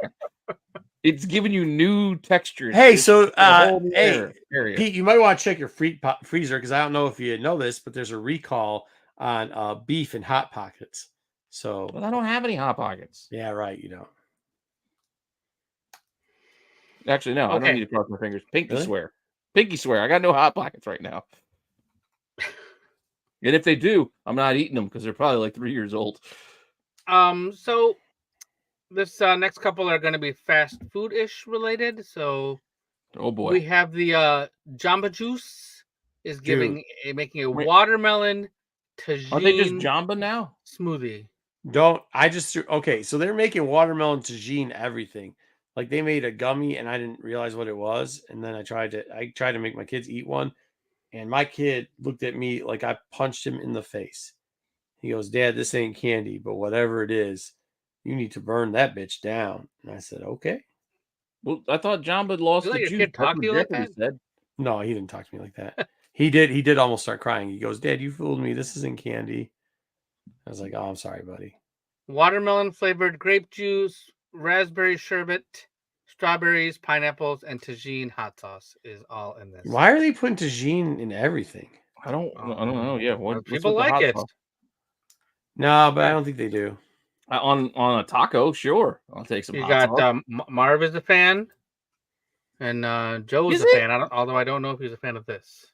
It's giving you new textures. Hey, It's so a whole new hey, area. Pete, you might want to check your freezer because I don't know if you know this, but there's a recall on beef and Hot Pockets. So Well, I don't have any Hot Pockets. yeah, right. You know, Actually, no, I Okay. don't need to cross my fingers. Pinky Really? swear. Pinky swear. I got no Hot Pockets right now. And if they do, I'm not eating them because they're probably like 3 years old. So this next couple are going to be fast food-ish related. So Oh boy. we have the Jamba Juice is making a Wait. watermelon Aren't they just tagine Jamba now? smoothie. okay. So they're making watermelon tagine everything. Like they made a gummy and I didn't realize what it was, and then I tried to make my kids eat one, and my kid looked at me like I punched him in the face. He goes, "Dad, this ain't candy, but whatever it is, you need to burn that bitch down." And I said, "Okay." Well, I thought Jamba lost You the let your juice. kid That's talk what to you like Jeopardy that? said. No, he didn't talk to me like that. He did almost start crying. He goes, "Dad, you fooled me. This isn't candy." I was like, "Oh, I'm sorry, buddy." Watermelon flavored grape juice, raspberry sherbet, strawberries, pineapples, and tagine hot sauce is all in this. Why are they putting tagine in everything? I don't know. Yeah, what's People with the like hot it. sauce? No, but I don't think they do. On a taco, sure. I'll take some You hot got sauce. Marv is a fan, and Joe's Is a it? fan. Although I don't know if he's a fan of this.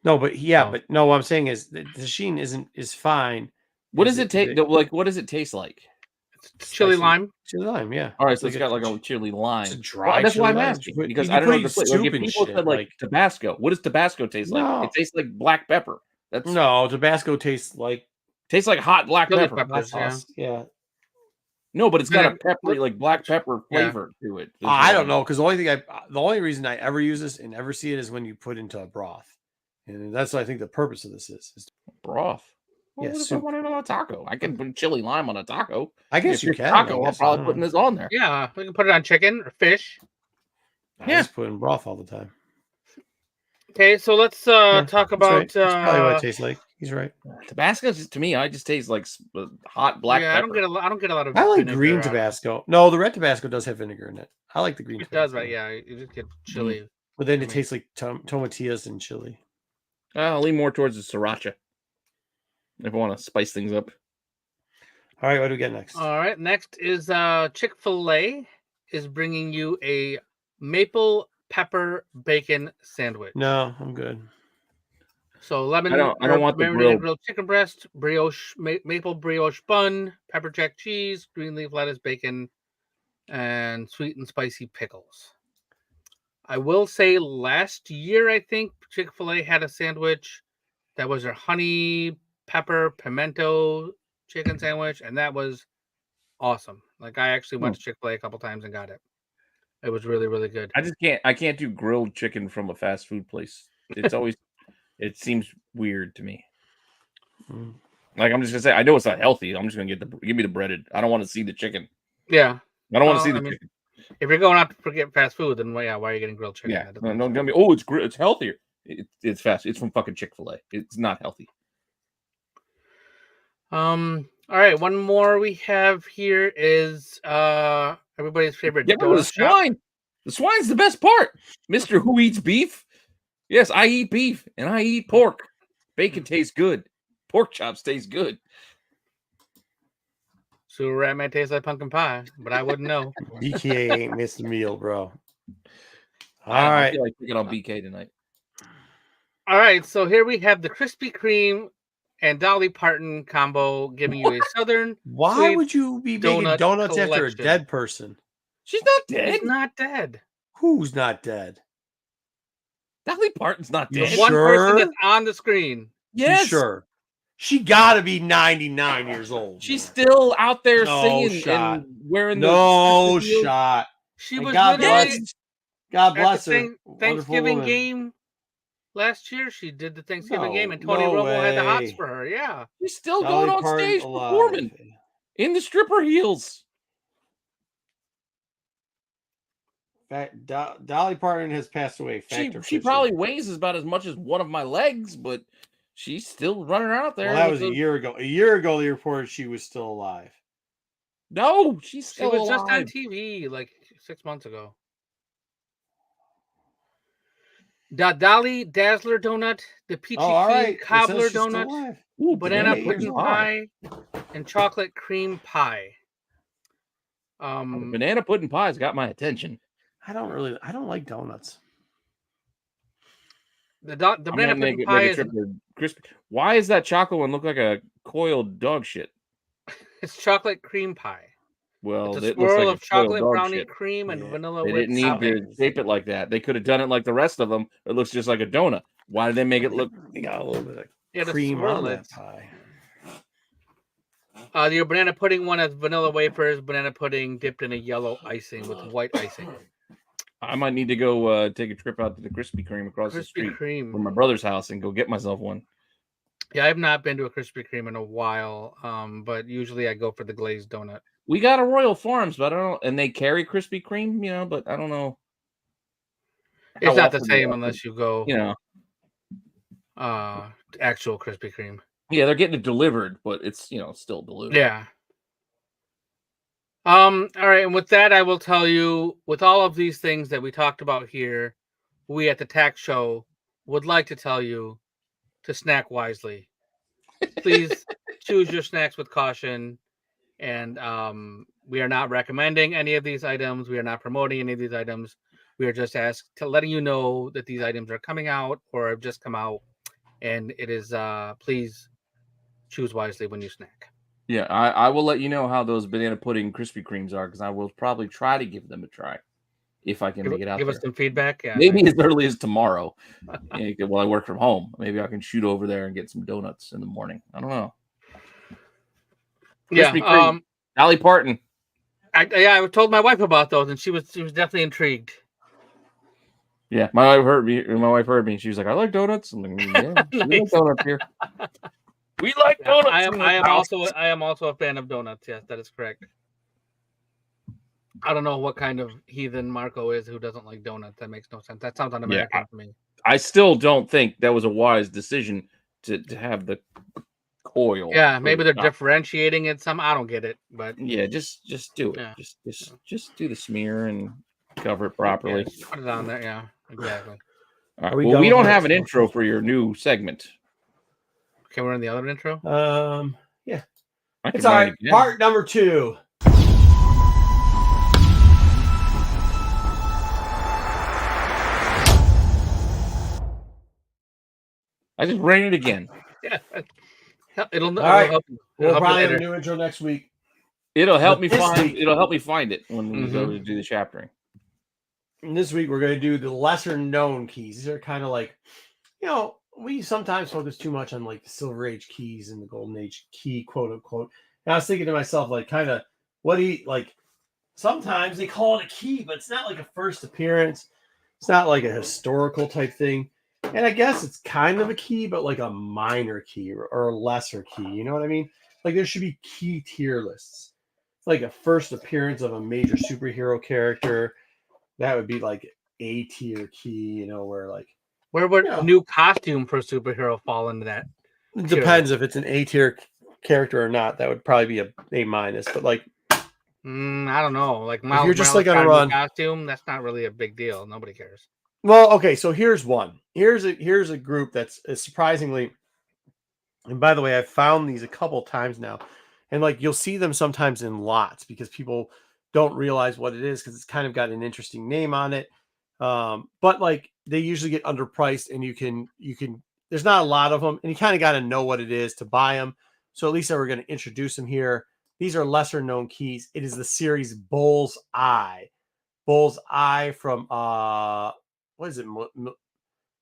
No, but yeah, Oh. but no. What I'm saying is the tagine is fine. What does it take? Like, what does it taste like? It's chili lime. Chili lime, yeah. All right, so it's got like a chili lime. It's a dry That's why I'm chili lime. asking You because put- I don't know you the put flavor. Like, soup if and people shit, said like Tabasco, what does Tabasco taste like? No. It tastes like black pepper. That's No, Tabasco tastes like tastes like hot black Chili pepper. peppers, hot sauce. Yeah. No, but it's got a Vinegar- peppery, like black pepper Yeah. flavor to it. is I what don't I'm- know because the only reason I ever use this and ever see it is when you put into a broth, and that's what I think the purpose of this is. Broth. Well, Yeah, what if I soup. want it on a taco? I can put chili lime on a taco. I guess If you it's can. Taco, I I'm guess, probably I don't putting know. this on there. Yeah, we can put it on chicken or fish. I Yeah. just put in broth all the time. Okay, so let's Yeah, talk That's about. right. That's probably what it tastes like. He's right. Tabasco, to me, I just taste like hot black yeah, pepper. I don't get a lot of. I like vinegar green out of it. Tabasco. No, the red Tabasco does have vinegar in it. I like the green It Tabasco. does, right? Yeah, you just get chili. But then I it mean- tastes like tomatillas and chili. I'll lean more towards the sriracha if I want to spice things up. All right, what do we get next? All right, next is Chick-fil-A is bringing you a maple pepper bacon sandwich. No, I'm good. So lemon, I don't want the marinated grilled. grilled chicken breast, brioche, maple brioche bun, pepper jack cheese, green leaf lettuce, bacon, and sweet and spicy pickles. I will say last year, I think Chick-fil-A had a sandwich that was their honey pepper pimento chicken sandwich, and that was awesome. Like I actually went to Chick-fil-A a couple times and got it. It was really, really good. I can't do grilled chicken from a fast food place. It's always it seems weird to me. Mm. Like I'm just gonna say, I know it's not healthy. I'm just gonna give me the breaded. I don't want to see the chicken. Yeah. I don't want to see Well, the I mean, chicken. If you're going out to get fast food, then why are you getting grilled chicken? Yeah, That doesn't don't make tell me. sense. Oh, it's healthier. It's fast. It's from fucking Chick-fil-A. It's not healthy. All right, one more we have here is everybody's favorite Get rid of the donut shop. swine. The swine's the best part. Mister Who Eats Beef? Yes, I eat beef and I eat pork. Bacon tastes good. Pork chops taste good. Sewer rat may taste like pumpkin pie, but I wouldn't know. BK ain't missed a meal, bro. All I right. feel like picking on BK tonight. All right, so here we have the Krispy Kreme and Dolly Parton combo giving you a Southern. Why sweet would you be making donut donuts after a collection. dead person? She's not dead. He's not dead. Who's not dead? Dolly Parton's not You dead. The one person Sure? that's on the screen. Yes, You sure? She got to be 99 years old. she's man. still out there No singing shot. and wearing No the shot. She And was God literally bless, God at the bless her. Wonderful Thanksgiving woman. game last year. She did the Thanksgiving game, and No, Tony no Romo had the hots way. for her. Yeah. She's still Dolly going on Parton stage alive. performing in the stripper heels. Dolly Parton has passed away. Fact or She fiction? probably weighs about as much as one of my legs, but she's still running out there. Well, that with was a the- year ago. A year ago, they reported she was still alive. No, she's She still was just on alive. TV like 6 months ago. Dolly Dazzler donut, the peachy Oh, all key right. It says cobbler she's still donut, alive. Ooh, banana Banana pudding pudding pie, and chocolate cream pie. Banana pudding pie's got my attention. I don't like donuts. The I'm banana gonna pudding make pie a is trip to crispy. Why is that chocolate one look like a coiled dog shit? it's chocolate cream pie. Well, It's a it looks swirl like of a coiled chocolate dog brownie shit. cream and Yeah. vanilla They whipped didn't need to topping. shape it like that. They could have done it like the rest of them. It looks just like a donut. Why did they make it look? They got a little bit of Yeah, to cream swirl on it. that pie. Your banana pudding one has vanilla wafers, banana pudding dipped in a yellow icing with white icing. I might need to go take a trip out to the Krispy Kreme across the Krispy street Kreme. from my brother's house and go get myself one. Yeah, I've not been to a Krispy Kreme in a while, but usually I go for the glazed donut. We got a Royal Farms, but I don't know. And they carry Krispy Kreme, but I don't know. It's how not the often they same offer unless you go actual Krispy Kreme. Yeah, they're getting it delivered, but it's still delivered. Yeah. All right, and with that, I will tell you, with all of these things that we talked about here, we at the Tax Show would like to tell you to snack wisely. Please choose your snacks with caution. And we are not recommending any of these items. We are not promoting any of these items. We are just letting you know that these items are coming out or have just come out. And it is, please choose wisely when you snack. Yeah, I will let you know how those banana pudding Krispy Kremes are, because I will probably try to give them a try if I can make it out Give there. us some feedback. Yeah, Maybe nice. as early as tomorrow. While I work from home, maybe I can shoot over there and get some donuts in the morning. I don't know. Krispy Kreme, Dolly Parton. I told my wife about those, and she was definitely intrigued. Yeah, my wife heard me. My wife heard me. She was like, "I like donuts." I'm like, "Yeah, we like donuts here. We like donuts." I am also a fan of donuts. Yes, that is correct. I don't know what kind of heathen Marco is who doesn't like donuts. That makes no sense. That sounds un-American to me. I still don't think that was a wise decision to have the coil. Yeah, maybe they're differentiating it some. I don't get it, but yeah, just do it. Yeah. Just do the smear and cover it properly. Yeah, put it on there. Yeah, exactly. All right. Well, we don't have an intro for your new segment. Okay, we're in the other intro. Yeah, It's all right. Part number 2. I just ran it again. Yeah, it'll all right. help you. We'll probably have a new intro next week. It'll help me find. It'll help me find it when we go to do the chaptering. And this week we're going to do the lesser known keys. These are kind of like, we sometimes focus too much on like the Silver Age keys and the Golden Age key, quote unquote. And I was thinking to myself, like, kind of what do you like? Sometimes they call it a key, but it's not like a first appearance. It's not like a historical type thing. And I guess it's kind of a key, but like a minor key or a lesser key. You know what I mean? Like there should be key tier lists. Like a first appearance of a major superhero character. That would be like A tier key, where like where would new costume for superhero fall into that? It depends if it's an A tier character or not. That would probably be a A minus. But like, I don't know. Like if you're just like on a run costume, that's not really a big deal. Nobody cares. Well, okay, so here's one. Here's a group that's surprisingly, and by the way, I've found these a couple times now, and like you'll see them sometimes in lots because people don't realize what it is because it's kind of got an interesting name on it. But like they usually get underpriced, and you can there's not a lot of them, and you kind of got to know what it is to buy them. So at least we're going to introduce them here. These are lesser known keys. It is the series Bull's Eye. Bull's Eye from what is it,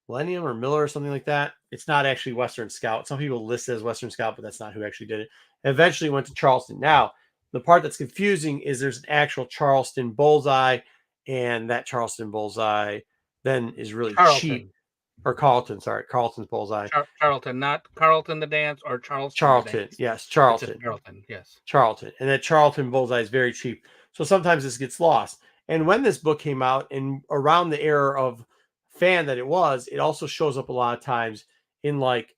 Millennium or Miller or something like that? It's not actually Western Scout. Some people list it as Western Scout, but that's not who actually did it. It eventually went to Charleston. Now, the part that's confusing is there's an actual Charleston Bullseye, and that Charleston Bullseye then is really cheap. Or Carlton's Bullseye. Charlton, not Carlton the dance or Charleston. Charlton, yes, Charlton. Charlton, yes. Charlton. And that Charlton Bullseye is very cheap. So sometimes this gets lost. And when this book came out, and around the era of fan that it also shows up a lot of times in like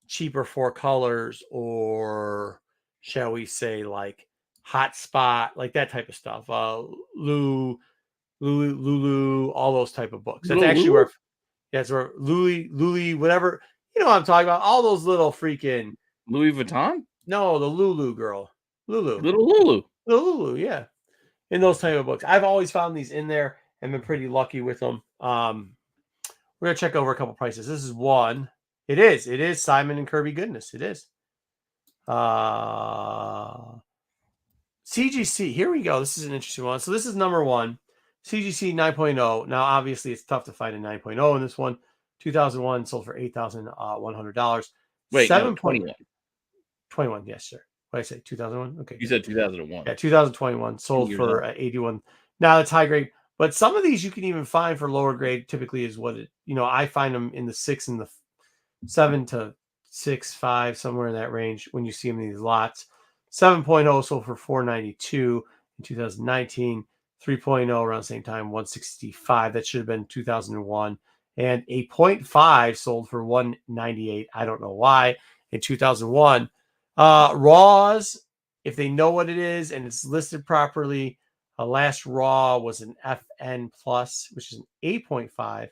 cheaper 4 colors, or shall we say like Hot Spot, like that type of stuff. Lulu, all those type of books. That's actually where, it's where Louis, whatever, what I'm talking about. All those little freaking Louis Vuitton? No, the Lulu girl. Little Lulu, yeah. In those type of books. I've always found these in there and been pretty lucky with them. We're going to check over a couple prices. This is one. It is Simon and Kirby goodness. It is. CGC. Here we go. This is an interesting one. So this is number 1. CGC 9.0. Now, obviously, it's tough to find a 9.0 in this one. 2001 sold for $8,100. Wait, 7.21. 21, yes, sir. What did I say? 2001? Okay. You said 2001. Yeah, 2021 sold for 81. Now it's high grade, but some of these you can even find for lower grade. Typically, is what it. I find them in the 6 and the 7 to 6, 5, somewhere in that range when you see them in these lots. 7.0 sold for $492 in 2019. 3.0 around the same time, $165. That should have been 2001. And a 0.5 sold for $198. I don't know why. In 2001. Raws, if they know what it is and it's listed properly, last raw was an FN plus, which is an 8.5,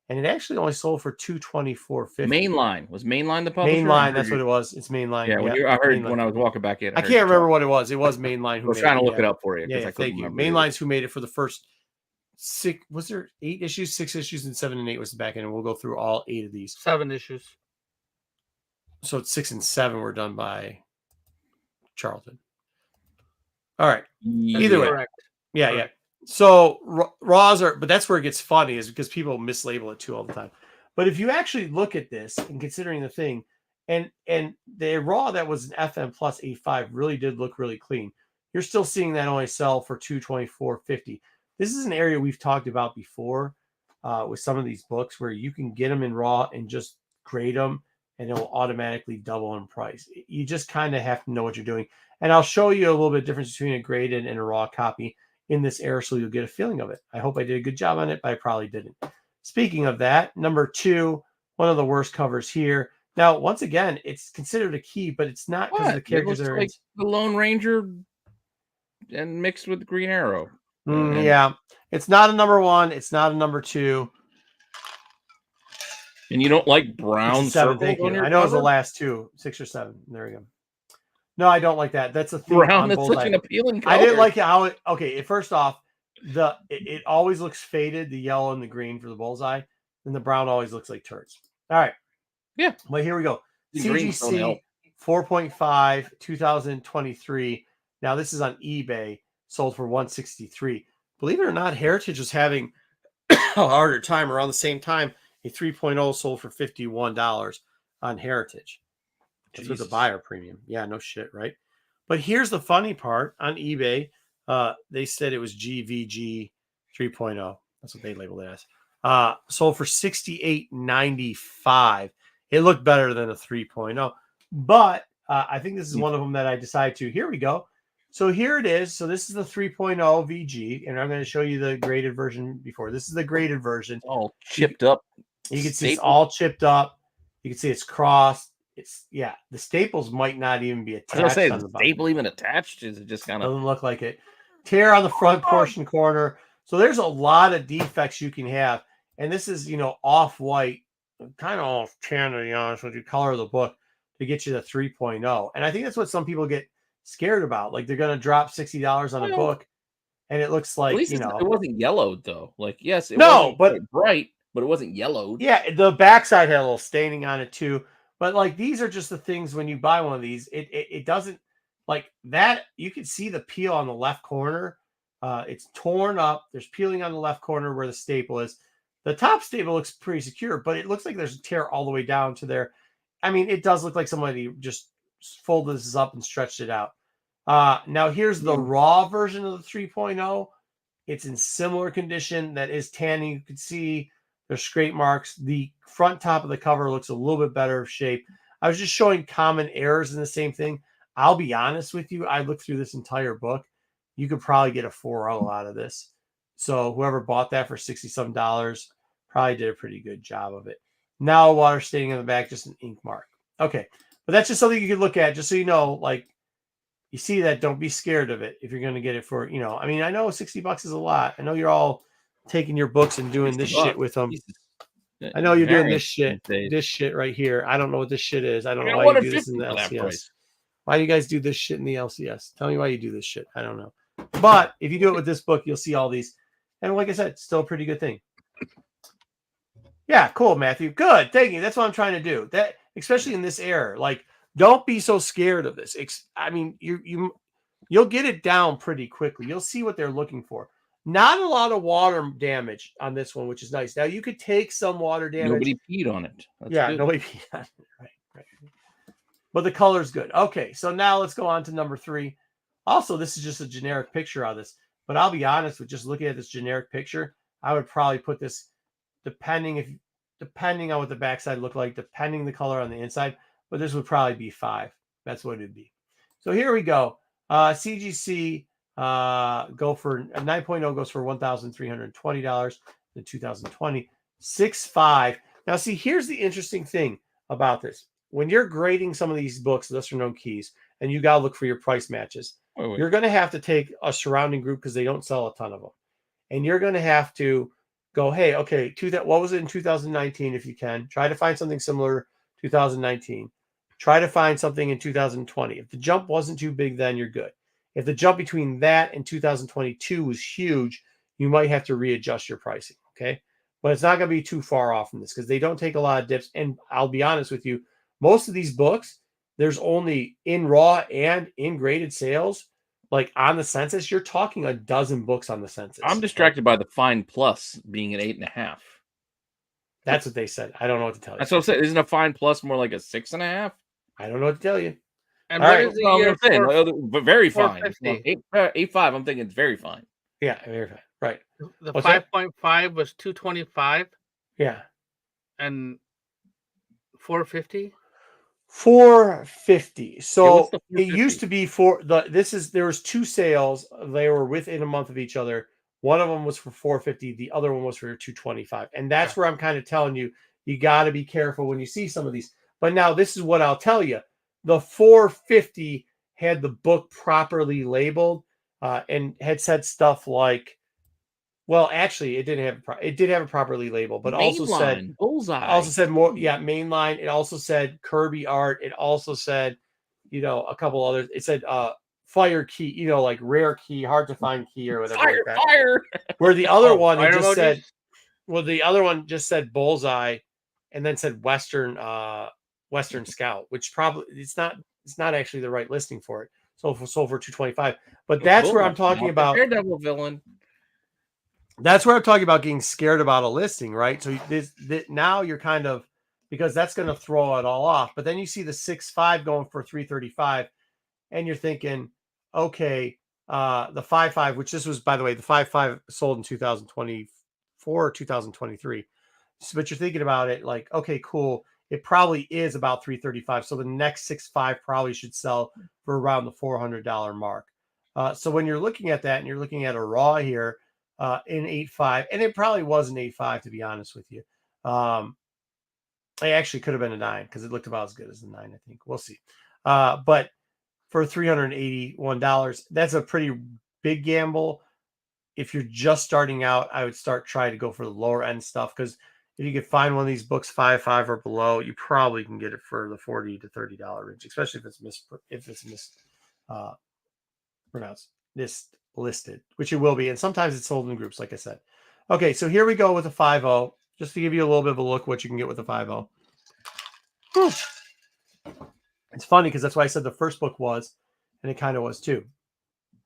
and it actually only sold for $224.50. Mainline was Mainline the publisher. Mainline, that's what it was. It's Mainline. Yeah, I heard when I was walking back in. I can't remember what it was. It was Mainline. I was trying to look it up for you. Yeah, thank you. Mainline's who made it for the first 6. Was there 8 issues? 6 issues, and 7 and 8 was the back end, and we'll go through all 8 of these. 7 issues. So 6 and 7 were done by Charlton. All right. Either way. Correct. Yeah, yeah. So raws are, but that's where it gets funny, is because people mislabel it too all the time. But if you actually look at this and considering the thing, and the raw that was an FM plus 8.5 really did look really clean. You're still seeing that only sell for $224.50. This is an area we've talked about before with some of these books where you can get them in raw and just grade them, and it will automatically double in price. You just kind of have to know what you're doing. And I'll show you a little bit of difference between a graded and a raw copy in this era, so you'll get a feeling of it. I hope I did a good job on it, but I probably didn't. Speaking of that, number 2, one of the worst covers here. Now, once again, it's considered a key, but it's not because of the characters that are like the Lone Ranger and mixed with Green Arrow. Yeah, it's not a number 1. It's not a number 2. And you don't like brown 7, thank you. I know it was the last 2, 6 or 7. There we go. No, I don't like that. That's a thing. Brown, that's such an appealing color. I didn't like how it. Okay, first off, it always looks faded, the yellow and the green for the bullseye, and the brown always looks like turds. All right. Yeah. Well, here we go. The green's don't CGC help. 4.5, 2023. Now this is on eBay, sold for $163. Believe it or not, Heritage was having a harder time around the same time. A 3.0 sold for $51 on Heritage. That's with the buyer premium. Yeah, no shit, right? But here's the funny part. On eBay, they said it was GVG 3.0. That's what they labeled it as. Sold for $68.95. It looked better than a 3.0. But I think this is one of them that I decided to. Here we go. So here it is. So this is the 3.0 VG, and I'm going to show you the graded version before. This is the graded version. All chipped up. You can see it's all chipped up. You can see it's crossed. It's the staples might not even be attached. I was going to say, on is the the bottom. staple even attached? Is it just kind of Doesn't look like it. Tear on the front portion corner. So there's a lot of defects you can have. And this is, off-white, kind of off tan, to be honest with you, color of the book to get you the 3.0. And I think that's what some people get scared about. Like they're going to drop $60 on a book, and it looks like, at least it wasn't yellowed, though. Like, yes, it No, wasn't but bright, but it wasn't yellowed. Yeah, the backside had a little staining on it too. But like these are just the things when you buy one of these, it doesn't like that. You can see the peel on the left corner. It's torn up. There's peeling on the left corner where the staple is. The top staple looks pretty secure, but it looks like there's a tear all the way down to there. I mean, it does look like somebody just folded this up and stretched it out. Now here's the raw version of the 3.0. It's in similar condition. That is tanning. You can see there's scrape marks. The front top of the cover looks a little bit better shape. I was just showing common errors in the same thing. I'll be honest with you. I looked through this entire book. You could probably get a 4.0 out of this. So whoever bought that for $60-some probably did a pretty good job of it. Now water staining on the back, just an ink mark. Okay. But that's just something you can look at just so you know, like, you see that, don't be scared of it if you're going to get it for, I mean, I know $60 is a lot. I know you're all taking your books and doing this shit with them. I know you're doing this shit right here. I don't know what this shit is. I don't know why you do this in the LCS. Why do you guys do this shit in the LCS? Tell me why you do this shit. I don't know. But if you do it with this book, you'll see all these. And like I said, it's still a pretty good thing. Yeah, cool, Matthew. Good. Thank you. That's what I'm trying to do. That, especially in this era. Like, don't be so scared of this. I mean, you'll get it down pretty quickly. You'll see what they're looking for. Not a lot of water damage on this one, which is nice. Now you could take some water damage. Nobody peed on it. That's good. Nobody peed on it. Right. But the color's good. Okay, so now let's go on to number 3. Also, this is just a generic picture of this. But I'll be honest with just looking at this generic picture, I would probably put this, depending on what the backside looked like, depending the color on the inside. But this would probably be 5. That's what it'd be. So here we go. CGC go for 9.0 goes for $1,320 in 2020. 6.5. Now, see, here's the interesting thing about this. When you're grading some of these books, lesser known keys, and you got to look for your price matches, you're going to have to take a surrounding group because they don't sell a ton of them. And you're going to have to go, hey, okay, what was it in 2019 if you can? Try to find something similar 2019. Try to find something in 2020. If the jump wasn't too big, then you're good. If the jump between that and 2022 was huge, you might have to readjust your pricing, okay? But it's not going to be too far off from this because they don't take a lot of dips. And I'll be honest with you, most of these books, there's only in raw and in graded sales, like on the census, you're talking a dozen books on the census. I'm distracted by the Fine Plus being an 8.5. That's what they said. I don't know what to tell you. That's what I'm saying. Isn't a Fine Plus more like a 6.5? I don't know what to tell you. And All what right. is the year but very fine. 450? 8.5. I'm thinking it's very fine. Yeah, very fine. Right. The What's that? 5.5 was 225 Yeah. and 450. 450. So what's the it 450? used to be there was two sales. They were within a month of each other. One of them was for 450. The other one was for 225. And that's where I'm kind of telling you, you got to be careful when you see some of these. But now this is what I'll tell you. The 450 had the book properly labeled and had said stuff like, well, actually, it did have it properly labeled, but also said bullseye. more, mainline. It also said Kirby art. It also said, a couple others. It said fire key, like rare key, hard to find key or whatever like that. Fire. Where the other one fire just emojis? said, the other one just said bullseye, and then said Western Scout, which probably it's not actually the right listing for it. So for 225, but that's where I'm talking about. Daredevil villain. That's where I'm talking about getting scared about a listing, right? So now you're kind of, because that's going to throw it all off. But then you see the 6.5 going for 335, and you're thinking, okay, the 5.5, which this was, by the way, the 5.5 sold in 2024 or 2023. But you're thinking about it like, okay, cool. It probably is about 335. So the next 6.5 probably should sell for around the $400 mark. So when you're looking at that and you're looking at a raw here, in 8.5, and it probably was an 8.5 to be honest with you. It actually could have been a 9 because it looked about as good as a 9. I think we'll see. But for $381, that's a pretty big gamble. If you're just starting out, I would try to go for the lower end stuff because if you could find one of these books 5.5 or below, you probably can get it for the $40 to $30 range, especially if it's pronounced listed, which it will be, and sometimes it's sold in groups, like I said. Okay, so here we go with a 5.0, just to give you a little bit of a look what you can get with a 5.0. It's funny because that's why I said the first book was, and it kind of was too.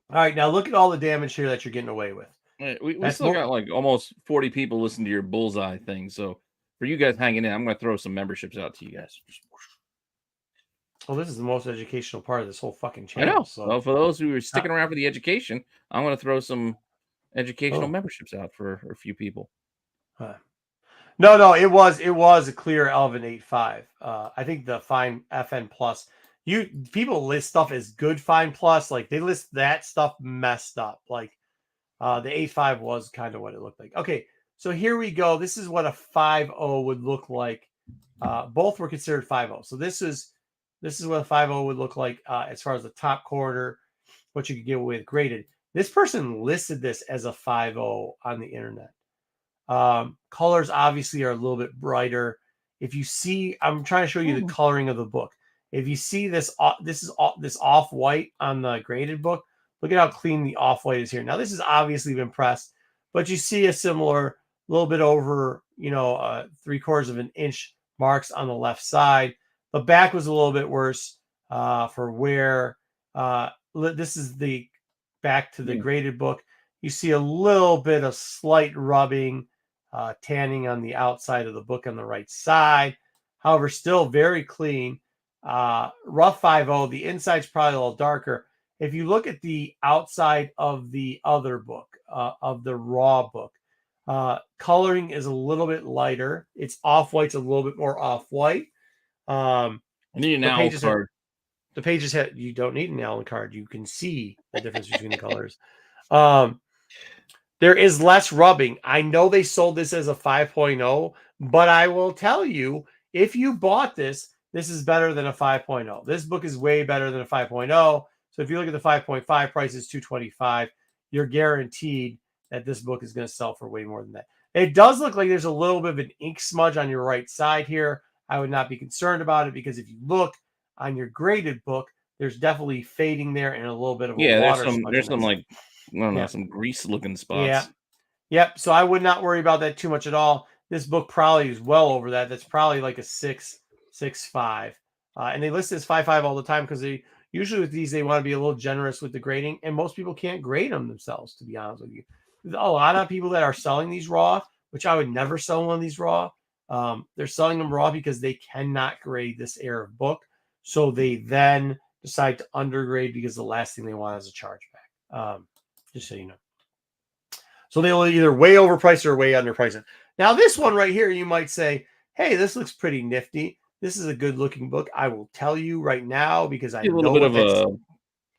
All right, now look at all the damage here that you're getting away with. We still got like almost 40 people listening to your bullseye thing. So for you guys hanging in, I'm going to throw some memberships out to you guys. Well, this is the most educational part of this whole fucking channel. I know. So well, for those who are sticking around for the education, I'm going to throw some educational memberships out for a few people. No, it was a clear Elvin 8.5. I think the Fine FN Plus. People list stuff as good Fine Plus, like they list that stuff messed up. Like the 8.5 was kind of what it looked like. Okay, so here we go. This is what a 5.0 would look like. Both were considered 5.0. So this is what a 5.0 would look like as far as the top corner, what you could get with graded. This person listed this as a 5.0 on the internet. Colors obviously are a little bit brighter. If you see, I'm trying to show you the coloring of the book. If you see this off-white on the graded book, look at how clean the off-white is here. Now, this has obviously been pressed, but you see a similar, little bit over, 3/4 of an inch marks on the left side. The back was a little bit worse for where this is the back to the graded book. You see a little bit of slight rubbing, tanning on the outside of the book on the right side. However, still very clean. Rough 5.0, the inside's probably a little darker. If you look at the outside of the other book, of the raw book, coloring is a little bit lighter. It's off-white's a little bit more off-white. I need an owl card. The pages you don't need an Allen card. You can see the difference between the colors. There is less rubbing. I know they sold this as a 5.0, but I will tell you, if you bought this, this is better than a 5.0. This book is way better than a 5.0. So if you look at the 5.5 price is $225, you're guaranteed that this book is going to sell for way more than that. It does look like there's a little bit of an ink smudge on your right side here. I would not be concerned about it because if you look on your graded book, there's definitely fading there and a little bit of a water smudge. There's some like, I don't know, some grease looking spots. Yeah. Yep. So I would not worry about that too much at all. This book probably is well over that. That's probably like a 6.5. And they list this 5.5 all the time because they usually with these, they want to be a little generous with the grading. And most people can't grade them themselves, to be honest with you. A lot of people that are selling these raw, which I would never sell one of these raw. They're selling them raw because they cannot grade this era of book. So they then decide to undergrade because the last thing they want is a chargeback. Just so you know. So they will either way overprice or way underprice it. Now, this one right here, you might say, hey, this looks pretty nifty. This is a good looking book. I will tell you right now because I know a little bit of a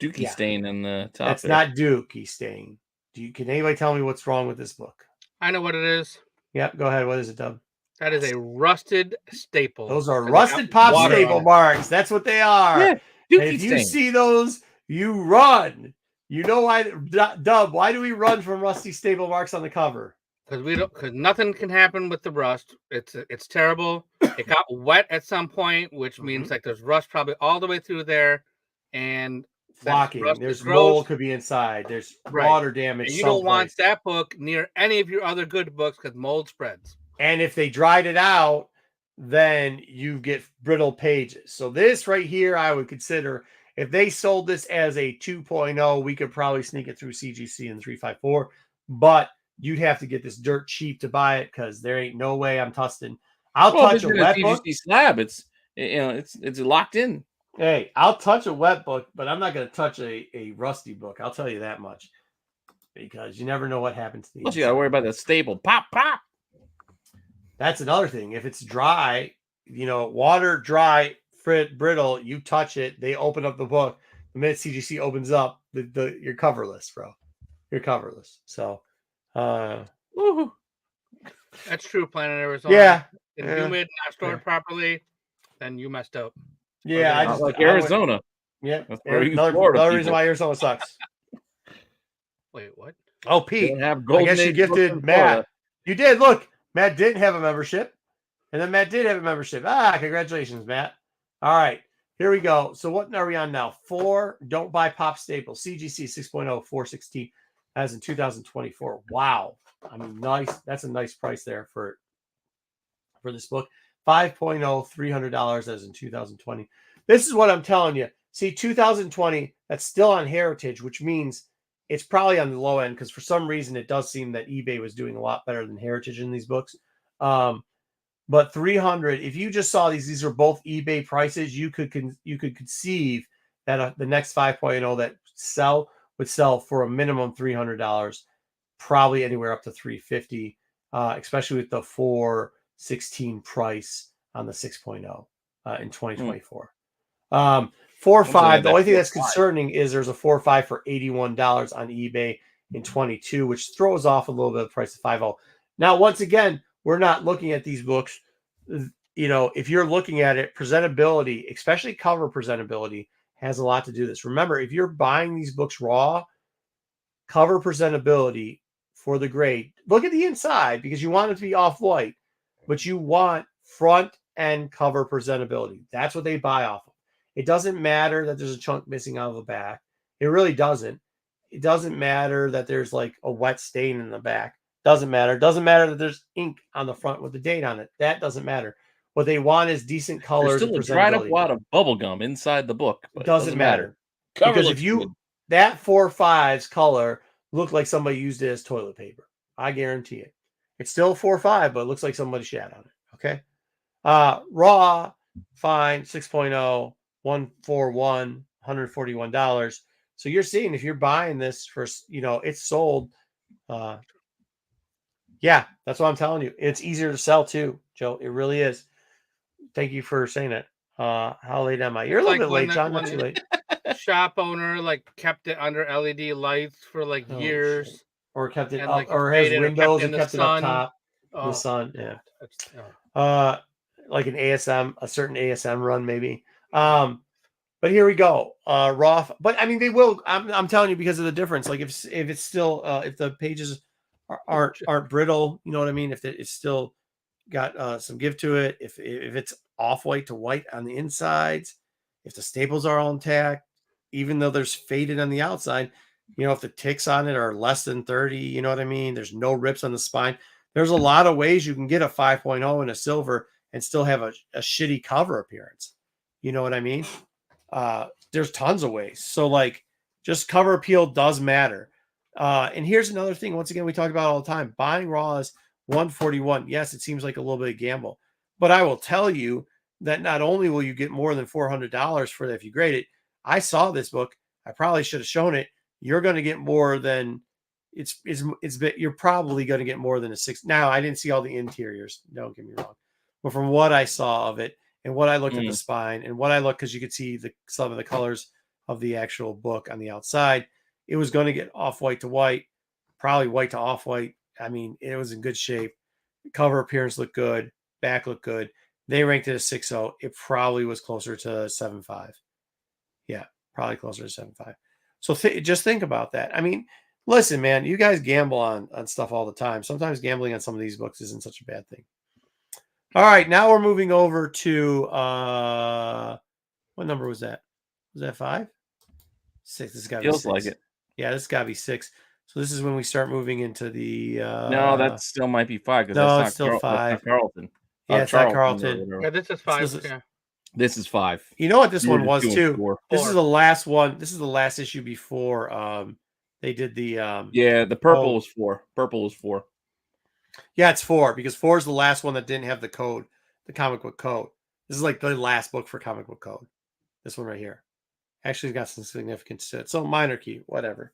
dookie stain in the top. That's not dookie stain. Can anybody tell me what's wrong with this book? I know what it is. Yep, go ahead. What is it, Dub? That is a rusted staple. Those are rusted pop staple marks. That's what they are. Yeah, if you see those, you run. You know why, Dub? Why do we run from rusty staple marks on the cover? Because nothing can happen with the rust. It's terrible. It got wet at some point, which means like there's rust probably all the way through there, and flocking. There's mold could be inside. There's water damage. And you don't want that book near any of your other good books because mold spreads. And if they dried it out, then you get brittle pages. So this right here, I would consider. If they sold this as a 2.0, we could probably sneak it through CGC and 354, but you'd have to get this dirt cheap to buy it because there ain't no way I'm touching. I'll touch a wet book. Slab. It's locked in. Hey, I'll touch a wet book, but I'm not going to touch a rusty book. I'll tell you that much because you never know what happens to the. Plus, you got to worry about the staple. Pop. That's another thing. If it's dry, water dry. Brittle, you touch it, they open up the book. The minute CGC opens up, you're coverless, bro. You're coverless. So, that's true. Planet Arizona. Yeah. If humid, not stored properly, then you messed up. Yeah, I just like Arizona. Another reason why Arizona sucks. Wait, what? Oh, Pete. I guess you gifted Matt. You did. Look, Matt didn't have a membership, and then Matt did have a membership. Congratulations, Matt. All right, here we go. So what are we on now? 4, don't buy pop staples. CGC 6.0, 416 as in 2024. Wow. I mean, nice. That's a nice price there for this book. 5.0, $300 as in 2020. This is what I'm telling you. See, 2020, that's still on Heritage, which means it's probably on the low end because for some reason it does seem that eBay was doing a lot better than Heritage in these books. But 300, if you just saw these are both eBay prices, you could conceive that the next 5.0 that would sell for a minimum $300, probably anywhere up to $350, especially with the 416 price on the 6.0 in 2024. 4.5, the only thing that's concerning is there's a 4.5 for $81 on eBay in 22, which throws off a little bit of the price of 5.0. Now, once again, we're not looking at these books. If you're looking at it, presentability, especially cover presentability, has a lot to do with this. Remember, if you're buying these books raw, cover presentability for the grade, look at the inside because you want it to be off-white, but you want front and cover presentability. That's what they buy off of. It doesn't matter that there's a chunk missing out of the back. It really doesn't. It doesn't matter that there's like a wet stain in the back. Doesn't matter. It doesn't matter that there's ink on the front with the date on it. That doesn't matter. What they want is decent colors. There's still a dried up wad of bubble gum inside the book. It doesn't matter. Because if that 4.5's color looked like somebody used it as toilet paper, I guarantee it. It's still 4.5, but it looks like somebody shat on it. Okay. Raw, fine, 6.0, 141, $141. So you're seeing if you're buying this for, it's sold. Yeah, that's what I'm telling you. It's easier to sell too, Joe. It really is. Thank you for saying it. How late am I? You're a Like little bit when late, the- John. Not when too late. Shop owner like kept it under LED lights for like Oh, years, shit. Or kept it and up, like or has sprayed it or windows kept and in the kept it up sun. top in Oh, the sun. Yeah. oh. Like an ASM, a certain ASM run, maybe. But here we go. Raw, but I mean, they will. I'm telling you because of the difference. Like if it's still if the pages aren't brittle, you know what I mean. If it's still got some give to it, if it's off white to white on the insides, if the staples are all intact, even though there's faded on the outside, you know, if the ticks on it are less than 30, you know what I mean. There's no rips on the spine. There's a lot of ways you can get a 5.0 in a silver and still have a shitty cover appearance. You know what I mean? There's tons of ways. So like just cover appeal does matter. And here's another thing. Once again, we talk about all the time. Buying raw is 141. Yes, it seems like a little bit of gamble, but I will tell you that not only will you get more than $400 for that if you grade it. I saw this book. I probably should have shown it. You're going to get more than you're probably going to get more than a 6. Now, I didn't see all the interiors. Don't get me wrong. But from what I saw of it and what I looked at the spine and what I looked, because you could see some of the colors of the actual book on the outside, it was going to get off white to white, probably white to off white. I mean, it was in good shape. Cover appearance looked good. Back looked good. They ranked it a 6.0. It probably was closer to 7.5. Yeah, probably closer to 7.5. So just think about that. I mean, listen, man, you guys gamble on stuff all the time. Sometimes gambling on some of these books isn't such a bad thing. All right, now we're moving over to what number was that? Was that 5? 6. This has got to be 6. Feels like it. Yeah, this has got to be 6. So this is when we start moving into the. No, that still might be 5 because no, that's it's still 5. That's not Carlton. Yeah, it's not Carlton. Yeah, this is 5. Yeah. This is 5. You know what this one was 2 and too? 4. This is the last one. This is the last issue before they did the Yeah, the purple was 4. Purple was 4. Yeah, it's 4 because 4 is the last one that didn't have the code, the comic book code. This is like the last book for comic book code. This one right here. Actually got some significance to it. So minor key, whatever.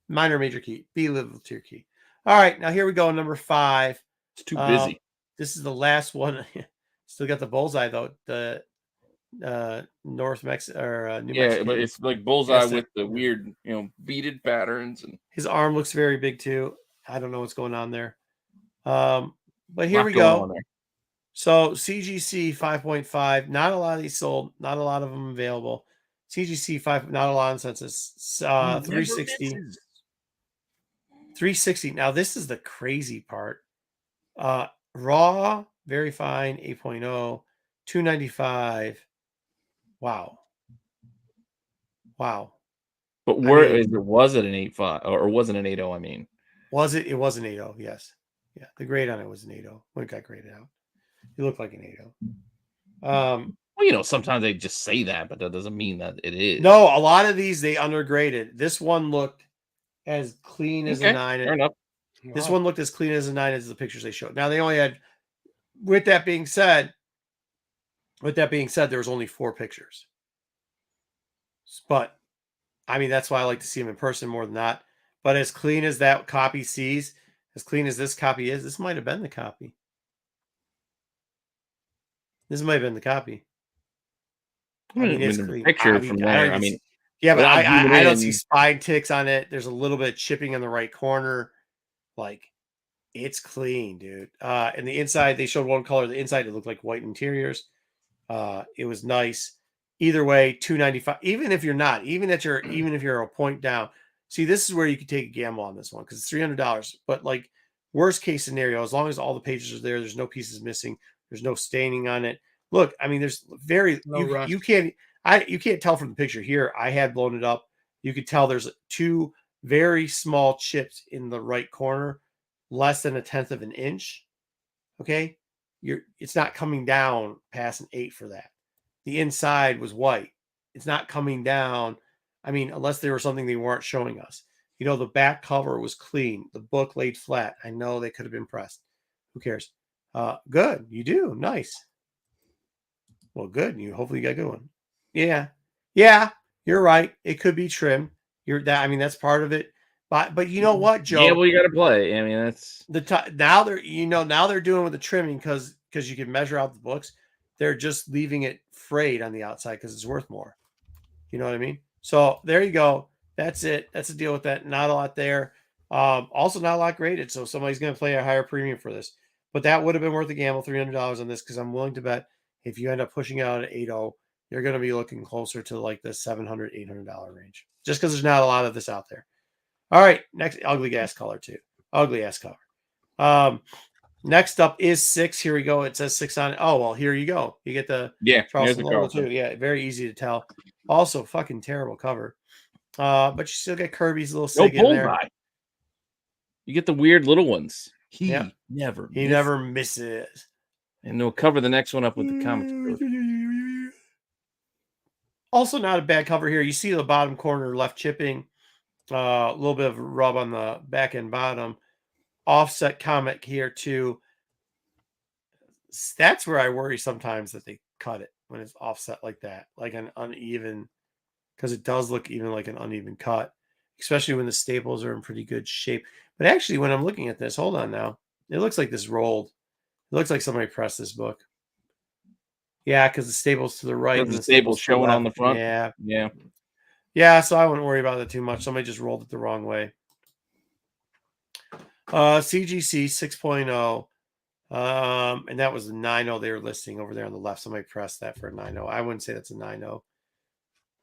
Minor, major key, B level tier key. All right, now here we go. Number 5. It's too busy. This is the last one. Still got the bullseye though. The North Mexico or New Mexico. Yeah, but it's like bullseye with the weird, beaded patterns, and his arm looks very big too. I don't know what's going on there. But here we go. So CGC 5.5. Not a lot of these sold. Not a lot of them available. CGC 5. Not a lot in census. 360. 360. Now this is the crazy part. Raw, very fine. 8.0. 295. Wow. But was it an 8.5 or wasn't an 8.0? I mean, was it? It was an 8.0. Yes. Yeah. The grade on it was an 8.0 when it got graded out. It looked like an 8.0. Well, sometimes they just say that, but that doesn't mean that it is. No, a lot of these they undergraded. This one looked as clean as a 9. Fair enough. This one looked as clean as a 9 as the pictures they showed. Now they only had. With that being said, there was only 4 pictures. But I mean, that's why I like to see them in person more than that. But as clean as that copy sees, as clean as this copy is, this might have been the copy. This might have been the copy. I mean, it's clean. Picture from there. I mean, yeah, but I don't see spine ticks on it. There's a little bit of chipping in the right corner. Like, it's clean, dude. And the inside, they showed one color. The inside, it looked like white interiors. It was nice. Either way, 295. Even if you're a point down. See, this is where you could take a gamble on this one because it's $300. But like worst case scenario, as long as all the pages are there, there's no pieces missing. There's no staining on it. Look, I mean, there's you can't tell from the picture here. I had blown it up. You could tell there's 2 very small chips in the right corner, less than 1/10 of an inch. Okay, it's not coming down past an 8 for that. The inside was white. It's not coming down. I mean, unless there was something they weren't showing us. The back cover was clean. The book laid flat. I know they could have been pressed. Who cares? Good. You do. Nice. Well, good. Hopefully you got a good one. Yeah. You're right. It could be trim. That's part of it. But you know what, Joe? Yeah, well, you got to play. I mean, that's now they're doing with the trimming because you can measure out the books. They're just leaving it frayed on the outside because it's worth more. You know what I mean? So there you go. That's it. That's the deal with that. Not a lot there. Also not a lot graded. So somebody's going to play a higher premium for this. But that would have been worth the gamble, $300 on this, because I'm willing to bet if you end up pushing out at 8.0, you're going to be looking closer to like the $700, $800 range. Just because there's not a lot of this out there. All right. Next, ugly ass color too. Ugly ass color. Next up is 6. Here we go. It says 6 on it. Oh, well, here you go. You get the Charleston logo too. Yeah, very easy to tell. Also, fucking terrible cover. But you still get Kirby's little sig in there. Bullseye. You get the weird little ones. He never misses. And they'll cover the next one up with the comics. Also, not a bad cover here. You see the bottom corner left chipping. A little bit of rub on the back and bottom. Offset comic here too. That's where I worry sometimes that they cut it when it's offset like that, like an uneven, because it does look even like an uneven cut, especially when the staples are in pretty good shape. But actually, when I'm looking at this, hold on now, it looks like this rolled. It looks like somebody pressed this book. Yeah, because the staples to the right and the staples showing on the front. Yeah. So I wouldn't worry about it too much. Somebody just rolled it the wrong way. CGC 6.0. And that was the 9.0 they were listing over there on the left. Somebody pressed that for a 9.0. I wouldn't say that's a 9.0.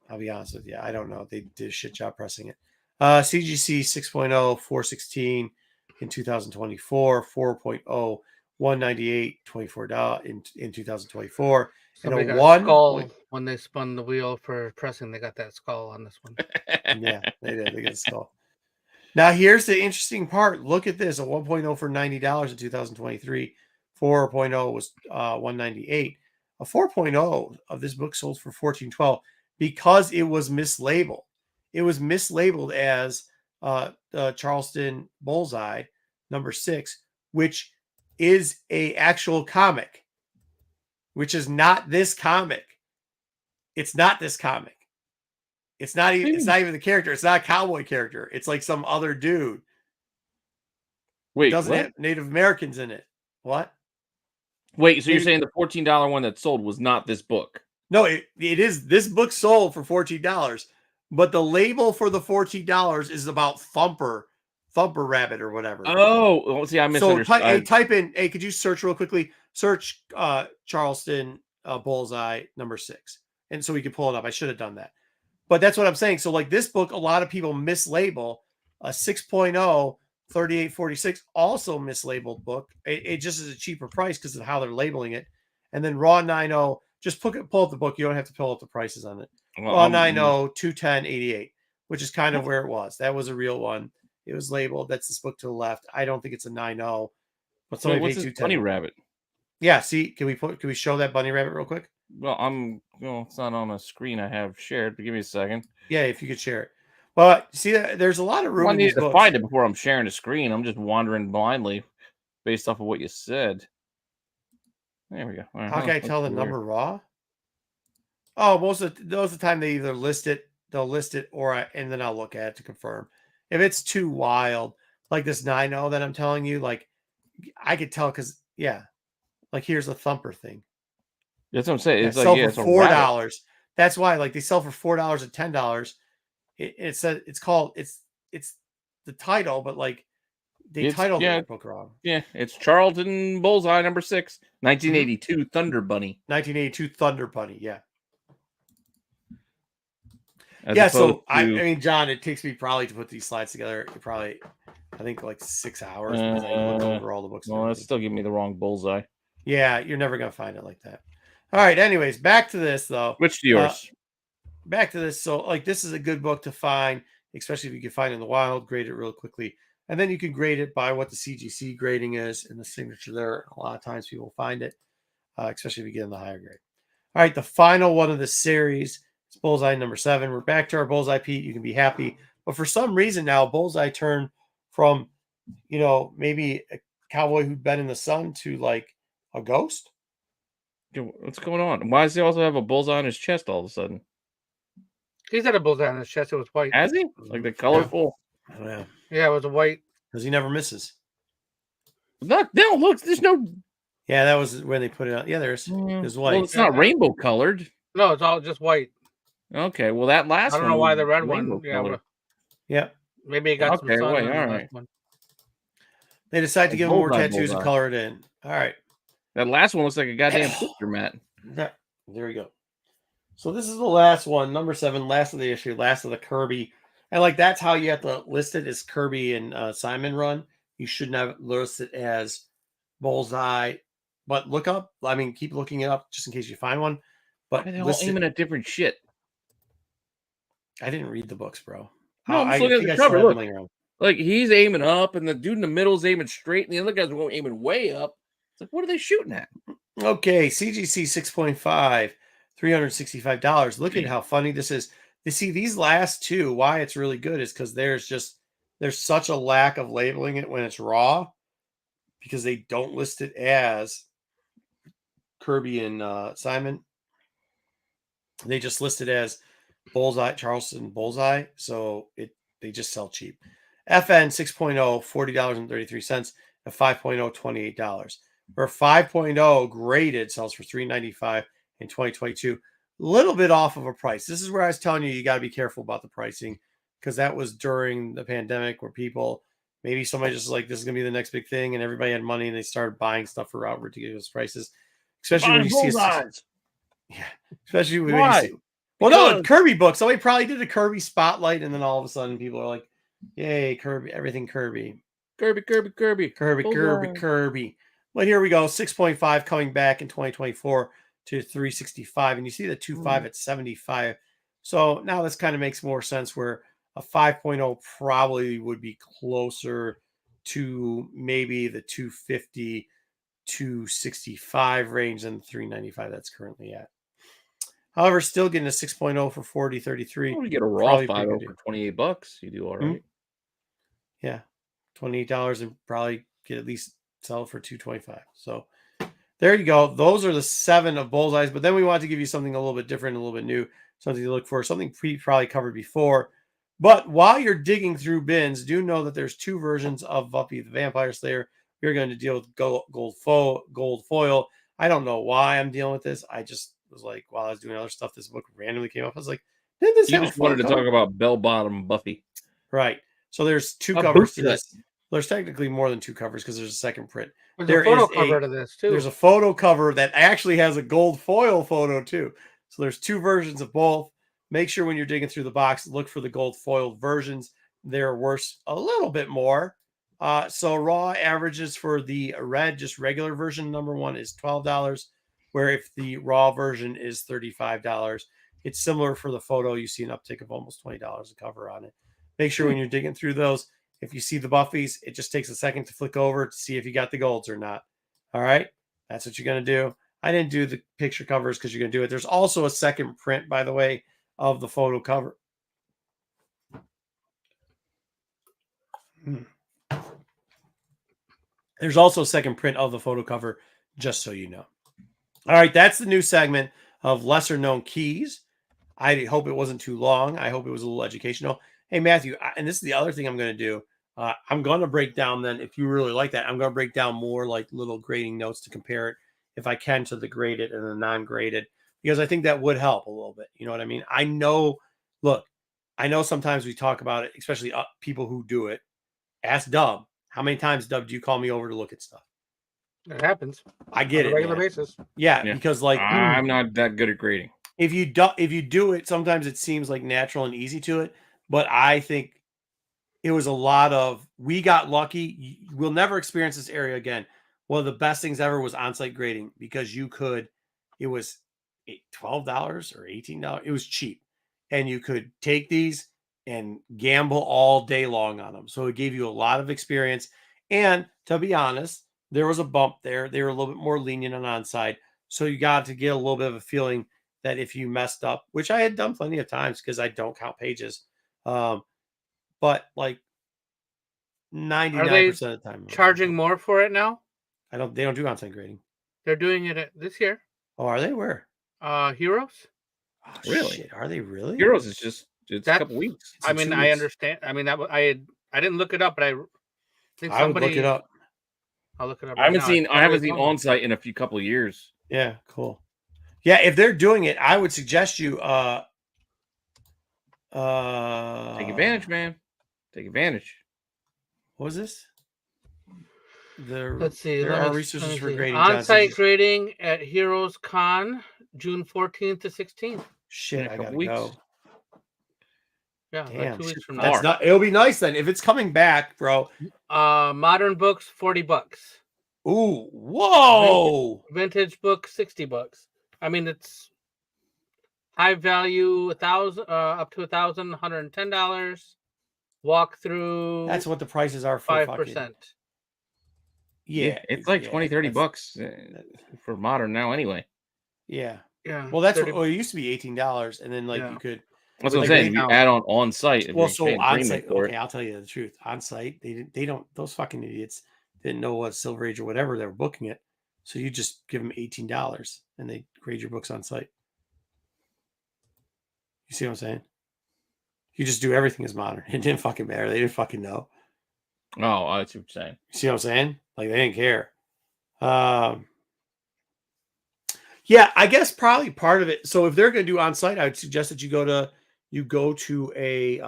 I'll be honest with you. I don't know. They did a shit job pressing it. CGC 6.0, 416 in 2024, 4.0, 198, $24 in 2024. Somebody and a got skull when they spun the wheel for pressing. They got that skull on this one. Yeah, they did. They got a skull. Now, here's the interesting part. Look at this. A 1.0 for $90 in 2023. 4.0 was $198. A 4.0 of this book sold for $14.12 because it was mislabeled. It was mislabeled as the Charleston Bullseye number 6, which is a actual comic, which is not this comic. It's not this comic. It's not even the character. It's not a cowboy character. It's like some other dude. Wait, it doesn't have Native Americans in it. What? Wait, so you're saying the $14 one that sold was not this book? No, it is. This book sold for $14, but the label for the $14 is about Thumper Rabbit or whatever. Oh, see, I misunderstood. So type in. Hey, could you search real quickly? Search Charleston Bullseye number 6, and so we could pull it up. I should have done that. But that's what I'm saying. So like this book, a lot of people mislabel a 6.0 3846, also mislabeled book. It just is a cheaper price because of how they're labeling it. And then Raw 9.0, just pull up the book. You don't have to pull up the prices on it. Raw 9.0 210.88, which is kind of where it was. That was a real one. It was labeled. That's this book to the left. I don't think it's a 9.0. But somebody paid 210. Bunny rabbit. Yeah, see, can we show that bunny rabbit real quick? Well, it's not on a screen I have shared, but give me a second. Yeah, if you could share it. Well, see, there's a lot of room. I need to find it before I'm sharing the screen. I'm just wandering blindly based off of what you said. There we go. Right, how can I tell the number raw? Oh, most of the time they either list it, and then I'll look at it to confirm. If it's too wild, like this 9.0 that I'm telling you, like I could tell because like here's a Thumper thing. That's what I'm saying. It's like for $4. That's why, like, they sell for $4 and $10. It's the title, but like they titled the book wrong. Yeah, it's Charlton Bullseye number 6, 1982 Thunder Bunny. 1982 Thunder Bunny. Yeah. So I mean, John, it takes me probably to put these slides together. I think like 6 hours. I look over all the books. Well, that's still giving me the wrong bullseye. Yeah, you're never gonna find it like that. All right. Anyways, back to this though. Which to yours? Back to this. So, like, this is a good book to find, especially if you can find it in the wild. Grade it real quickly, and then you can grade it by what the CGC grading is and the signature there. A lot of times people find it, especially if you get in the higher grade. All right, the final one of the series is Bullseye number 7. We're back to our Bullseye, Pete. You can be happy, but for some reason now, Bullseye turned from, maybe a cowboy who'd been in the sun to like a ghost. What's going on? Why does he also have a bullseye on his chest all of a sudden? He's had a bullseye on his chest. It was white. Has he? Like the colorful? Yeah, it was a white. Because he never misses. No, look, there's no Yeah, that was when they put it on. Yeah, there's white. Well, it's not rainbow colored. No, it's all just white. Okay, well that last I don't one know why was the red rainbow one. Yeah, colored. Yep. maybe it got some Okay, sun wait, on the all last right. one. They decided to Oh, give him more bullseye, tattoos and bullseye. color it in. All right. That last one looks like a goddamn picture, Matt. There we go. So this is the last one, number 7, last of the issue, last of the Kirby. And like that's how you have to list it as Kirby and Simon run. You shouldn't have listed it as Bullseye. But look up. I mean, keep looking it up just in case you find one. But Why are they all aiming at different shit? I didn't read the books, bro. No, I'm I just looking at think the I still cover. have them Look, laying around. like he's aiming up, and the dude in the middle is aiming straight, and the other guys are aiming way up. It's like, what are they shooting at? Okay, CGC 6.5, $365. Look at how funny this is. You see, these last two, why it's really good is because there's such a lack of labeling it when it's raw because they don't list it as Kirby and Simon. They just list it as Bullseye, Charleston Bullseye. So they just sell cheap. FN 6.0, $40.33, and 5.0, $28. Or 5.0 graded sells for $395 in 2022. A little bit off of a price. This is where I was telling you got to be careful about the pricing because that was during the pandemic where people, maybe somebody just like, this is going to be the next big thing, and everybody had money and they started buying stuff for ridiculous prices. Especially when you see especially when you see. Well, no, Kirby books. Somebody probably did a Kirby spotlight, and then all of a sudden people are like, yay, Kirby, everything Kirby. Kirby. Well, here we go. 6.5 coming back in 2024 to 365. And you see the 2.5 at 75. So now this kind of makes more sense where a 5.0 probably would be closer to maybe the 250, 265 range than the 395 that's currently at. However, still getting a 6.0 for 40.33. You get a raw 5.0 for $28. You do all right. Yeah, $28 and probably get at least sell for $225. So there you go. Those are the 7 of Bullseyes. But then we want to give you something a little bit different, a little bit new, something to look for, something probably covered before. But while you're digging through bins, do know that there's 2 versions of Buffy the Vampire Slayer. We're going to deal with gold foil. I don't know why I'm dealing with this. I just was like, while I was doing other stuff, this book randomly came up. I was like, did this? You just wanted to talk about bell bottom Buffy, right? So there's 2 covers to this. There's technically more than 2 covers because there's a second print. There's a photo cover to this too. There's a photo cover that actually has a gold foil photo too. So there's 2 versions of both. Make sure when you're digging through the box, look for the gold foiled versions. They're worth a little bit more. So raw averages for the red, just regular version number 1 is $12, where if the raw version is $35. It's similar for the photo. You see an uptick of almost $20 a cover on it. Make sure when you're digging through those, if you see the Buffies, it just takes a second to flick over to see if you got the golds or not. All right. That's what you're going to do. I didn't do the picture covers because you're going to do it. There's also a second print, by the way, of the photo cover. There's also a second print of the photo cover, just so you know. All right. That's the new segment of lesser known keys. I hope it wasn't too long. I hope it was a little educational. Hey, Matthew, and this is the other thing I'm going to do. I'm going to break down then, if you really like that, I'm going to break down more like little grading notes to compare it, if I can, to the graded and the non-graded, because I think that would help a little bit. You know what I mean? I know sometimes we talk about it, especially people who do it. Ask Dub. How many times, Dub, do you call me over to look at stuff? It happens. I get on a regular basis. Yeah, because like I'm not that good at grading. If you do it, sometimes it seems like natural and easy to it. But I think it was a lot of, we got lucky. We'll never experience this area again. One of the best things ever was on-site grading because it was $12 or $18. It was cheap. And you could take these and gamble all day long on them. So it gave you a lot of experience. And to be honest, there was a bump there. They were a little bit more lenient on onside. So you got to get a little bit of a feeling that if you messed up, which I had done plenty of times because I don't count pages. But like 99% of the time. Charging more for it now? They don't do onsite grading. They're doing it this year. Oh, are they? Where? Heroes? Oh, really? Shit. Are they really? Heroes is it's a couple weeks. I mean, I understand. I mean, I didn't look it up, but I think I would look it up. I'll look it up. I haven't now. seen It's I haven't probably seen a comment. On Site in a couple of years. Yeah, cool. Yeah, if they're doing it, I would suggest you Take advantage, man. Take advantage. what was this? Let's see. There Let are me resources for see. grading. Johnson. On-site grading at Heroes Con, June 14th to 16th. Shit, In a I couple gotta weeks. go. Yeah, Damn, like 2 weeks from that's now. not. It'll be nice then if it's coming back, bro. Modern books, $40. Ooh, whoa! Vintage book, $60. I mean, it's high value, $1,000 up to $1,000, $110. Walk through. That's what the prices are for 5%. fucking. Yeah, It's like 20, 30 that's- bucks for modern now anyway. Yeah. Yeah. Well, that's 30 what. Well, it used to be $18, and then like Yeah. you could. That's what I'm Like, saying. If you now- add on site, if Well, you're so paying on premium site. for Okay, it. I'll tell you the truth. On site, they don't. Those fucking idiots didn't know what Silver Age or whatever they were booking it. So you just give them $18, and they grade your books on site. You see what I'm saying? You just do everything as modern. It didn't fucking matter. They didn't fucking know. Oh, I see what you're saying. You see what I'm saying? Like they didn't care. Yeah, I guess probably part of it. So if they're going to do on site, I would suggest that you go to a.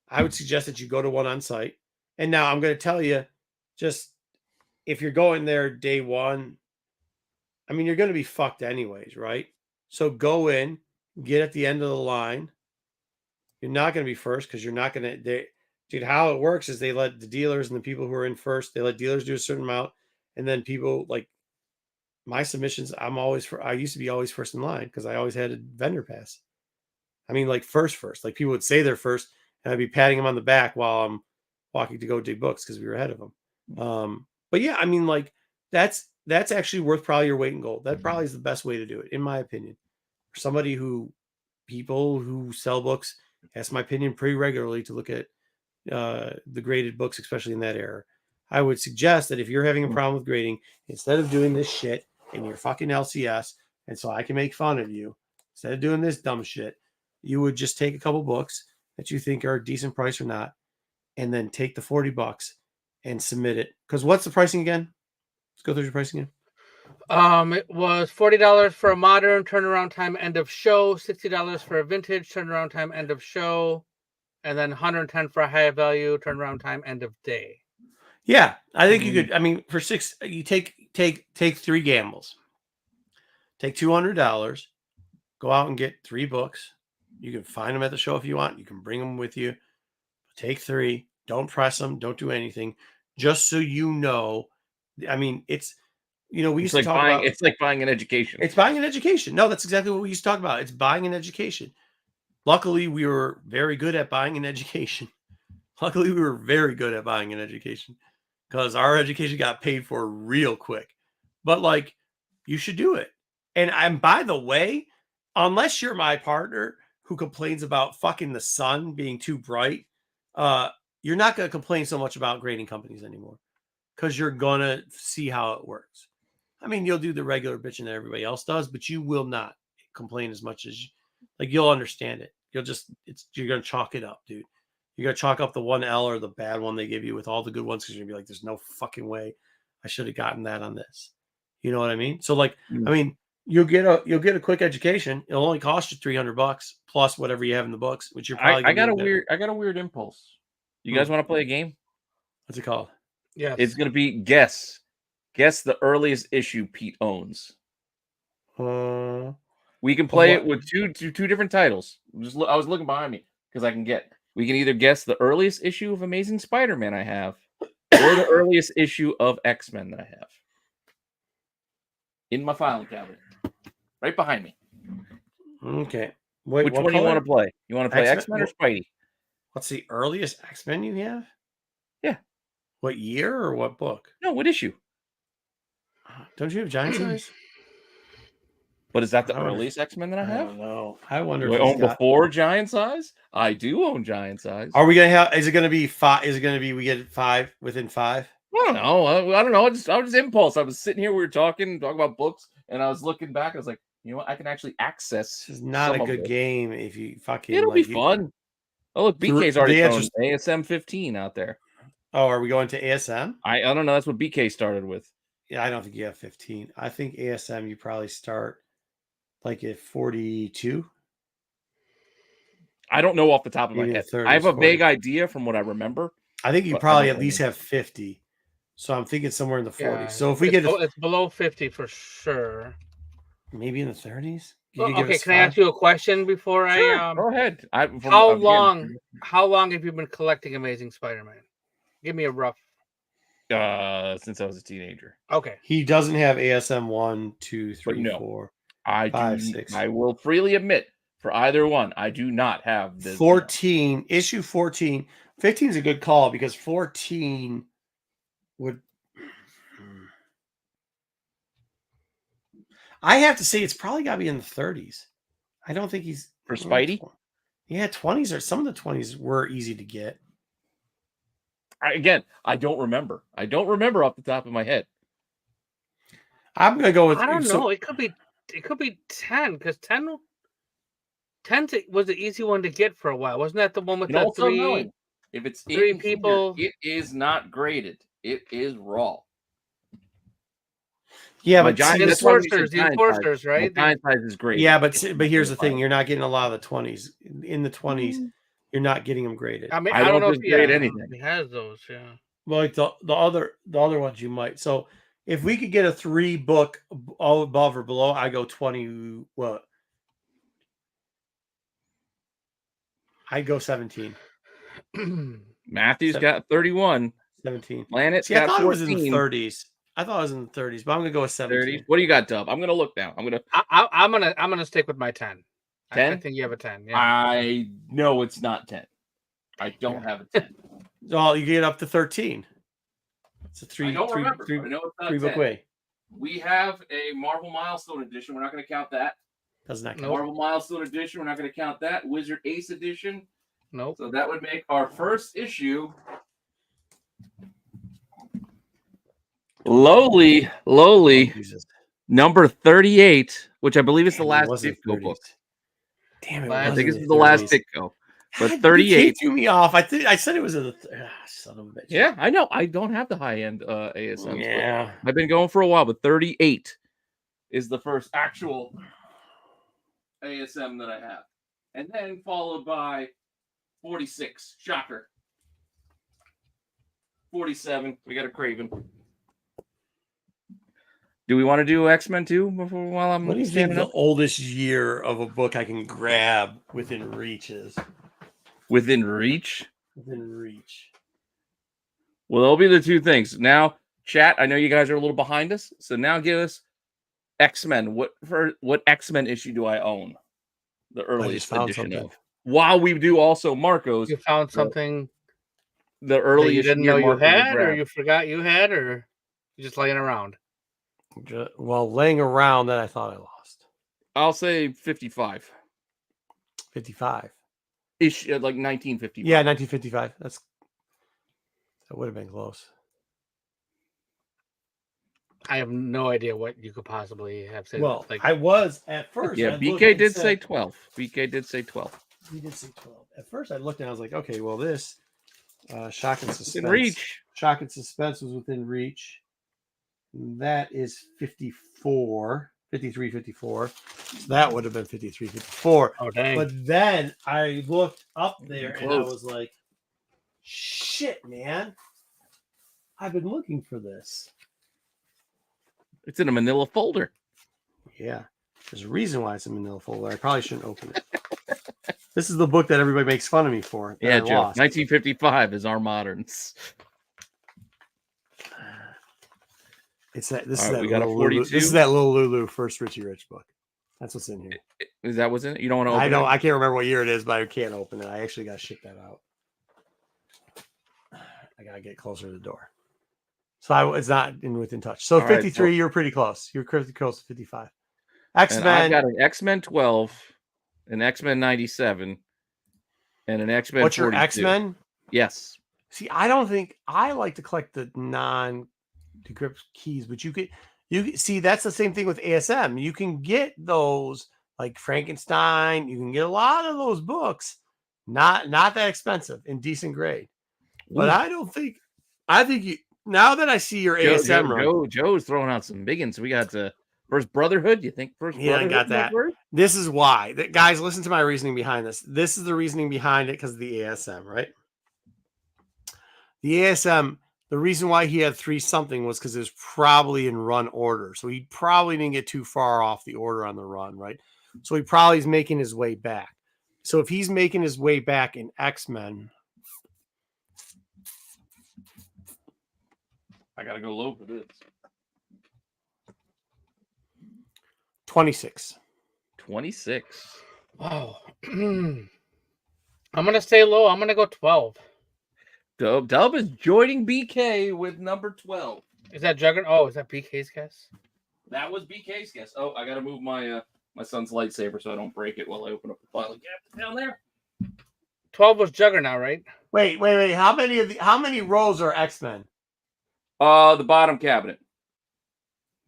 I would suggest that you go to one on site. And now I'm going to tell you, just if you're going there day one, I mean you're going to be fucked anyways, right? So go in, get at the end of the line. You're not going to be first because you're not going to. Dude, how it works is they let the dealers and the people who are in first, they let dealers do a certain amount, and then people like my submissions. I used to be always first in line because I always had a vendor pass. I mean, like first. Like people would say they're first, and I'd be patting them on the back while I'm walking to go dig books because we were ahead of them. But yeah, I mean, like that's actually worth probably your weight in gold. That probably is the best way to do it, in my opinion. For somebody people who sell books, ask my opinion pretty regularly to look at the graded books, especially in that era. I would suggest that if you're having a problem with grading, instead of doing this shit in your fucking LCS, and so I can make fun of you, instead of doing this dumb shit, you would just take a couple books that you think are a decent price or not, and then take the $40 and submit it. Because what's the pricing again? Let's go through your pricing again. It was $40 for a modern turnaround time end of show, $60 for a vintage turnaround time end of show, and then $110 for a high value turnaround time end of day. Yeah, I think you could. I mean, for $6, you take 3 gambles. Take $200. Go out and get 3 books. You can find them at the show if you want. You can bring them with you. Take 3. Don't press them. Don't do anything. Just so you know. I mean, it's we used to talk about. It's like buying an education. It's buying an education. No, that's exactly what we used to talk about. It's buying an education. Luckily, we were very good at buying an education. Because our education got paid for real quick. But like, you should do it. And by the way, unless you're my partner who complains about fucking the sun being too bright, you're not going to complain so much about grading companies anymore because you're going to see how it works. I mean, you'll do the regular bitching that everybody else does, but you will not complain as much as you'll understand it. You're going to chalk it up, dude. You're going to chalk up the 1L or the bad one they give you with all the good ones because you're going to be like, there's no fucking way I should have gotten that on this. You know what I mean? So I mean, you'll get a quick education. It'll only cost you $300 plus whatever you have in the books, which you're probably. I got a weird impulse. You guys want to play a game? What's it called? Yes. It's going to be guess the earliest issue Pete owns. We can play it with two different titles. I was looking behind me because I can get. We can either guess the earliest issue of Amazing Spider-Man I have, or the earliest issue of X-Men that I have. In my filing cabinet, right behind me. Okay. Wait, which one do you want to play? You want to play X-Men or Spidey? What's the earliest X-Men you have? Yeah. What year or what book? No, what issue? Don't you have Giant Size? But is that the earliest X-Men that I have? I don't know. I wonder Do I own before Giant Size? I do own Giant Size. Are we gonna have? Is it gonna be 5? Is it gonna be we get 5 within 5? I don't know. I don't know. I was impulse. I was sitting here. We were talking about books, and I was looking back. I was like, you know what? I can actually access. This is not a good game if you fucking. It'll be fun. Oh look, BK's already thrown ASM 15 out there. Oh, are we going to ASM? I don't know. That's what BK started with. Yeah, I don't think you have 15. I think ASM you probably start like at 42. I don't know off the top of my Maybe in head. the I have 30s, a vague 40s. idea from what I remember. I think you But I probably don't at least remember. have 50. So I'm thinking somewhere in the 40s. Yeah, So if we get it's below 50 for sure. maybe in the 30s, you Well, could give okay, us can I 5. ask you a question before I Go ahead. how long have you been collecting Amazing Spider-Man? Give me a rough. Since I was a teenager. Okay. He doesn't have ASM 1, 2, 3, no, 4, I 5, do. 6. I will freely admit for either one, I do not have this. 14, issue 14. 15 is a good call because 14 would. I have to say it's probably got to be in the 30s. I don't think he's For Spidey? Yeah, 20s, or some of the 20s were easy to get. I don't remember. I don't remember off the top of my head. I'm gonna go with. I don't know. It could be 10 because 10 was the easy one to get for a while. Wasn't that the one with the also three? knowing if it's three in people, here, it is not graded. It is raw. Yeah, My but giant, see, that's why we Enforcers, said the giant Enforcers, size. right? My giant size is great. yeah, but here's the thing: you're not getting a lot of the 20s. In the 20s, you're not getting them graded. I mean, I I don't don't know just if grade he anything. has those. Yeah. Like the other ones you might. So if we could get a 3 book all above or below, I go 20. What? I go 17. Matthew's got 31. 17. Planet's See, I got thought 14. it was in the 30s. I thought it was in the 30s, but I'm gonna go with 17. 30s. What do you got, Dub? I'm gonna look now. I'm gonna stick with my 10. 10? I think you have a 10. Yeah. I know it's not 10. I don't have a 10. Well, you get up to 13. It's a I don't remember. I know it's not 3 book 10. way. We have a Marvel Milestone Edition. We're not going to count that. Does not count. Nope. Marvel Milestone Edition. We're not going to count that. Wizard Ace Edition. Nope. So that would make our first issue lowly, Oh, Jesus. number 38, which I believe is the Damn, it last was in Ditko 30s. book. Damn it! I I was think in this is the the last 30s. Ditko. But God, 38 BK threw me off. I said it was in the son of a bitch. Yeah, I know. I don't have the high end ASMs. Yeah. I've been going for a while, but 38 is the first actual ASM that I have. And then followed by 46. Shocker. 47. We got a Craven. Do we want to do X-Men too while I'm What do you think standing the up? oldest year of a book I can grab within reach is? Within reach? Within reach. Well, there'll be the two things. Now, chat, I know you guys are a little behind us, so now give us X-Men. What X-Men issue do I own? The earliest found edition something. of. While we do also Marco's. You found something The that earliest you didn't year know you Marco's had, or grabbed. you forgot you had, or you just laying around. Well, laying around that I thought I lost. I'll say 55. 55. Ish, like 1955. Yeah, 1955. That would have been close. I have no idea what you could possibly have said. Well, like I was at first. Yeah, I looked BK and did said- say 12. BK did say 12. He did say 12. At first, I looked and I was like, okay, well, this Shock and Suspense. In reach. Shock and Suspense was within reach. That is 54, 53, 54. So that would have been 53, 54. oh dang. But then I looked up there and I Close. was like, shit, man. I've been looking for this. It's in a manila folder. Yeah. There's a reason why it's a manila folder. I probably shouldn't open it. This is the book that everybody makes fun of me for. that Yeah, I Joe. lost. 1955 is our moderns. It's that. This All is right, that. we got a little Lulu, 42. this is that little Lulu first Richie Rich book. That's what's in here. Is that what's in it? You don't want to open I don't. it? I can't remember what year it is, but I can't open it. I actually got to ship that out. I gotta get closer to the door. So it's not within touch. So All right, 53, well- you're pretty close. You're pretty close to 55. And X-Men. I've got an X-Men 12, an X-Men 97, and an X-Men What's your 42. X-Men? Yes. See, I don't think I like to collect the non-decrypt keys, but you see that's the same thing with ASM. You can get those like Frankenstein. You can get a lot of those books, not that expensive in decent grade. But Ooh. I don't think I think you. Now that I see your ASM run, Joe's throwing out some big ones. We got First Brotherhood. You think First Brotherhood? I got that. This is why. Guys, listen to my reasoning behind this. This is the reasoning behind it because of the ASM, right? The ASM, the reason why he had 3 something was because it was probably in run order. So he probably didn't get too far off the order on the run, right? So he probably is making his way back. So if he's making his way back in X-Men, I gotta go low for this. 26. 26. Wow. I'm gonna stay low. I'm gonna go 12. Dub is joining BK with number 12. Is that Juggernaut? Oh, is that BK's guess? That was BK's guess. Oh, I gotta move my my son's lightsaber so I don't break it while I open up the file. Get down there. 12 was Juggernaut, right? Wait. How many rows are X-Men? The bottom cabinet.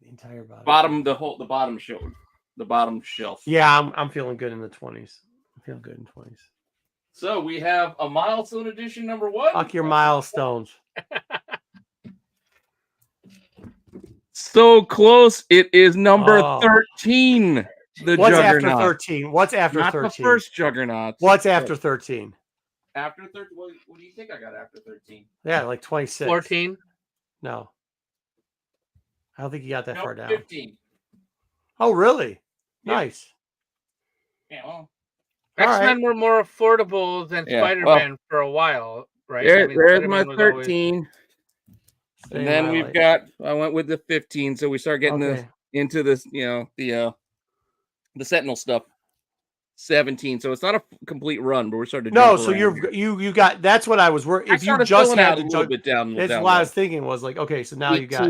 The entire bottom shelf. The bottom shelf. Yeah, I'm feeling good in the 20s. I'm feeling good in 20s. So we have a milestone edition number 1. Fuck your milestones. So close. It is number 13. The What's Juggernaut. after 13? What's after Not 13? the first Juggernaut. What's after 13? After 13? What do you think I got after 13? Yeah, like 26. 14. No. I don't think you got that far down. 15. Oh, really? Yeah. Nice. Yeah, well. X-Men were more affordable than Spider-Man for a while, right? There's my 13. And then we've got, I went with the 15, so we start getting into this, the Sentinel stuff. 17, so it's not a complete run, but we're starting to jump so around you got that's what I was worried. If you just had to jump bit down, that's what I was thinking was like, okay, so now 18, you got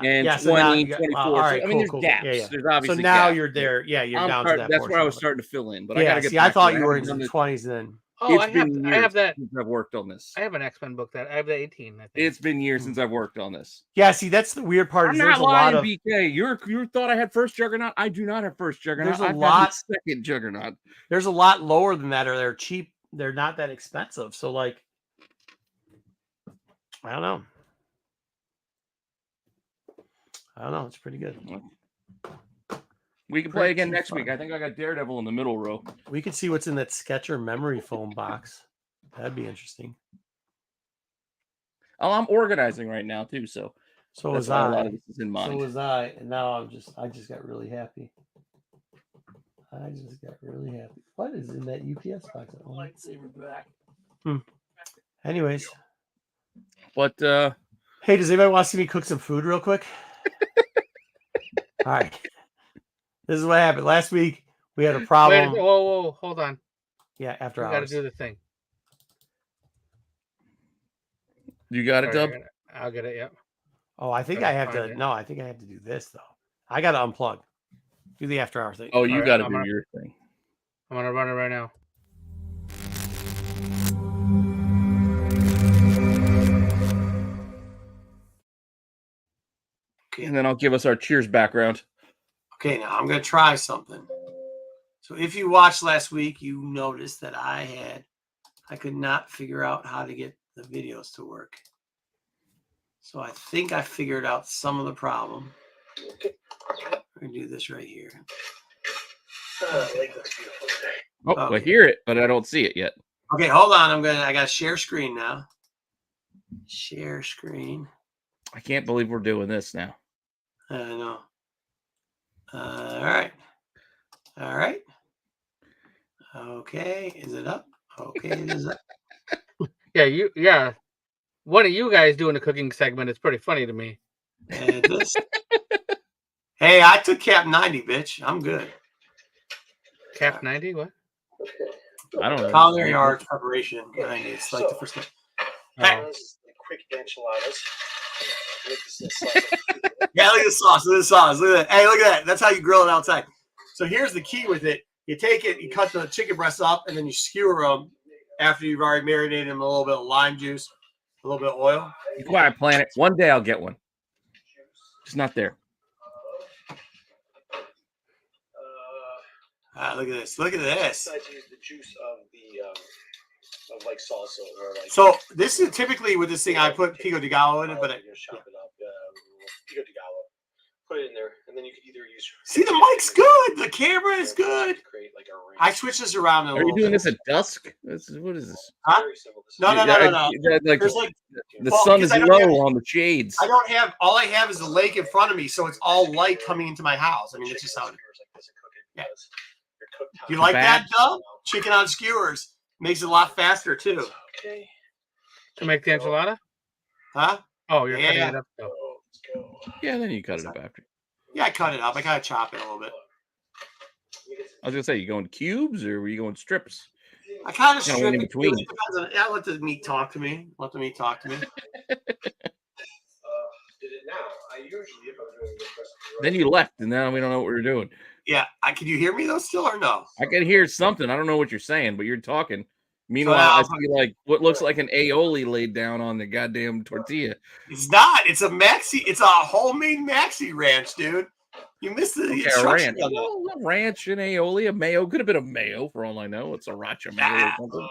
and 20, 24. all right, so, I mean, there's gaps. Yeah. There's obviously so now gaps. you're there. Yeah, you're down to that. That's where I was starting to fill in, but I gotta get. I thought you were in the 20s then. Oh, I have that. Since I've worked on this. I have an X-Men book that I have the 18. I think. It's been years since I've worked on this. Yeah, see, that's the weird part. I'm not lying, BK. You thought I had first Juggernaut. I do not have first Juggernaut. There's a lot second Juggernaut. There's a lot lower than that, or they're cheap. They're not that expensive. So, like, I don't know. It's pretty good. We can play again next week. I think I got Daredevil in the middle row. We could see what's in that Sketcher memory foam box. That'd be interesting. Oh, I'm organizing right now too, so was I. A lot of this is in mind. So was I, and now I just got really happy. What is in that UPS box? Lightsaber back. Anyways, but hey, does anybody want to see me cook some food real quick? All right. This is what happened. Last week, we had a problem. Wait, whoa, hold on. Yeah, after hours. Got to do the thing. You got it, Dub? I'll get it, yep. Oh, I think I have to. No, I think I have to do this, though. I got to unplug. Do the after hour thing. Oh, you got to do your thing. I'm going to run it right now. Okay. And then I'll give us our cheers background. Okay, now I'm going to try something. So if you watched last week, you noticed that I could not figure out how to get the videos to work. So I think I figured out some of the problem. Okay. We're going to do this right here. I hear it, but I don't see it yet. Okay, hold on. I got to share screen now. Share screen. I can't believe we're doing this now. I know. All right. Okay, is it up? Okay, it is up. Yeah. One of you guys doing a cooking segment is pretty funny to me. And this. Hey, I took Cap 90, bitch. I'm good. Cap 90? What? I don't know. Culinary arts preparation 90. It's like the first one. Quick enchiladas. Yeah, look at the sauce. Look at the sauce. Look at that. Hey, look at that. That's how you grill it outside. So here's the key with it. You take it, you cut the chicken breasts up, and then you skewer them after you've already marinated them in a little bit of lime juice, a little bit of oil. Be quiet, Planet. One day I'll get one. It's not there. Look at this. Look at this. I use the juice of the of like salsa or like. So this is typically with this thing. I put pico de gallo in it, but you chop it up. Pico de gallo. Put it in there, and then you could either use. see the mic's good. The camera is good. Create like a ring. I switch this around a Are little you doing bit. this at dusk? What is this? Huh? Very simple. This is No. Like, There's like the well, sun because is I don't low have- on the shades. I don't have all I have is the lake in front of me, so it's all light coming into my house. I mean, it's just how. Like this and cook it Yeah. because your cook time- You like that, Kebabs. Dub? Chicken on skewers makes it a lot faster too. Okay. To make the enchilada? Huh? Oh, you're cutting Yeah. it up. So, Oh. let's go. Yeah, then you cut it up after. Yeah, I cut it up. I gotta chop it a little bit. I was gonna say, you going cubes or were you going strips? I kind of Kinda strip went in it. between. It depends on. Yeah, let the meat talk to me. Let the meat talk to me. Did it now? I usually, if I'm doing this recipe, Then you left, and now we don't know what we're doing. Yeah, can you hear me though still or no? I can hear something. I don't know what you're saying, but you're talking. Meanwhile, I see like what looks like an aioli laid down on the goddamn tortilla. It's not. It's a maxi. It's a homemade maxi ranch, dude. You missed the Okay, a instructions ranch. on that. Well, a ranch and aioli, a mayo. Could have been a mayo for all I know. It's a sriracha mayo or something.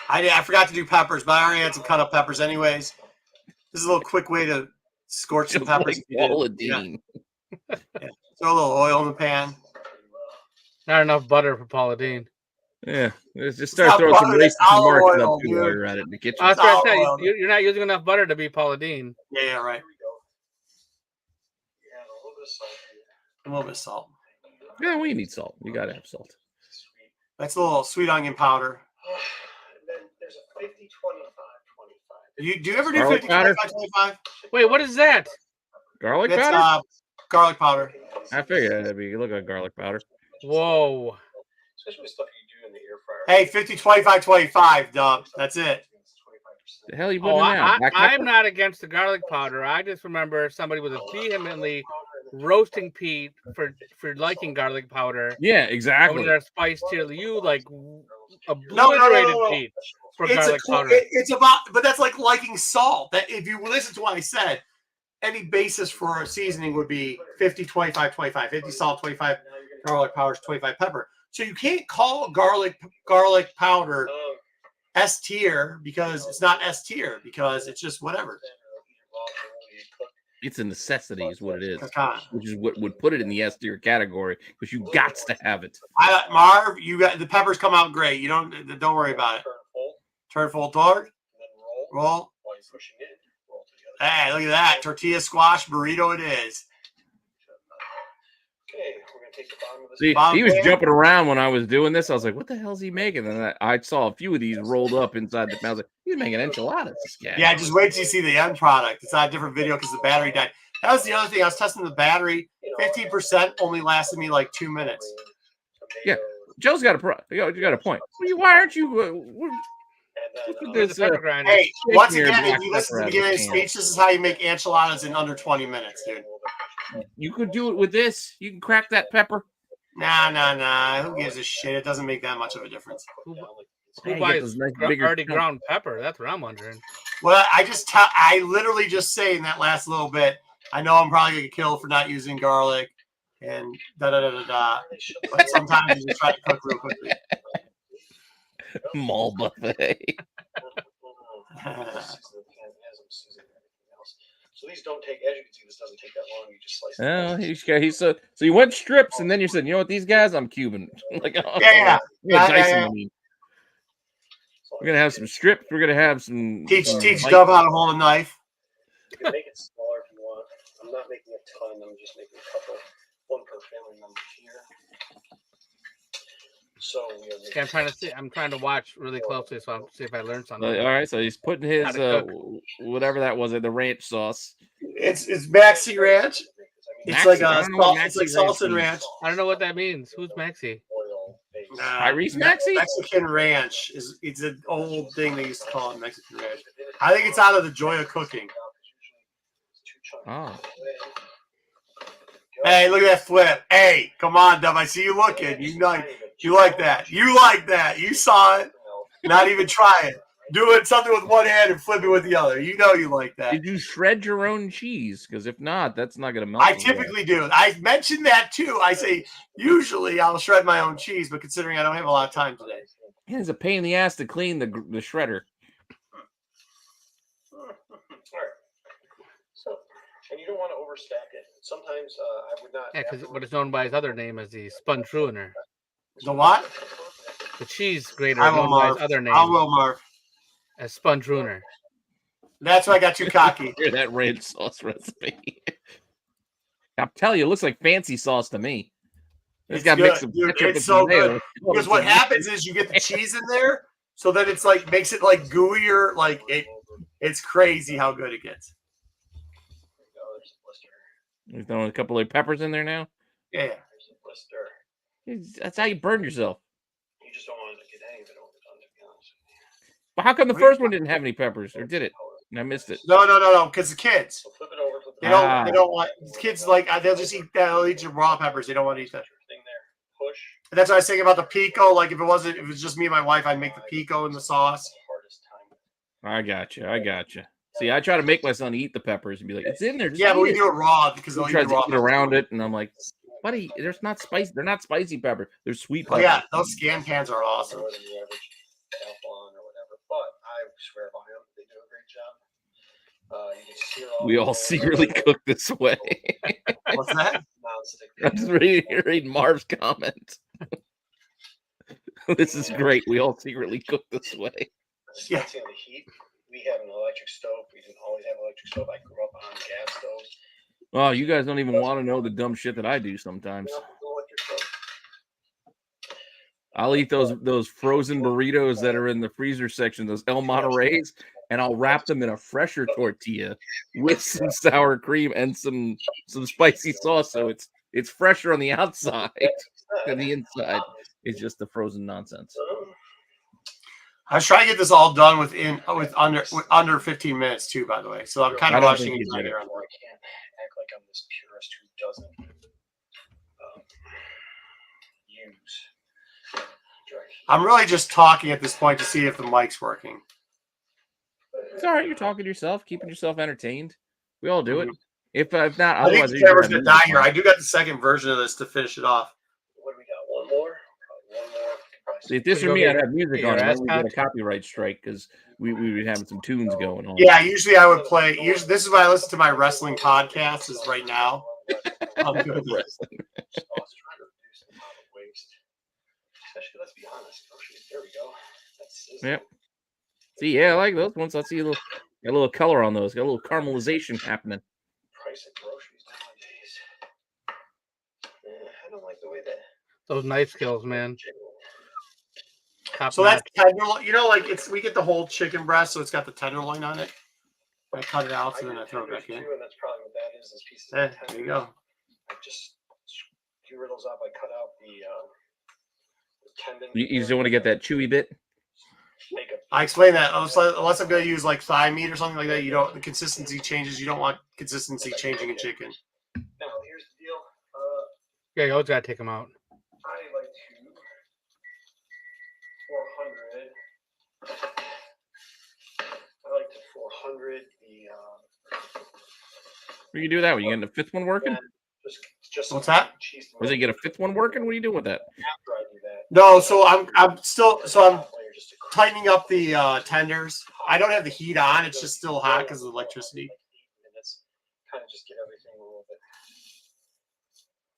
I forgot to do peppers, but I already had some cut up peppers anyways. This is a little quick way to scorch some Just peppers. like Yeah. Pauladine. Throw a little oil in the pan. Not enough butter for Paula Dean. Yeah, let's just not start throwing some butter, it's racist olive remarks oil, up too while dude. you're at it in the kitchen. I was trying to say, Olive oil. you're not using enough butter to be Paula Dean. Yeah, right. Here we go. Yeah, a little bit of salt. A little bit of salt. Yeah, we need salt. You gotta have salt. Sweet. That's a little sweet onion powder. And then there's a 50, 25, 25. Do you ever do Garlic 50, powder? 25, 25? Wait, what is that? Garlic It's powder? garlic powder. I figured that'd be look like garlic powder. Whoa. Especially with stuff you do in the air fryer. Hey, 50, 25, 25, Dub. That's it. The hell you putting Oh, in now? Black I'm pepper? not against the garlic powder. I just remember somebody was vehemently roasting Pete for liking garlic powder. Yeah, Over exactly. their spice tier, you like No. obliterated Pete for It's garlic powder. it's about, but that's like liking salt. That if you listen to what I said, any basis for a seasoning would be 50, 25, 25. 50 salt, 25 garlic powder, 25 pepper. So you can't call garlic powder S tier because it's not S tier because it's just whatever. It's a necessity, is what it is. Pecan. Which is what would put it in the S tier category, because you got to have it. Marv, you got the peppers come out great. You don't worry about it. Turn full torque. Roll. While you're pushing it, roll to the other. Hey, look at that. Tortilla squash burrito it is. Okay, we're going to take the bottom of this. See, Bob he was Van- jumping around when I was doing this. I was like, what the hell is he making? And I saw a few of these rolled up inside the pan. I was like, he's making enchiladas, this guy. Yeah, just wait till you see the end product. It's not a different video because the battery died. That was the other thing. I was testing the battery. 15% only lasted me like 2 minutes. Yeah. Joe's got you got a point. Why aren't you... look at Where's this, the pepper grinder? Hey, once Shaking your again, if black you listen to the pepper beginning of out the of the can. speech, this is how you make enchiladas in under 20 minutes, dude. you could do it with this. You can crack that pepper. Nah. Who gives a shit? It doesn't make that much of a difference. Who Hey, you buys get those nice bigger already chunks. ground pepper? That's what I'm wondering. Well, I literally just say in that last little bit, I know I'm probably going to get killed for not using garlic and da-da-da-da-da. But sometimes you just try to cook real quickly. Mall buffet. So these don't take, as you can see, this doesn't take that long. You just slice Oh, he's so you went strips, and then you said, you know what, these guys, I'm Cuban. Like, oh, Yeah. we're gonna dice Yeah. them, I mean. We're gonna have some strips. We're gonna have some. Teach some Dub how to hold a knife. You can make it smaller if you want. I'm not making a ton. I'm just making a couple. One per family member here. So we are Okay, I'm trying to watch really closely, so I'll see if I learn something. All right, so he's putting his How to whatever that was, the ranch sauce. It's Maxi Ranch. It's Maxi, like I a don't know what it's like Maxi salsa Ranch ranch. I don't know what that means. Who's Maxi? oil base. Tyrese Maxey? Mexican Ranch it's an old thing they used to call it Mexican Ranch. I think it's out of the joy of cooking. Oh, Hey, look at that flip. Hey, come on, Dub. I see you looking. You like that. You like that. You saw it. Not even try it. doing something with one hand and flipping with the other. You know you like that. Did you shred your own cheese? Because if not, that's not going to melt. I typically do. I mentioned that too. I say usually I'll shred my own cheese, but considering I don't have a lot of time today. It's a pain in the ass to clean the shredder. All right. So, and you don't want to overstack it. Sometimes I would not. Yeah, because what is known by his other name as the sponge ruiner. The what? The cheese grater I is will, known by Marv. his other name I will, Marv. as sponge ruiner. That's why I got too cocky. Hear that red sauce recipe? I'll tell you, it looks like fancy sauce to me. It's got good, dude. It's so good. Because what happens is you get the cheese in there, so then it's like makes it like gooier. Like it's crazy how good it gets. We're throwing a couple of peppers in there now. Yeah. There's a blister. That's how you burn yourself. You just don't want to get any of it overdone, to be honest with you. But how come the first one didn't have any peppers, or did it? And I missed it. No. Because the kids, So flip it over. Flip it they over. don't want kids like they'll just eat that. They'll eat your raw peppers. They don't want to eat that. Thing there. Push. And that's what I was saying about the pico. Like if it was just me and my wife, I'd make the pico in the sauce. Hardest time. I got you. See, I try to make my son eat the peppers and be like, "It's in there." Just Yeah, but eat we it." do it raw because He they'll eat tries the raw to eat around it, and I'm like, "Buddy, there's not spicy. They're not spicy peppers. They're sweet Oh peppers." yeah, those scan pans are awesome. More than the average Teflon or whatever, but I swear by them, they do a great job. You can sear We all secretly cook this way. What's that? I'm just reading Marv's comment. This is great. We all secretly cook this way. Yeah. On the heat. We have an electric stove. We didn't always have an electric stove. I grew up on gas stoves. Oh, you guys don't even want to know the dumb shit that I do sometimes. Electric stove. I'll eat those frozen burritos that are in the freezer section, those El Monterey's, and I'll wrap them in a fresher tortilla with some sour cream and some spicy sauce, so it's fresher on the outside than the inside. It's just the frozen nonsense. I was trying to get this all done with under 15 minutes too, by the way. So I'm kind of rushing it. I can't act like I'm this purist who doesn't use. I'm really just talking at this point to see if the mic's working. It's all right. You're talking to yourself, keeping yourself entertained. We all do it. If not, I think the camera's gonna die here. I do got the second version of this to finish it off. What do we got? One more. See, if this were me, I'd have music on it. We get a copyright strike because we would have some tunes going on. Yeah, usually I would play. Usually, this is why I listen to my wrestling podcast. Is right now. I'm good with wrestling. Especially, let's be honest. There we go. Yep. See, yeah, I like those ones. I see a little color on those. Got a little caramelization happening. Price of groceries nowadays. Yeah, I don't like the way that those knife skills, man. So that's tenderloin. You know, like we get the whole chicken breast, so it's got the tenderloin on it. I cut it out, so then I throw it back in. And that's probably what that is. Pieces there you go. I just skewer those up. I cut out the tendon. You just don't want to get that chewy bit. I explained that. Unless I'm going to use like thigh meat or something like that, the consistency changes. You don't want consistency changing in chicken. Now, here's the deal. Yeah, you always got to take them out. I like to 400. I like to 400 the. What you do that? When you getting the fifth one working? Just what's that? Was it get a fifth one working? What are you doing with that? After I do that. No, so I'm tightening up the tenders. I don't have the heat on; it's just still hot because of the electricity. Kind of just get everything a little bit.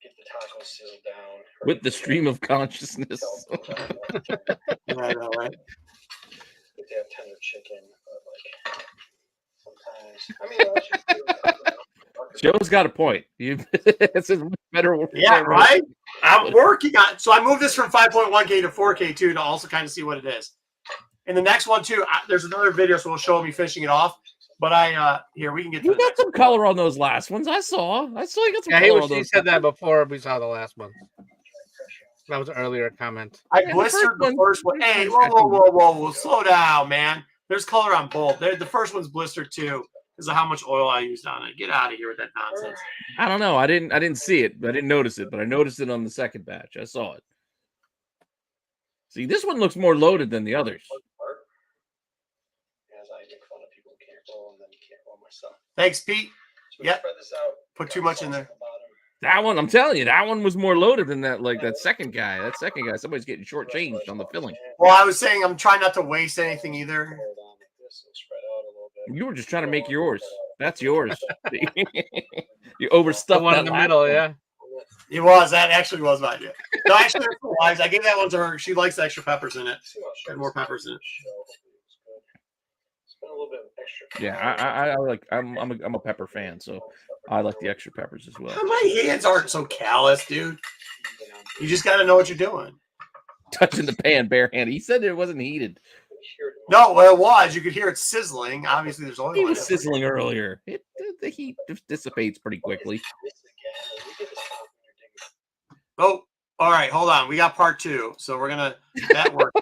Get the tacos sizzled down. With the stream of consciousness. Yeah, I know, right? If they have tender chicken, but like sometimes. I mean, let's just do it. Joe's got a point. It's better. Yeah, right. I'm working on. So I moved this from 5.1K to 4K too to also kind of see what it is. And the next one too. There's another video, so we'll show me finishing it off. But here we can get. You got some color on those last ones. I saw you got some color on those. He said that before we saw the last one. That was an earlier comment. I blistered the first one. Hey, whoa! Slow down, man. There's color on both. The first one's blistered too. Because of how much oil I used on it. Get out of here with that nonsense. I don't know. I didn't see it. I didn't notice it, but I noticed it on the second batch. I saw it. See, this one looks more loaded than the others. So Thanks, Pete. we Yep. spread this out. Put too much in there. That one, I'm telling you, that one was more loaded than that. Like that second guy. That second guy, somebody's getting shortchanged on the filling. Well, I was saying I'm trying not to waste anything either. You were just trying to make yours. That's yours. You The overstuffed one that in the last middle, one. yeah. It was. That actually was my idea. No, actually, that's wise. I gave that one to her. She likes the extra peppers in it. Had more peppers in it. Spend a little bit of extra. Yeah, I like. I'm a pepper fan, so I like the extra peppers as well. My hands aren't so callous, dude. You just got to know what you're doing. Touching the pan barehanded. He said it wasn't heated. No, well, it was. You could hear it sizzling. Obviously, there's oil He in was it. sizzling earlier. The heat just dissipates pretty quickly. Oh, all right. Hold on. We got part 2, so we're gonna that worked.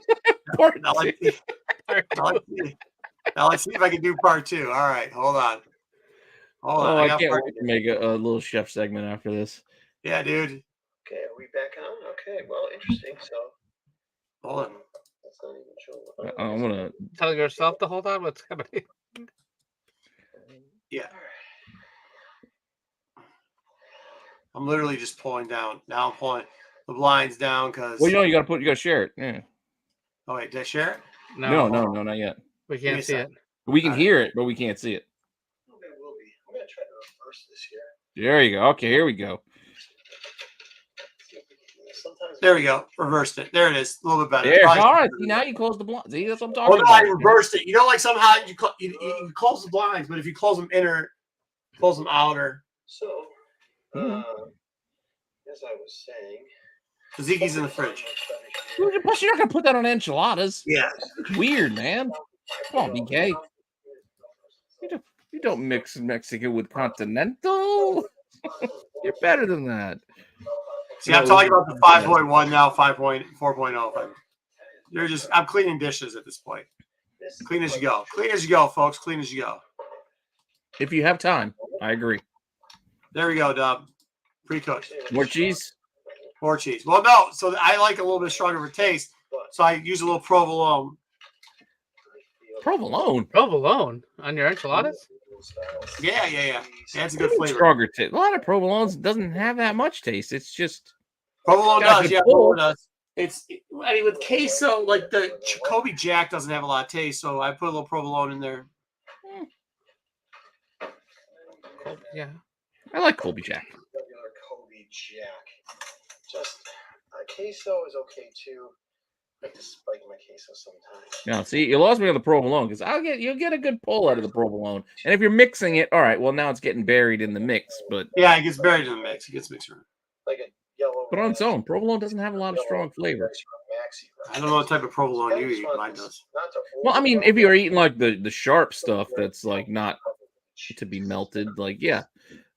Part Now let's see. Now let's see if I can do part 2. All right, hold on. Hold on. Oh, I got can't part wait to make a little chef segment after this. Yeah, dude. Okay, are we back on? Okay, well, interesting. So, Hold on. that's not even showing. I'm gonna. Tell yourself to hold on. What's happening? Yeah. I'm literally just pulling down. Now I'm pulling the blinds down because. Well, you gotta share it. Yeah. Oh wait, did I share it? No, not yet. We Give me can't a see sec. it. We can hear it, but we can't see it. Okay, will be. I'm gonna try to reverse this here. There you go. Okay, here we go. Sometimes There we go. Reversed it. There it is. A little bit better. There. Probably- All right. See, now you close the blind. See, that's what I'm talking Well, no, I about. reversed it. You know, like somehow you close the blinds, but if you close them inner, close them outer. So, Mhm. as I was saying, Ziggy's in the fridge. Plus, you're not gonna put that on enchiladas. Yeah. It's weird, man. Come on, BK. You don't mix Mexican with continental. You're better than that. See, I'm talking about the 5.1 now, 5.4.0. You're just, I'm cleaning dishes at this point. Clean as you go. Clean as you go, folks. Clean as you go. If you have time, I agree. There we go, Dub. Pre-cooked. More cheese. More cheese. Well, no. So I like a little bit stronger of a taste. So I use a little provolone. Provolone. Provolone on your enchiladas? Yeah. That's a good flavor. Stronger taste. A lot of provolones doesn't have that much taste. It's just Provolone Got does. good Yeah, pull. provolone does. I mean, with queso, like the Kobe Jack doesn't have a lot of taste, so I put a little provolone in there. Yeah. I like Colby Jack. regular Kobe Jack. Just queso is okay too. I like to spike my queso sometimes. Now, see, you lost me on the provolone because you'll get a good pull out of the provolone. And if you're mixing it, all right. Well, now it's getting buried in the mix, but Yeah, it gets buried in the mix. It gets mixed around. Like a yellow. on its own, provolone doesn't have a lot of strong flavor. I don't know what type of provolone you eat. Mine does. Well, I mean, if you're eating like the sharp stuff that's like not to be melted, like you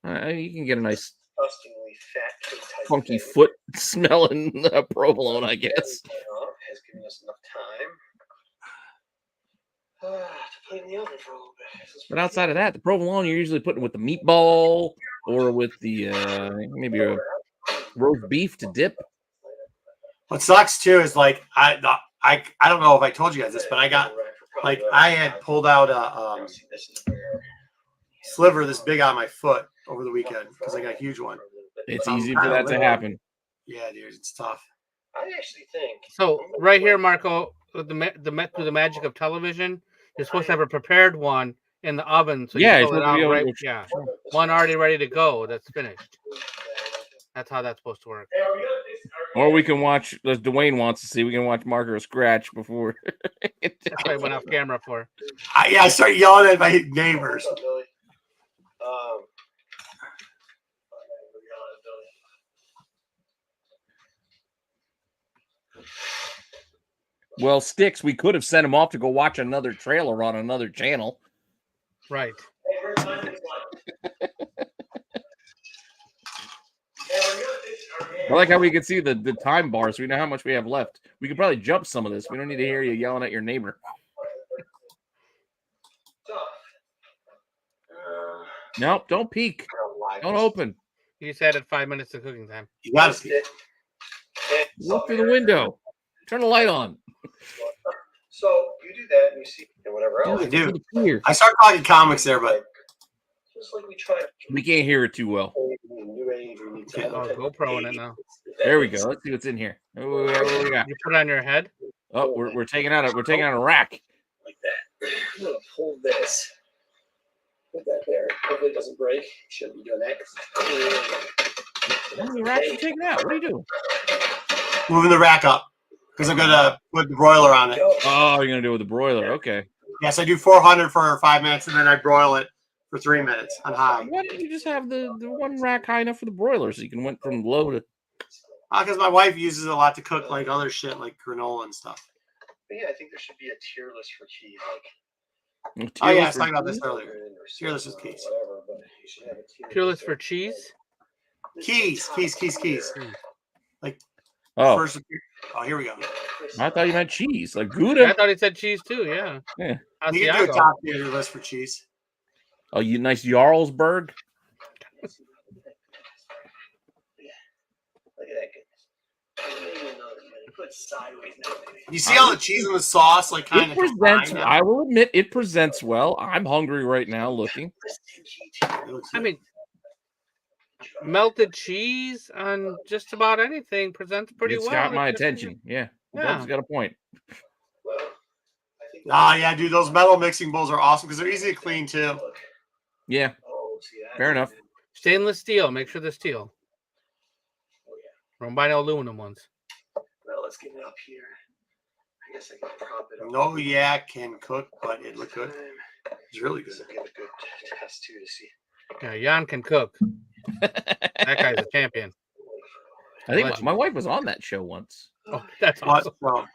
can get a nice Disgustingly fat type funky thing. foot smelling provolone, I guess. Has given us enough time to put it in the oven for a little bit. But outside of that, the provolone you're usually putting with the meatball or with the maybe a roast beef to dip. What sucks too is like I don't know if I told you guys this, but I had pulled out a sliver this big on my foot over the weekend because I got a huge one. It's easy for that to happen. Yeah, dude, it's tough. I actually think So right here, Marco, with through the magic of television, you're supposed to have a prepared one in the oven. So Yeah, you it's pull it supposed to be out able right. to- Yeah, one already ready to go. That's finished. That's how that's supposed to work. Or we can watch, as Dwayne wants to see, we can watch Marker scratch before. That's what I went off camera for. I started yelling at my neighbors. what's up, Billy? Well, Sticks, we could have sent him off to go watch another trailer on another channel. Right. I like how we can see the time bar, so we know how much we have left. We could probably jump some of this. We don't need to hear you yelling at your neighbor. Nope, don't peek. Don't open. You just added 5 minutes of cooking time. You got to. Look through the window. Turn the light on. So you do that and you see and whatever else. I do. Here. I start talking comics there, but Just like we tried. We can't hear it too well. New age, we need to Oh, GoPro in it now. There we go. Let's see what's in here. What we got? You put it on your head. Oh, we're taking out a rack. like that. I'm gonna pull this. Put that there. Hopefully it doesn't break. Shouldn't be doing that. How many racks you taking out? What are you doing? Moving the rack up because I'm gonna put the broiler on it. Oh, you're gonna do it with the broiler. Okay. Yes, I do 400 for 5 minutes, and then I broil it for 3 minutes on high. Why don't you just have the one rack high enough for the broiler so you can went from low to? Because my wife uses it a lot to cook like other shit, like granola and stuff. But yeah, I think there should be a tier list for keys. Like, Oh yeah, I was talking about this earlier. Tier list is keys. Whatever, but you should have a Tier list for cheese. Keys. Like Oh, first. Oh, here we go. I thought you meant cheese, like I Gouda. thought he said cheese too. Yeah. Yeah. You can do a Asiago. top tier list for cheese. Oh, you nice Jarlsberg. Look at that goodness. Put sideways now, baby. You see all the cheese and the sauce, like kind It of. presents. I will admit, it presents well. I'm hungry right now. Looking. I mean, melted cheese on just about anything presents pretty It's well. got my It's just- attention. Yeah. Yeah. Doug's got a point. Well, I think Yeah, dude, those metal mixing bowls are awesome because they're easy to clean too. Yeah. Oh, see that? Fair enough. Stainless steel. Make sure they're steel. Oh yeah. Don't buy no aluminum ones. Well, let's get it up here. I guess I can prop it up. No yak can cook, but it looked good. It's really good. This will give a good test too to see. Yeah, Jan can cook. That guy's a champion. I think Legend. my wife was on that show once. Oh, that's What? awesome. Well,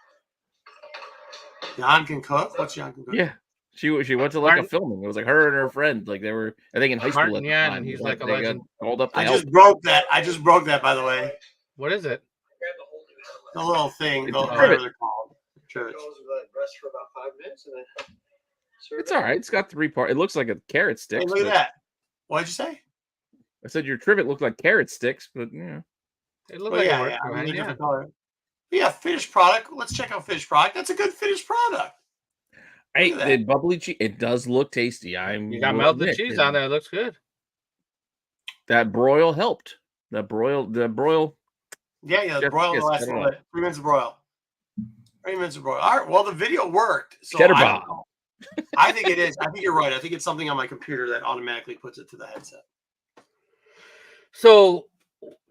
Jan can cook. What's Jan can cook? Yeah. She went to like Martin- a filming. It was like her and her friend. Like they were, I think, in high school. Martin at the Yan, time. and he's Like, like a they got legend. called up to I help. just broke that. By the way. What is it? The little thing. It's The, a whatever trivet. they're called. Trivet. Goes with rest for about 5 minutes and then serve It's it. all right. It's got 3 parts. It looks like a carrot stick. Hey, look at that. What'd you say? I said your trivet looked like carrot sticks, but yeah. It looked Well, like yeah, it worked. yeah. I mean, Right? they're Yeah. different color. Yeah, finished product. Let's check out finished product. That's a good finished product. Hey, Look at the that. bubbly cheese. It does look tasty. You got melted cheese on there. It looks good. That broil helped. The broil. Yeah, the Chef broil kiss, will I last a don't little bit. 3 minutes of broil. 3 minutes of broil. All right. Well, the video worked. So Cheddar I don't bomb. know. I think it is. I think you're right. I think it's something on my computer that automatically puts it to the headset. So,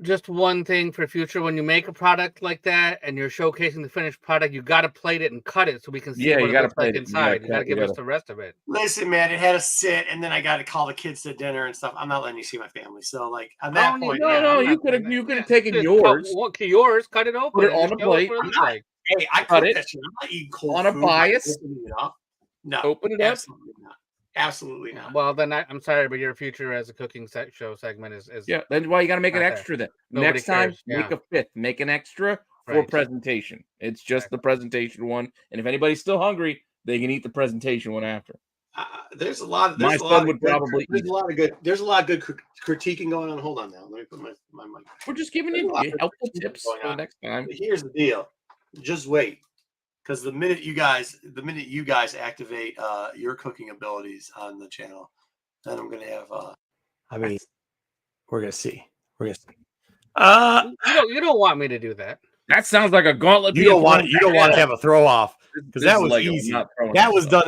just one thing for future: when you make a product like that and you're showcasing the finished product, you got to plate it and cut it so we can see Yeah, what you it gotta looks like plate it. You gotta inside. You got to cut- give you us gotta- the rest of it. Listen, man, it had to sit, and then I got to call the kids to dinner and stuff. I'm not letting you see my family. So, like, at that Oh, point, no, yeah, No, I'm you not could have. saying You that. could have Yeah, taken just yours cut it open. Put it and on just the show us plate. what it I'm looks not- like. hey, I Cut cook it. that shit. I'm not eating cold On a food. bias. Opening it up. No, Open it up. absolutely not. Absolutely not. Well, then I'm sorry, but your future as a cooking show segment is Yeah, that's why you got to make an Not there. extra. Then Nobody next time, cares, make yeah. a 5th. Make an extra for Right. presentation. It's just the presentation one, and if anybody's still hungry, they can eat the presentation one after. There's a lot. My There's a son lot of would good- probably There's eat a lot of good. There's a lot of good critiquing going on. Hold on now. Let me put my mic. We're just giving There's a you lot of helpful critiquing tips going for the on. next time. But here's the deal. Just wait, because the minute you guys activate your cooking abilities on the channel, then I'm gonna have. I mean, we're gonna see. We're gonna see. You don't want me to do that. That sounds like a gauntlet. You being don't want thrown You don't want to back. have a throw off because This that is was Lego. I'm easy. not throwing That this was stuff.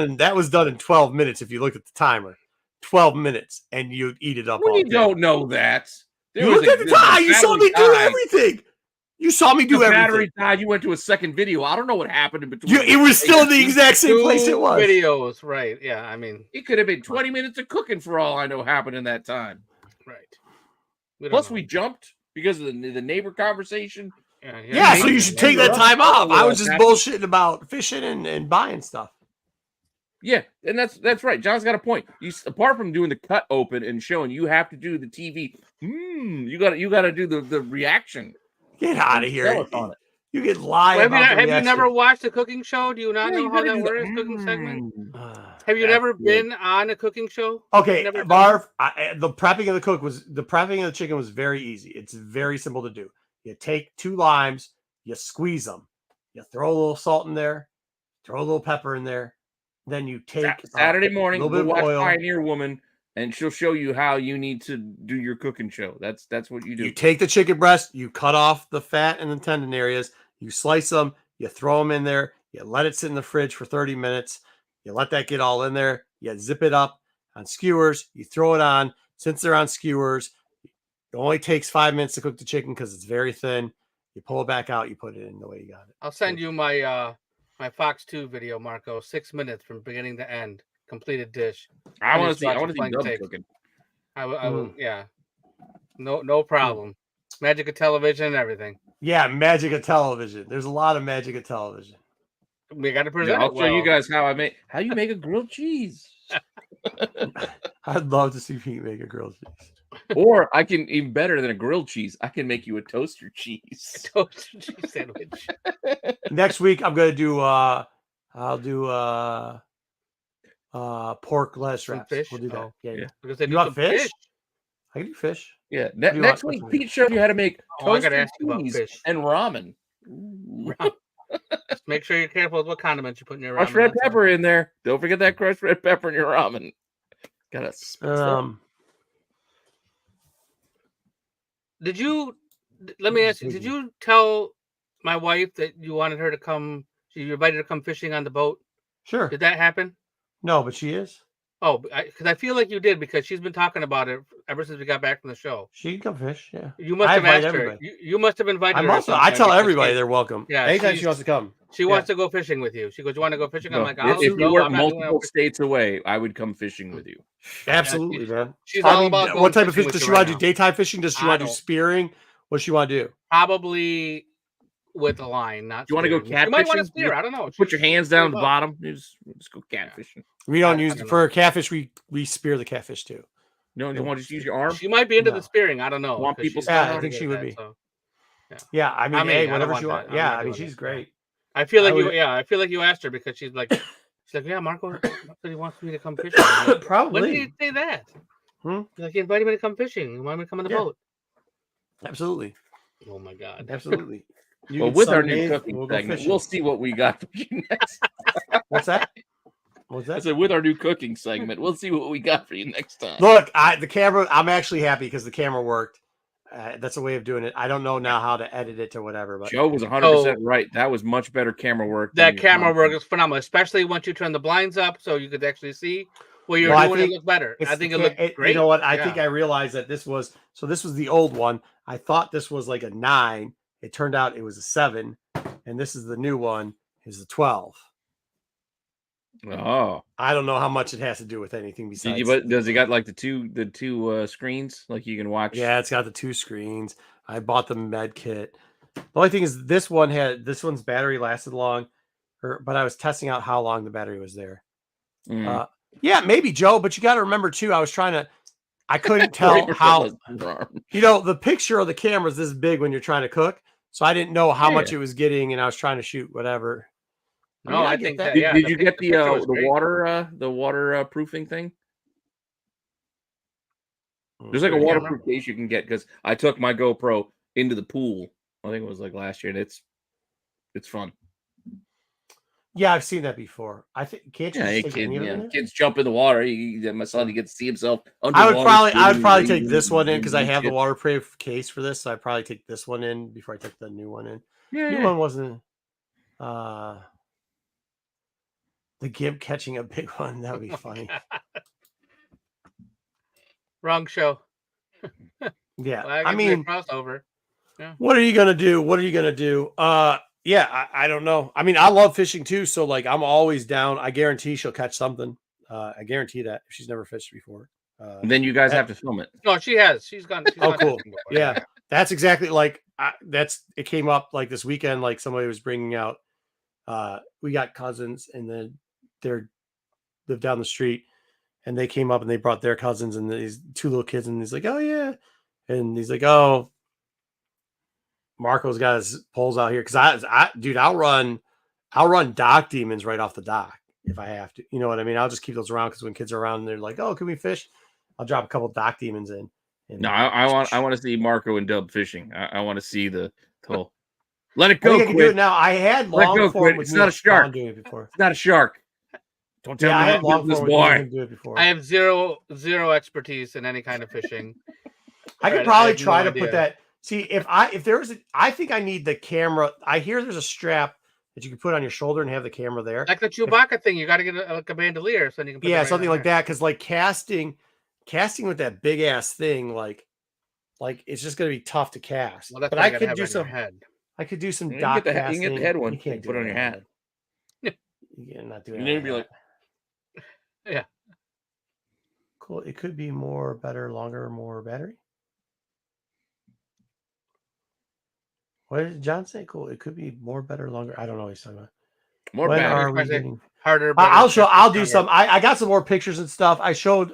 done in 12 minutes. If you look at the timer, 12 minutes, and you eat it up all We day. don't know that. There You was look at the there's a time. You saw battery me do died. everything. You saw me do The everything. battery died. You went to a second video. I don't know what happened in between. It was still in the exact same place it was. Videos, right? Yeah, I mean, It could have been 20 minutes of cooking for all I know happened in that time. right. We don't Plus, know. we jumped because of the neighbor conversation. Yeah, so you should take that time off. I was just happened. bullshitting about fishing and buying stuff. Yeah, and that's right. John's got a point. Apart from doing the cut open and showing, you have to do the TV. You got to do the reaction. Get out of here. Tell us on it. You get live. Have you never watched a cooking show? Do you not Yeah, know you how gotta that do the works? Cooking segment. Have you That's never good. been on a cooking show? Okay, Never done Marv. The prepping of the chicken was very easy. It's very simple to do. You take 2 limes, you squeeze them, you throw a little salt in there, throw a little pepper in there, then you take Saturday a morning, little we'll bit of watch oil. Pioneer Woman and she'll show you how you need to do your cooking show. That's what you do. You take the chicken breast, you cut off the fat and the tendon areas, you slice them, you throw them in there, you let it sit in the fridge for 30 minutes, you let that get all in there, you zip it up on skewers, you throw it on. Since they're on skewers, it only takes 5 minutes to cook the chicken because it's very thin. You pull it back out, you put it in the way you got it. I'll send you my my Fox 2 video, Marco. 6 minutes from beginning to end, completed dish. I want to see. watch I want to see Flank Dub Take. cooking. I will, yeah. No problem. Magic of television and everything. Yeah, magic of television. There's a lot of magic of television. We got to Yeah, present I'll it show you well. guys how you make a grilled cheese. I'd love to see Pete make a grilled cheese. Or I can, even better than a grilled cheese, I can make you a toaster cheese. Toast cheese sandwich. Next week I'm gonna do I'll do pork lettuce Some wraps. fish? We'll do that. Oh. Yeah. Because they You do want some fish? I can do fish. Yeah. do you Next want? week, What's the Pete showed you how to make Oh, I gotta toasted ask you about cheese fish. and ramen. Ooh. Just make sure you're careful with what condiments you put in your Crushed ramen. red that's all. pepper in there. Don't forget that crushed red pepper in your ramen. Gotta spice that up. Did you? Let me ask you. Did you tell my wife that you wanted her to come? You invited her to come fishing on the boat. Sure. Did that happen? No, but she is. Oh, because I feel like you did because she's been talking about it ever since we got back from the show. She can come fish. Yeah. You must I have invite asked her. everybody. You must have invited I'm her. also. I tell everybody they're welcome. Yeah, Anytime she she's- wants to come. She wants to go fishing with you. She goes, "You want to go fishing?" I'm No, like, if "I'll you go. were I'm not doing multiple that." states away, I would come fishing with you. Absolutely, man. She's I all mean, about going what type of fishing fish with does you she right want to do? now. Daytime fishing? Does she I want to do don't- spearing? What does she want to do? Probably with a line, not. You want to go spearing. You might want to catfishing? steer. I don't know. Put your hands down at the She's- bottom. You just go catfishing. We don't I use don't for catfish. We spear the catfish too. No, you want to just use your arm? She might be into No. the spearing. I don't know. Want 'cause people she's style? pretty Yeah, I think good she at would that, be. so. Yeah, I mean, Not me. hey, I don't whatever want she that. wants. I'm Yeah, not I mean, doing she's that. great. I feel like I you. would- Yeah, I feel like you asked her because she's like, yeah, Marco said he wants me to come fishing. I'm like, Probably. when did he say that? Hmm? Like, he invited me to come fishing. You want me to come on the Yeah. boat? Absolutely. Oh my god. Absolutely. You Well, can with our new sunbathe, cooking we'll go segment, fishing. we'll see what we got for you next. What's that? What's I that? said, with our new cooking segment, we'll see what we got for you next time. Look, the camera. I'm actually happy because the camera worked. That's a way of doing it. I don't know now how to edit it or whatever, but Joe was 100% right. That was much better camera work. That than camera your work is phenomenal, especially once you turn the blinds up so you could actually see what you're Well, I doing. It think looked better. I think it the looked ca- great. You know what? I Yeah. think I realized that this was the old one. I thought this was like a 9. It turned out it was a 7, and this is the new one. Is a 12. Oh, I don't know how much it has to do with anything besides. but does it got like the two screens like you can watch? Yeah, it's got the 2 screens. I bought the med kit. The only thing is this one's battery lasted long, but I was testing out how long the battery was there. Mm. Yeah, maybe Joe, but you got to remember too. I couldn't tell Right, how. your arm. The picture of the camera is this big when you're trying to cook, so I didn't know how much Yeah. it was getting, and I was trying to shoot whatever. No, I get think that. that. Yeah, Did you get the picture was the great. water proofing thing? There's like a Camera? waterproof case you can get because I took my GoPro into the pool. I think it was like last year, and it's fun. Yeah, I've seen that before. I think can't you Yeah, just take any of it in there? kids jump in the water. My son, he gets to see himself under. I would probably take this one in because I have the waterproof case for this, so I'd probably take this one in before I take the new one in. Yeah, New one wasn't the gimp catching a big one. That would be funny. Wrong show. Yeah, Well, I mean, crossover. what are you gonna do? Yeah, I don't know. I mean, I love fishing too, so like I'm always down. I guarantee she'll catch something. I guarantee that if she's never fished before. And then you guys have to film it. No, she has. She's gone. She's Oh, gone cool. fishing before. Yeah, that's exactly like it came up like this weekend. Like somebody was bringing out. We got cousins, and then they live down the street, and they came up and they brought their cousins and these 2 little kids, and he's like, "Oh yeah," and he's like, "Oh." Marco's got his poles out here because dude, I'll run dock demons right off the dock if I have to. You know what I mean? I'll just keep those around because when kids are around and they're like, "Oh, can we fish?" I'll drop a couple dock demons in. No, I want to see Marco and Dub fishing. I want to see the whole. Let it go. I can do it now. I had Let it long go, form Quid. with It's me not a and Sean shark. doing it before. It's not a shark. Don't tell Yeah, me I had that long business, form. We've seen boy. him do it before. I have zero expertise in any kind of fishing. I could Right, probably have try no to put idea. that. See, if there's I think I need the camera. I hear there's a strap that you can put on your shoulder and have the camera there. Like the Chewbacca thing, you got to get like a bandolier so you can put it Yeah, right something on like there. that. Because like casting with that big ass thing, like it's just gonna be tough to cast. Well, that's But what I you got to could have do on your some. head. I could do some You can dock get casting. you can get the head one. You can't You do put it on that your on hat. head. You're not doing You that. need to be like, Yeah. Cool. It could be more, better, longer, more battery. What did John say? Cool. It could be more, better, longer. I don't know what he's talking about. more When battery. are we I say getting? harder, better, I'll show. faster, I'll do stronger. some. I got some more pictures and stuff. I showed.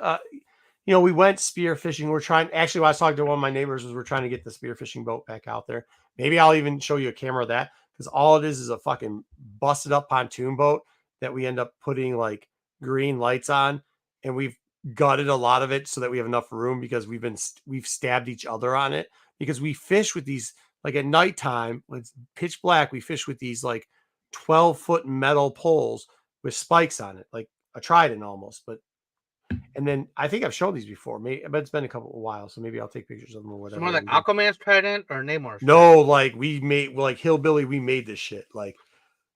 We went spear fishing. We're trying. Actually, what I was talking to one of my neighbors was we're trying to get the spear fishing boat back out there. Maybe I'll even show you a camera of that because all it is a fucking busted up pontoon boat that we end up putting like green lights on, and we've gutted a lot of it so that we have enough room because we've stabbed each other on it because we fish with these like at nighttime when it's pitch black. We fish with these like 12-foot metal poles with spikes on it, like a trident almost. And then I think I've shown these before, but it's been a while, so maybe I'll take pictures of them or So whatever. more like Aquaman's trident or Namor's? No, like we made like Hillbilly, we made this shit. Like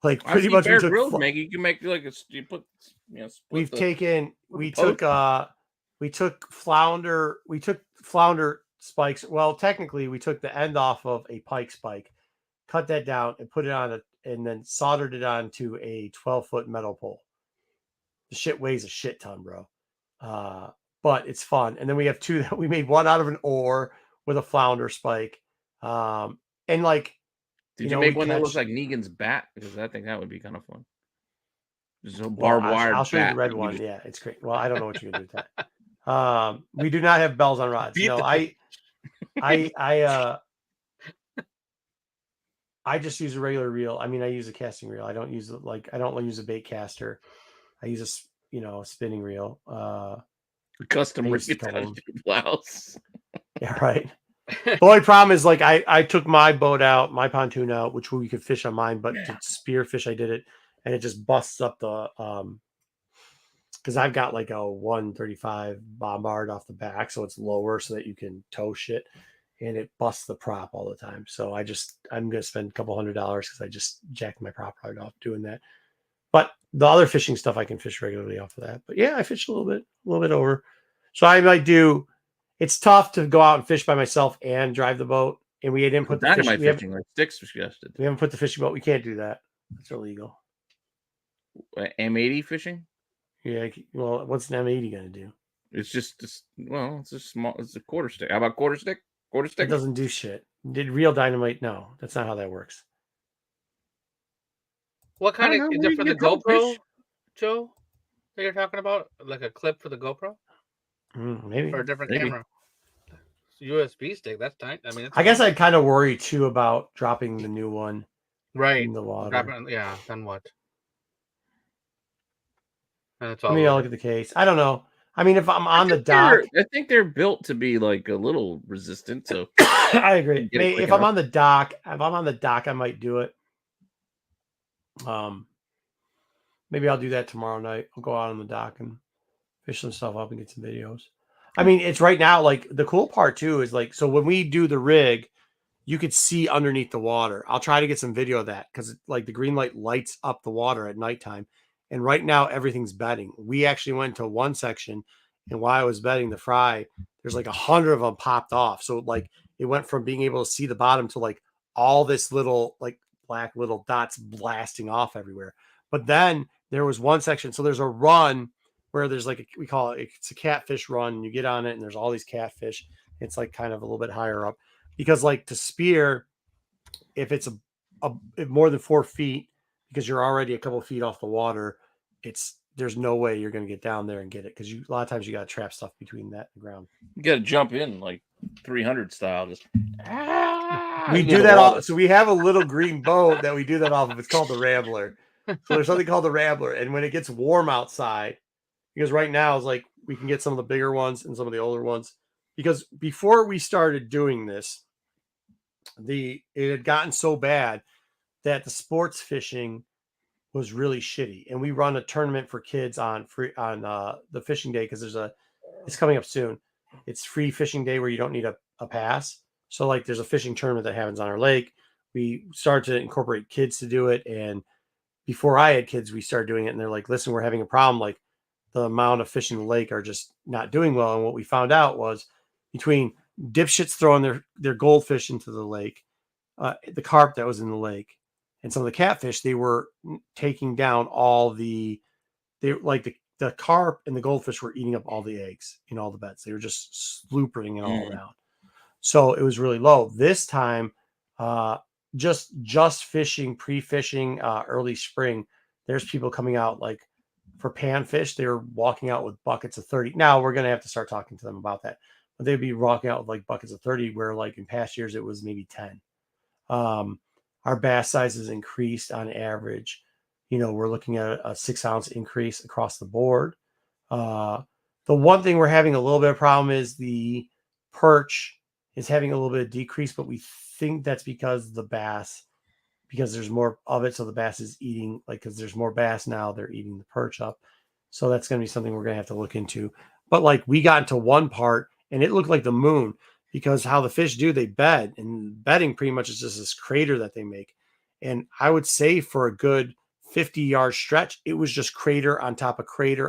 I pretty see much we Bear took Grylls make. You can make like you put split we've the, taken the we took flounder spikes. Well, technically we took the end off of a pike spike, cut that down and put it on and then soldered it onto a 12-foot metal pole. The shit weighs a shit ton, bro. But it's fun. And then we have two that we made one out of an oar with a flounder spike. And like, Did you make one that looks like Negan's bat? Because I think that would be kind of fun. Just a barbed wire. I'll show you the red one. Yeah, it's great. Well, I don't know what you can do with that. We do not have bells on rods. No, I just use a regular reel. I mean, I use a casting reel. I don't use a bait caster. I use a spinning reel. Custom rig blouse. Yeah, right. The only problem is like I took my pontoon out, which we could fish on mine, but to spearfish I did it, and it just busts up the because I've got like a 135 bombard off the back, so it's lower so that you can tow shit, and it busts the prop all the time. So I'm gonna spend a couple $100 because I just jacked my prop right off doing that. But the other fishing stuff I can fish regularly off of that. But yeah, I fish a little bit over. So I might do. It's tough to go out and fish by myself and drive the boat. And we didn't put the fishing like Sticks suggested. We haven't put the fishing boat. We can't do that. It's illegal. M80 fishing? Yeah. Well, what's an M80 going to do? It's just it's a small. It's a quarter stick. How about quarter stick? Quarter stick. It doesn't do shit. Did real dynamite? No, that's not how that works. What kind of is it for the GoPro, Joe? That you're talking about, like a clip for the GoPro? Maybe. Or a different camera. USB stick. That's tight. I mean, I guess I'd kind of worry too about dropping the new one in the water. Yeah. Then what? Let me look at the case. I don't know. I mean, if I'm on the dock, I think they're built to be like a little resistant. So I agree. If I'm on the dock, I might do it. Maybe I'll do that tomorrow night. I'll go out on the dock and fish some stuff up and get some videos. I mean, it's right now, like the cool part too is like, so when we do the rig, you could see underneath the water. I'll try to get some video of that because like the green light lights up the water at nighttime. And right now everything's bedding. We actually went to one section, and while I was bedding the fry, there's like 100 of them popped off. So like it went from being able to see the bottom to like all this little like black little dots blasting off everywhere. But then there was one section. So there's a run where there's like, we call it's a catfish run, and you get on it and there's all these catfish. It's like kind of a little bit higher up because like to spear, if it's if more than 4 feet, because you're already a couple of feet off the water, there's no way you're going to get down there and get it. Cause a lot of times you got to trap stuff between that and the ground. You got to jump in like 300 style. Just we do that all. So we have a little green boat that we do that off of. It's called the Rambler. So there's something called the Rambler. And when it gets warm outside, because right now it's like we can get some of the bigger ones and some of the older ones. Because before we started doing this, it had gotten so bad that the sports fishing was really shitty. And we run a tournament for kids on the fishing day because it's coming up soon. It's free fishing day where you don't need a pass. So like there's a fishing tournament that happens on our lake. We started to incorporate kids to do it. And before I had kids, we started doing it. And they're like, listen, we're having a problem. Like the amount of fish in the lake are just not doing well. And what we found out was between dipshits throwing their goldfish into the lake, the carp that was in the lake, and some of the catfish, they were taking down all the carp and the goldfish were eating up all the eggs in all the beds. They were just sloopering it all down. So it was really low. This time, just fishing, pre-fishing, early spring, there's people coming out like for panfish. They're walking out with buckets of 30. Now we're going to have to start talking to them about that. But they'd be walking out with like buckets of 30, where like in past years it was maybe 10. Our bass sizes increased on average. We're looking at a 6-ounce increase across the board. The one thing we're having a little bit of problem is the perch is having a little bit of decrease, but we think that's because there's more of it. So the bass is eating, like, because there's more bass now, they're eating the perch up. So that's going to be something we're going to have to look into. But like we got into one part and it looked like the moon, because how the fish do, they bed, and bedding pretty much is just this crater that they make. And I would say for a good 50-yard stretch, it was just crater on top of crater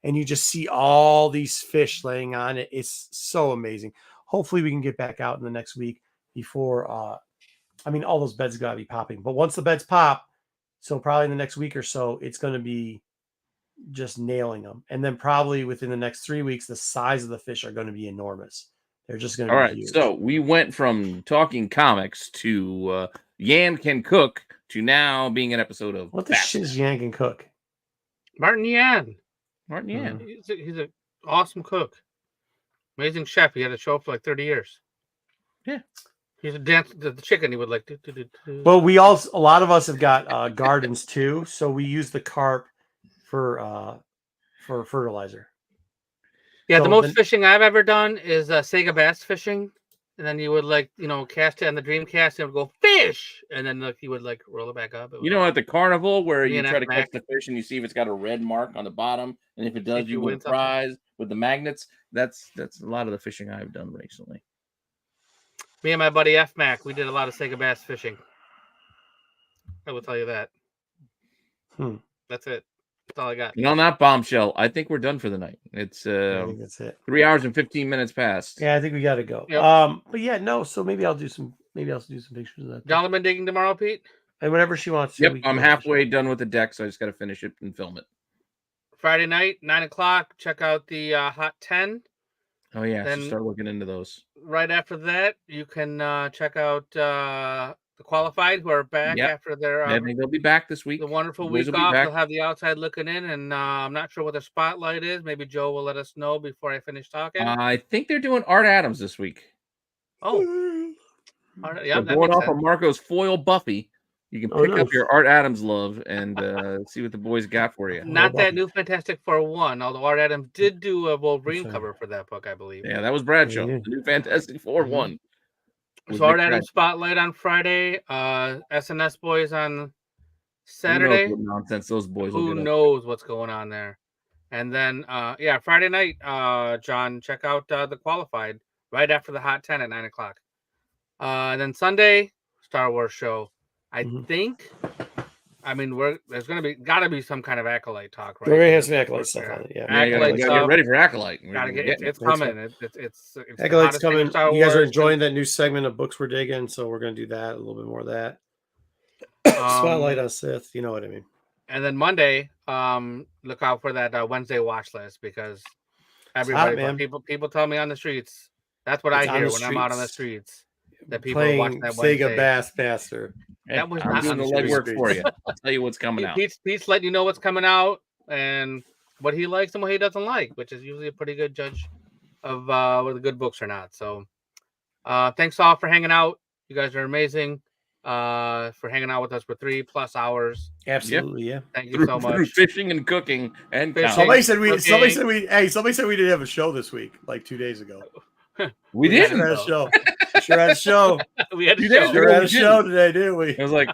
and you just see all these fish laying on it. It's so amazing. Hopefully we can get back out in the next week before, all those beds got to be popping. But once the beds pop, so probably in the next week or so, it's going to be just nailing them. And then probably within the next 3 weeks, the size of the fish are going to be enormous. They're just going to be huge. So we went from talking comics to Yan Can Cook to now being an episode of What the shit is Yan Can Cook? Martin Yan. Yan. He's an awesome cook. Amazing chef. He had a show for like 30 years. Yeah. He's a dance the chicken he would like to do. Well, a lot of us have got gardens too, so we use the carp for fertilizer. Yeah, so the most fishing I've ever done is Sega bass fishing, and then you would cast it on the Dreamcast and it would go fish, and then you would roll it back up. At the carnival where you try to catch the fish and you see if it's got a red mark on the bottom, and if it does, you win a prize with the magnets. That's a lot of the fishing I've done recently. Me and my buddy F Mac, we did a lot of Sega bass fishing. I will tell you that. That's it. That's all I got. And on that bombshell, I think we're done for the night. It's I think that's it. 3 hours and 15 minutes past. Yeah, I think we got to go. Yep. But yeah, no. So maybe I'll do some pictures of that. Jonathan digging tomorrow, Pete. And whenever she wants to. Yep, I'm halfway done with the deck, so I just got to finish it and film it. Friday night, 9:00. Check out the Hot 10. Oh yeah, then start looking into those. Right after that, you can check out the Qualified, who are back after their. I think they'll be back this week. The wonderful week off. They'll have the outside looking in, and I'm not sure what the spotlight is. Maybe Joe will let us know before I finish talking. I think they're doing Art Adams this week. Oh, yeah. So going off of Marco's foil Buffy, you can pick up your Art Adams love and see what the boys got for you. Not that new Fantastic Four 1, although Art Adams did do a Wolverine cover for that book, I believe. Yeah, that was Bradshaw. The new Fantastic Four 1. So Art Adams Spotlight on Friday, SNS Boys on Saturday. Who knows what nonsense those boys Who knows what's going on there? And then, Friday night, John, check out the Qualified right after the Hot 10 at 9:00. And then Sunday, Star Wars show. I think. There's gotta be some kind of Acolyte talk, right? We're gonna have some Acolyte stuff on it. Yeah, Acolyte gotta get ready for Acolyte. It's coming. It's Acolyte's coming. You guys are enjoying that new segment of books we're digging, so we're gonna do that, a little bit more of that. Spotlight on Sith, you know what I mean. And then Monday, look out for that Wednesday watch list, because everybody, people tell me on the streets. That's what I hear when I'm out on the streets. That people are watching that Wednesday. Sega Bass Master. That was I'm not doing the legwork for you. I'll tell you what's coming out. Pete's letting you know what's coming out and what he likes and what he doesn't like, which is usually a pretty good judge of whether the good books or not. So thanks all for hanging out. You guys are amazing. For hanging out with us for 3+ hours. Absolutely, yeah. Thank you so much. Fishing and cooking and somebody said we didn't have a show this week, like 2 days ago. We didn't have a show. Sure had a show. We had a show. Sure had a show today, didn't we? I was like,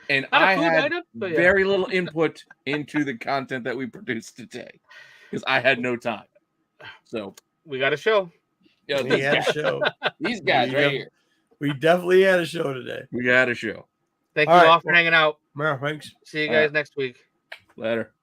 And Not a I food had item, but yeah. very little input into the content that we produced today because I had no time. So We got a show. yeah, We had a show. these guys We right have- here. We definitely had a show today. We got a show. Thank All you right. all for hanging out. Well, thanks. See you All guys right. next week. Later.